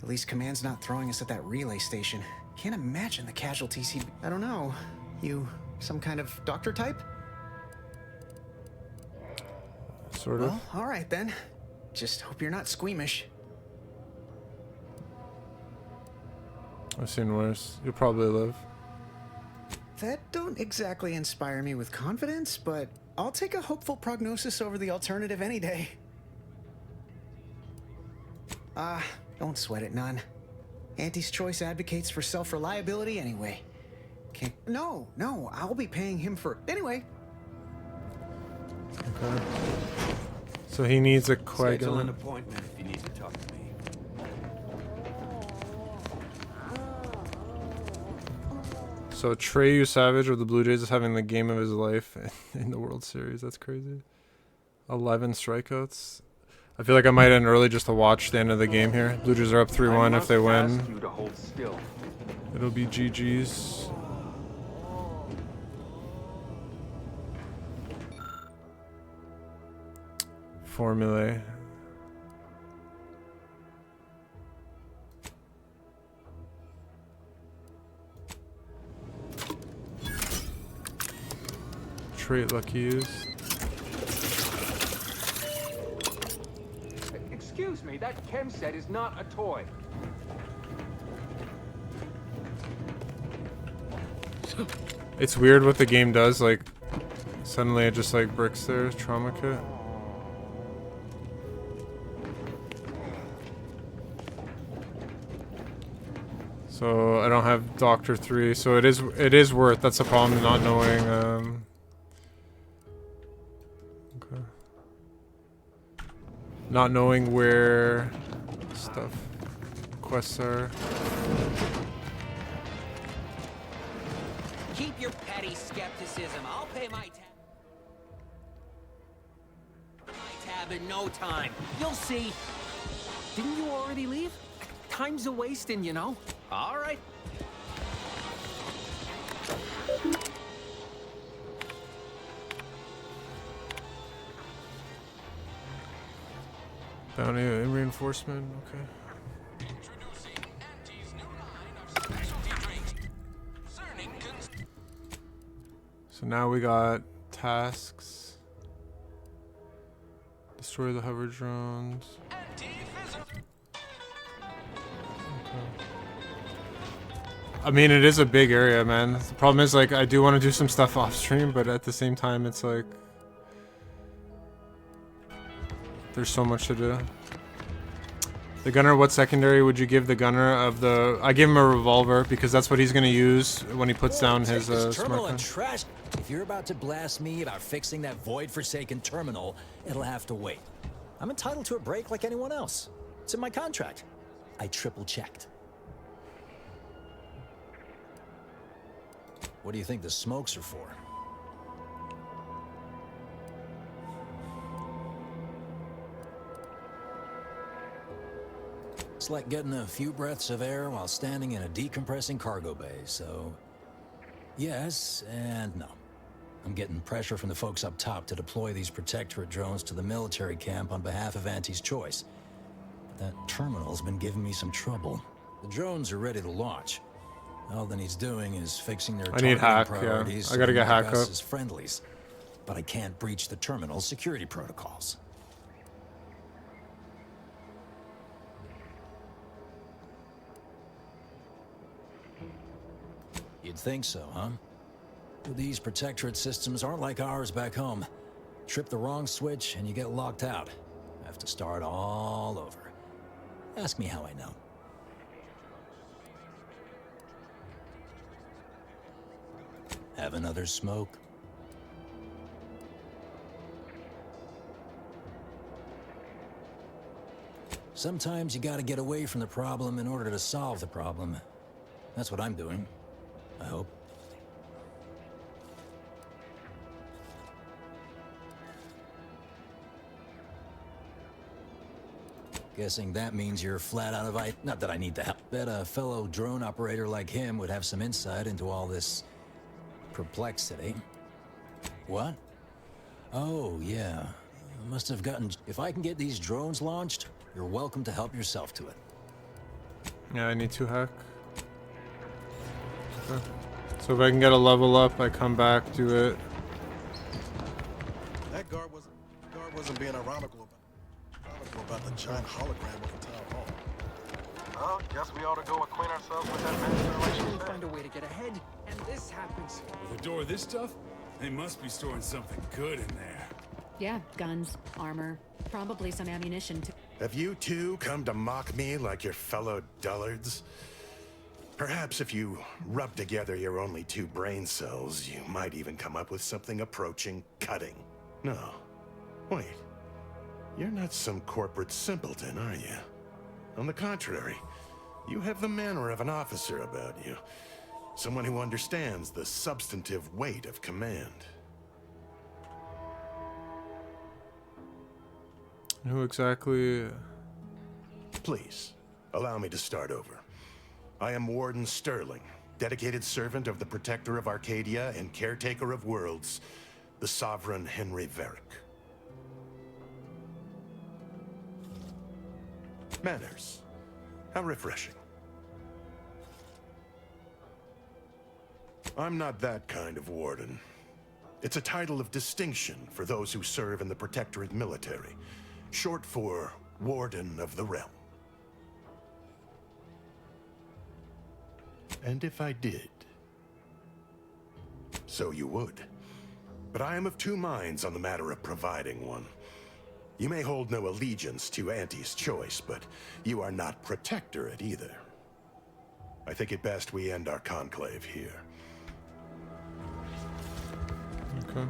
At least Command's not throwing us at that relay station. Can't imagine the casualties he'd... I don't know. You some kind of doctor type? Sort of. Well, all right then. Just hope you're not squeamish. I've seen worse. You'll probably live. That don't exactly inspire me with confidence, but I'll take a hopeful prognosis over the alternative any day. Don't sweat it none. Auntie's Choice advocates for self-reliability anyway. No, I'll be paying him for... Anyway. Okay. So he needs a Schedule an coagulant. appointment if you need to talk to me. So Treyu Savage of the Blue Jays is having the game of his life in the World Series. That's crazy. 11 strikeouts. I feel like I might end early just to watch the end of the game here. Blue Jays are up 3-1. If they win, You to hold still. it'll be GG's. Formulae. Trait lucky use. Excuse me, that chem set is not a toy. It's weird what the game does, like suddenly it just like bricks their trauma kit. So I don't have Doctor 3, so it is worth, that's the problem, not knowing okay. Not knowing where stuff quests are. Keep your petty skepticism. I'll pay my tab in no time. You'll see. Didn't you already leave? Time's a wasting, you know. All right. Bounty and reinforcement, okay. So now we got tasks. Destroy the hover drones. I mean, it is a big area, man. The problem is, like, I do want to do some stuff off stream, but at the same time, it's like there's so much to do. The gunner, what secondary would you give the gunner of the... I give him a revolver, because that's what he's going to use when he puts down his terminal and smart gun. trash. If you're about to blast me about fixing that void-forsaken terminal, it'll have to wait. I'm entitled to a break like anyone else. It's in my contract. I triple-checked. What do you think the smokes are for? It's like getting a few breaths of air while standing in a decompressing cargo bay, so... Yes and no. I'm getting pressure from the folks up top to deploy these Protectorate drones to the military camp on behalf of Auntie's Choice. But that terminal's been giving me some trouble. The drones are ready to launch. All that he's doing is fixing their I need hack, priorities. yeah. I gotta get hack us up. as friendlies. But I can't breach the terminal's security protocols. You'd think so, huh? But these Protectorate systems aren't like ours back home. Trip the wrong switch and you get locked out. Have to start all over. Ask me how I know. Have another smoke? Sometimes you gotta get away from the problem in order to solve the problem. That's what I'm doing. I hope. Guessing that means you're flat out of not that I need the help. Bet a fellow drone operator like him would have some insight into all this perplexity. What? Oh, yeah. Must have gotten... If I can get these drones launched, you're welcome to help yourself to it. Yeah, I need to hack. Okay. So if I can get a level up, I come back, do it. That guard wasn't being ironical about the giant hologram of the town hall. Well, guess we ought to go acquaint ourselves with that master like she We'll said. find a way to get ahead, and this happens. With a door of this stuff? They must be storing something good in there. Yeah, guns, armor, probably some ammunition too. Have you two come to mock me like your fellow dullards? Perhaps if you rub together your only 2 brain cells, you might even come up with something approaching cutting. No. Wait. You're not some corporate simpleton, are you? On the contrary, you have the manner of an officer about you. Someone who understands the substantive weight of command. Who exactly? Please, allow me to start over. I am Warden Sterling, dedicated servant of the Protector of Arcadia and caretaker of worlds, the Sovereign Henry Varick. Manners. How refreshing. I'm not that kind of warden. It's a title of distinction for those who serve in the Protectorate military, short for Warden of the Realm. And if I did, so you would. But I am of 2 minds on the matter of providing one. You may hold no allegiance to Auntie's choice, but you are not Protectorate either. I think it best we end our conclave here. Okay.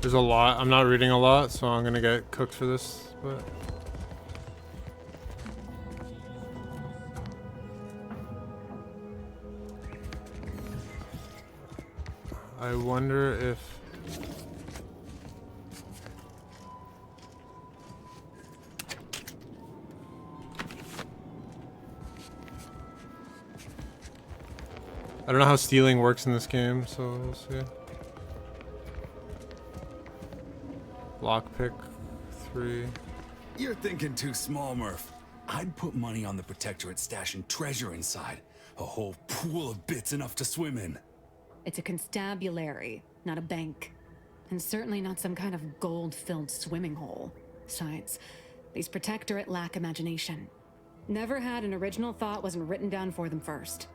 There's a lot. I'm not reading a lot, so I'm gonna get cooked for this, but I wonder if I don't know how stealing works in this game, so we'll see. Lockpick 3. You're thinking too small, Murph. I'd put money on the Protectorate stashing treasure inside. A whole pool of bits enough to swim in. It's a constabulary, not a bank. And certainly not some kind of gold-filled swimming hole. Besides, these Protectorate lack imagination. Never had an original thought wasn't written down for them first.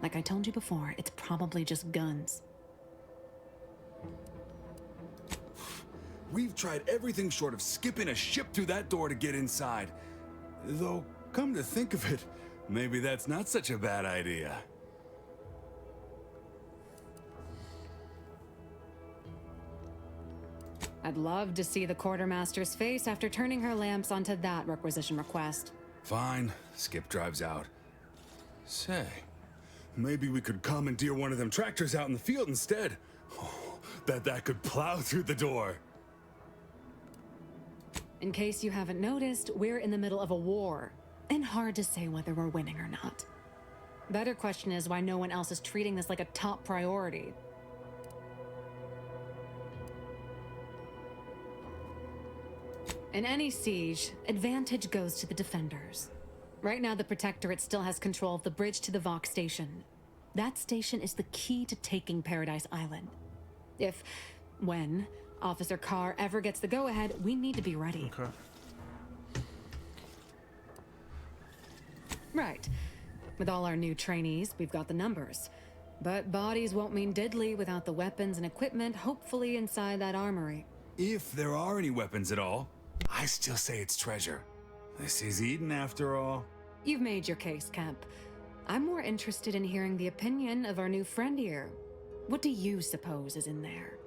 Like I told you before, it's probably just guns. We've tried everything short of skipping a ship through that door to get inside. Though, come to think of it, maybe that's not such a bad idea. I'd love to see the quartermaster's face after turning her lamps onto that requisition request. Fine, Skip drives out. Say, maybe we could commandeer one of them tractors out in the field instead. Oh, that could plow through the door. In case you haven't noticed, we're in the middle of a war, and hard to say whether we're winning or not. Better question is why no one else is treating this like a top priority. In any siege, advantage goes to the defenders. Right now, the Protectorate still has control of the bridge to the Vox station. That station is the key to taking Paradise Island. When Officer Carr ever gets the go-ahead, we need to be ready. Okay. Right. With all our new trainees, we've got the numbers. But bodies won't mean diddly without the weapons and equipment hopefully inside that armory. If there are any weapons at all, I still say it's treasure. This is Eden after all. You've made your case, Kemp. I'm more interested in hearing the opinion of our new friend here. What do you suppose is in there?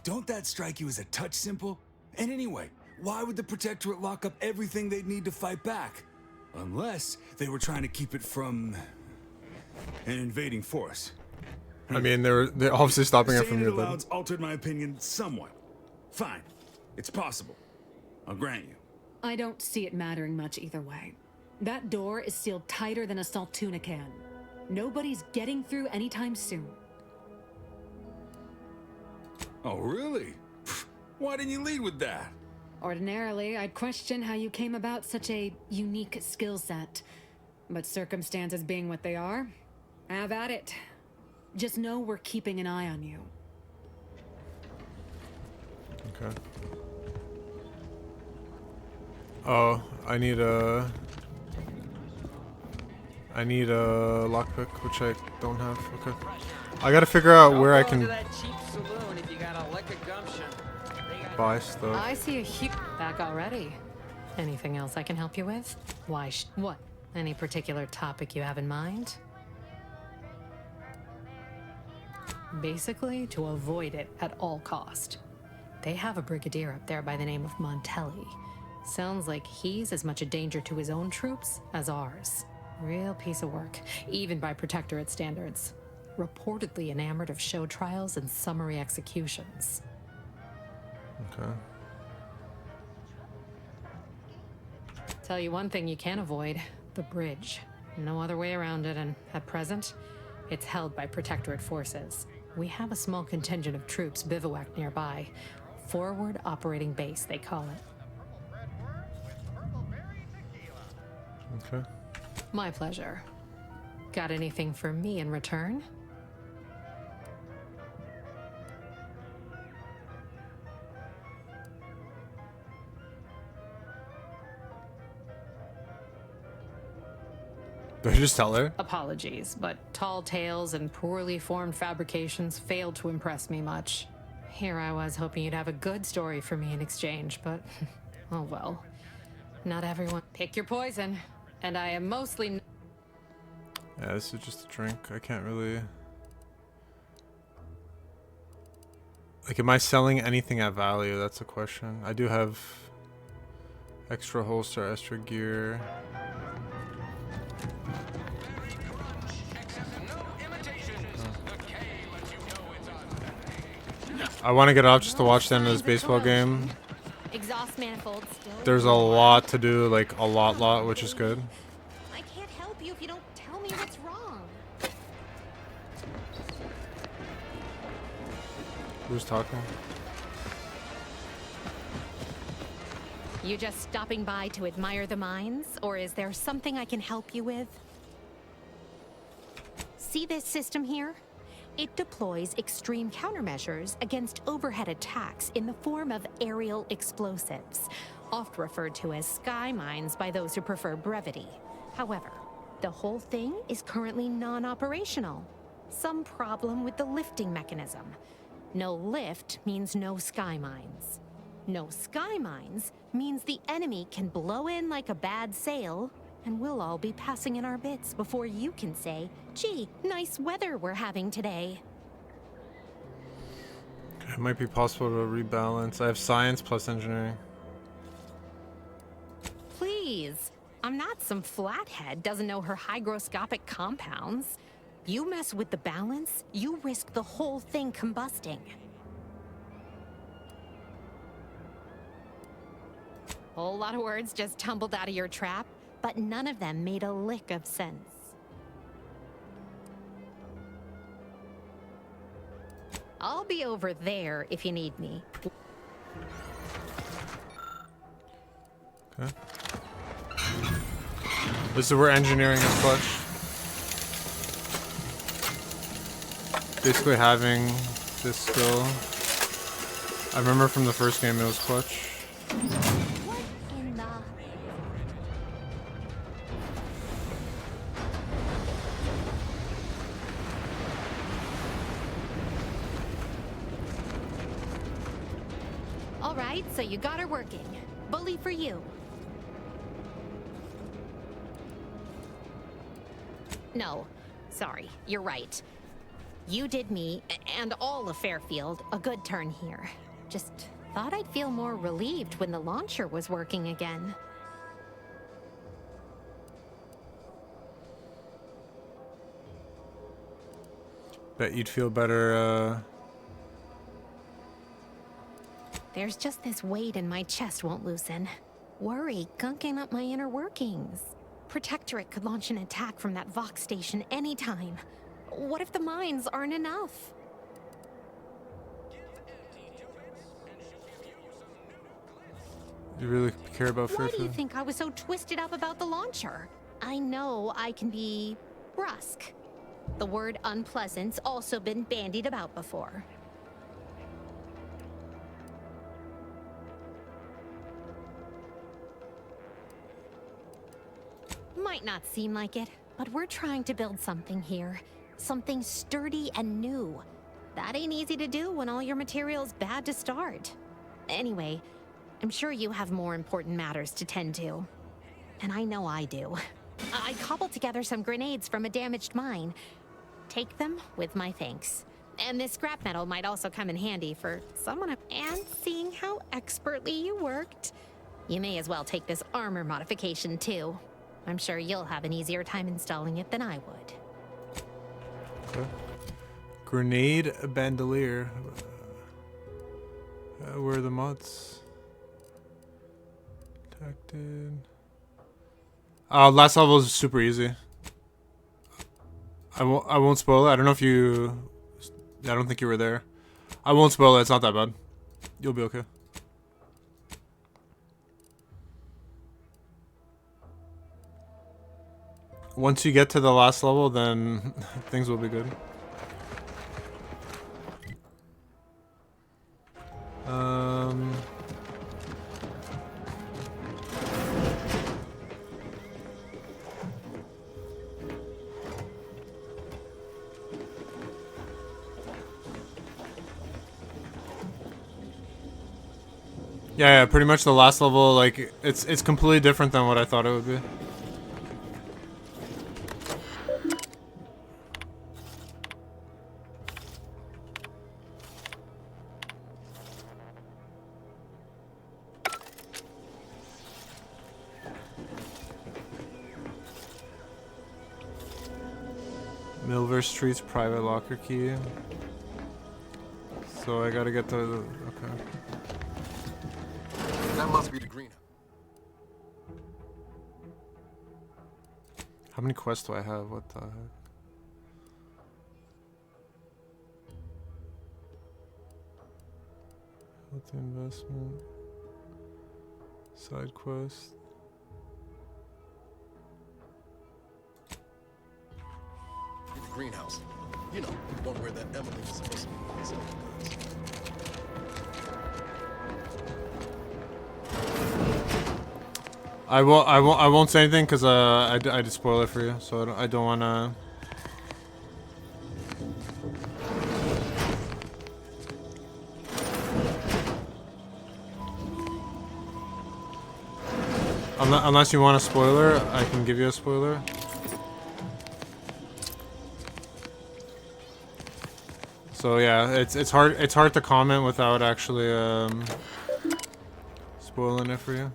Don't that strike you as a touch simple? And anyway, why would the Protectorate lock up everything they'd need to fight back? Unless they were trying to keep it from an invading force. I mean, they're obviously stopping it from Saying it you, but aloud's altered my opinion somewhat. Fine, it's possible. I'll grant you. I don't see it mattering much either way. That door is sealed tighter than a Saltuna can. Nobody's getting through anytime soon. Oh, really? Why didn't you lead with that? Ordinarily, I'd question how you came about such a unique skill set. But circumstances being what they are, have at it. Just know we're keeping an eye on you. Okay. Oh, I need a lockpick, which I don't have. Okay. I gotta figure out where I can buy stuff. I see a huge back already. Anything else I can help you with? Why? What? Any particular topic you have in mind? Basically, to avoid it at all cost. They have a brigadier up there by the name of Montelli. Sounds like he's as much a danger to his own troops as ours. Real piece of work, even by Protectorate standards. Reportedly enamored of show trials and summary executions. Okay. Tell you one thing you can't avoid, the bridge. No other way around it, and at present, it's held by Protectorate forces. We have a small contingent of troops bivouacked nearby. Forward Operating Base, they call it. Okay. My pleasure. Got anything for me in return? Did I just tell her? Apologies, but tall tales and poorly formed fabrications failed to impress me much. Here I was hoping you'd have a good story for me in exchange, but oh well. Not everyone. Pick your poison, and I am mostly. Yeah, this is just a drink. I can't really. Like, am I selling anything at value? That's a question. I do have extra holster, extra gear. I want to get off just to watch the end of this baseball game. Exhaust manifold still. There's a lot to do, like a lot, which is good. I can't help you if you don't tell me what's wrong. Who's talking? You just stopping by to admire the mines, or is there something I can help you with? See this system here? It deploys extreme countermeasures against overhead attacks in the form of aerial explosives, oft referred to as sky mines by those who prefer brevity. However, the whole thing is currently non-operational. Some problem with the lifting mechanism. No lift means no sky mines. No sky mines means the enemy can blow in like a bad sail, and we'll all be passing in our bits before you can say, gee, nice weather we're having today. It might be possible to rebalance. I have science plus engineering. Please, I'm not some flathead doesn't know her hygroscopic compounds. You mess with the balance, you risk the whole thing combusting. Whole lot of words just tumbled out of your trap, but none of them made a lick of sense. I'll be over there if you need me. Okay. This is where engineering is clutch. Basically having this skill. I remember from the first game it was clutch. So you got her working. Bully for you. No, sorry, you're right. You did me, and all of Fairfield, a good turn here. Just thought I'd feel more relieved when the launcher was working again. Bet you'd feel better, There's just this weight in my chest won't loosen. Worry gunking up my inner workings. Protectorate could launch an attack from that Vox station anytime. What if the mines aren't enough? You really care about Why do you Fairfield? think I was so twisted up about the launcher? I know I can be brusque. The word unpleasant's also been bandied about before. Might not seem like it, but we're trying to build something here. Something sturdy and new. That ain't easy to do when all your material's bad to start. Anyway, I'm sure you have more important matters to tend to. And I know I do. I cobbled together some grenades from a damaged mine. Take them with my thanks. And this scrap metal might also come in handy for someone. And seeing how expertly you worked, you may as well take this armor modification too. I'm sure you'll have an easier time installing it than I would. Okay. Grenade bandolier. Where are the mods? Detected. Last level is super easy. I won't spoil it. I don't know if you. I don't think you were there. I won't spoil it. It's not that bad. You'll be okay. Once you get to the last level, then things will be good. Yeah, pretty much the last level, like, it's completely different than what I thought it would be. Milver Street's private locker key. So I gotta get the... okay. That must be the green. How many quests do I have? What the heck? Healthy investment. Side quest. In the greenhouse. You know, the one where that Emily is supposed to be. So I won't say anything because I did spoil it for you, so I don't want to. Unless you want a spoiler, I can give you a spoiler. So yeah, it's hard to comment without actually spoiling it for you.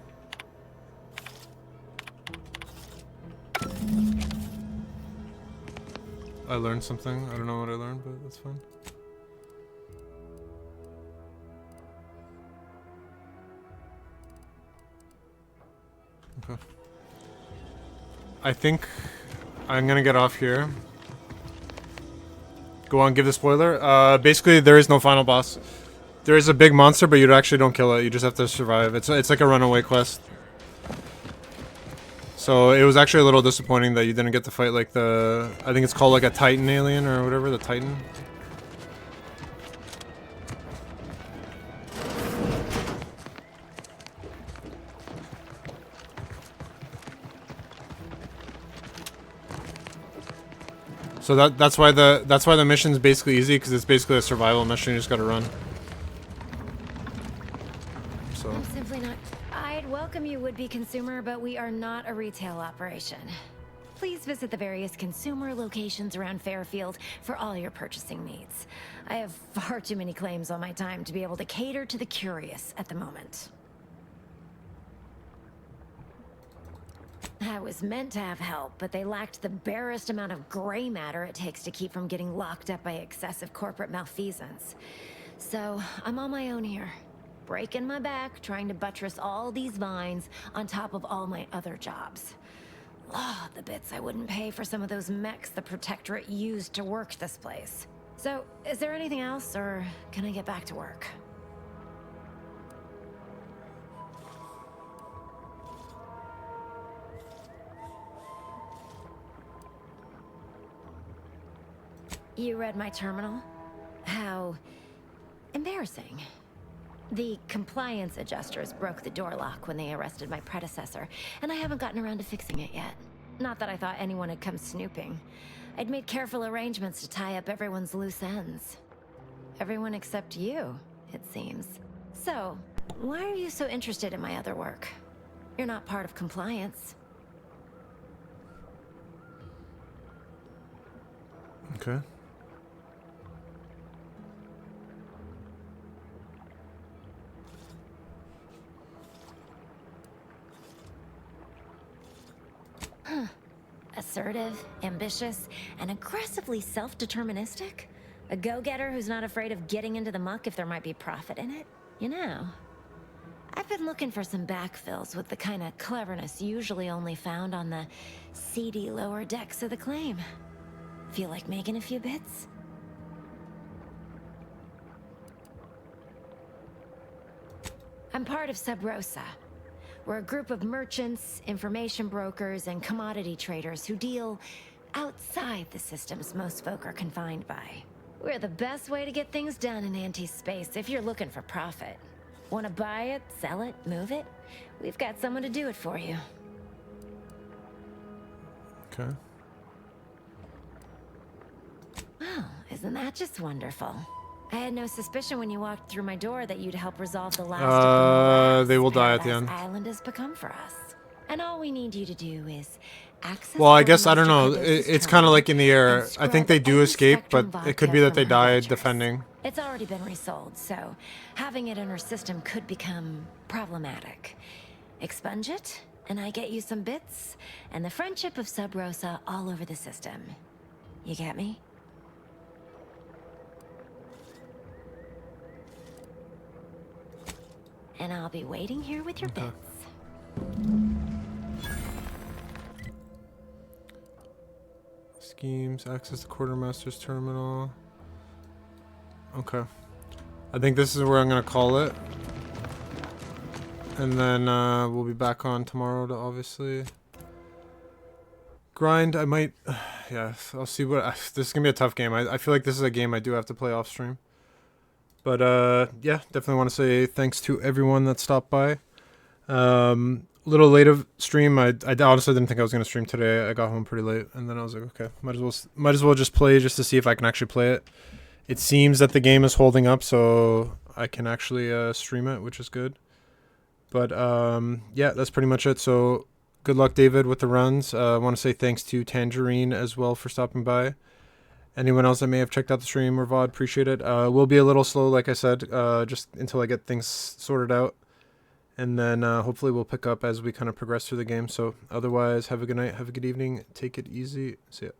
I learned something. I don't know what I learned, but that's fine. Okay. I think I'm gonna get off here. Go on, give the spoiler. Basically, there is no final boss. There is a big monster, but you actually don't kill it. You just have to survive. It's like a runaway quest. So it was actually a little disappointing that you didn't get to fight like the... I think it's called like a Titan alien or whatever, the Titan. So that's why the mission's basically easy, because it's basically a survival mission. You just gotta run. So. I'm simply not. I'd welcome you, would-be consumer, but we are not a retail operation. Please visit the various consumer locations around Fairfield for all your purchasing needs. I have far too many claims on my time to be able to cater to the curious at the moment. I was meant to have help, but they lacked the barest amount of gray matter it takes to keep from getting locked up by excessive corporate malfeasance. So, I'm on my own here. Breaking my back, trying to buttress all these vines on top of all my other jobs. Oh, the bits I wouldn't pay for some of those mechs the Protectorate used to work this place. So, is there anything else, or can I get back to work? You read my terminal? How embarrassing. The compliance adjusters broke the door lock when they arrested my predecessor, and I haven't gotten around to fixing it yet. Not that I thought anyone had come snooping. I'd made careful arrangements to tie up everyone's loose ends. Everyone except you, it seems. So, why are you so interested in my other work? You're not part of compliance. Okay. Huh. Assertive, ambitious, and aggressively self-deterministic? A go-getter who's not afraid of getting into the muck if there might be profit in it? You know, I've been looking for some backfills with the kind of cleverness usually only found on the seedy lower decks of the claim. Feel like making a few bits? I'm part of Sub Rosa. We're a group of merchants, information brokers, and commodity traders who deal outside the systems most folk are confined by. We're the best way to get things done in anti-space if you're looking for profit. Want to buy it, sell it, move it? We've got someone to do it for you. Okay. Well, isn't that just wonderful? I had no suspicion when you walked through my door that you'd help resolve the last of the morass They will die at the Paradise end. Island has become for us. And all we need you to do is access. Well, I guess I don't know. It's kind of like in the air. I think they do escape, but it could be that they died defending. It's already been resold, so having it in her system could become problematic. Expunge it, and I get you some bits, and the friendship of Sub Rosa all over the system. You get me? And I'll be waiting here with your bits. Schemes, access the quartermaster's terminal. Okay. I think this is where I'm going to call it. And then we'll be back on tomorrow to obviously grind. I might, yeah, I'll see what, this is going to be a tough game. I feel like this is a game I do have to play off stream. But yeah, definitely want to say thanks to everyone that stopped by. Little late of stream. I honestly didn't think I was going to stream today. I got home pretty late, and then I was like, okay, might as well just play just to see if I can actually play it. It seems that the game is holding up, so I can actually stream it, which is good. But yeah, that's pretty much it. So good luck, David, with the runs. I want to say thanks to Tangerine as well for stopping by. Anyone else that may have checked out the stream or VOD, appreciate it. We'll be a little slow, like I said, just until I get things sorted out. And then hopefully we'll pick up as we kind of progress through the game. So otherwise, have a good night, have a good evening. Take it easy. See ya.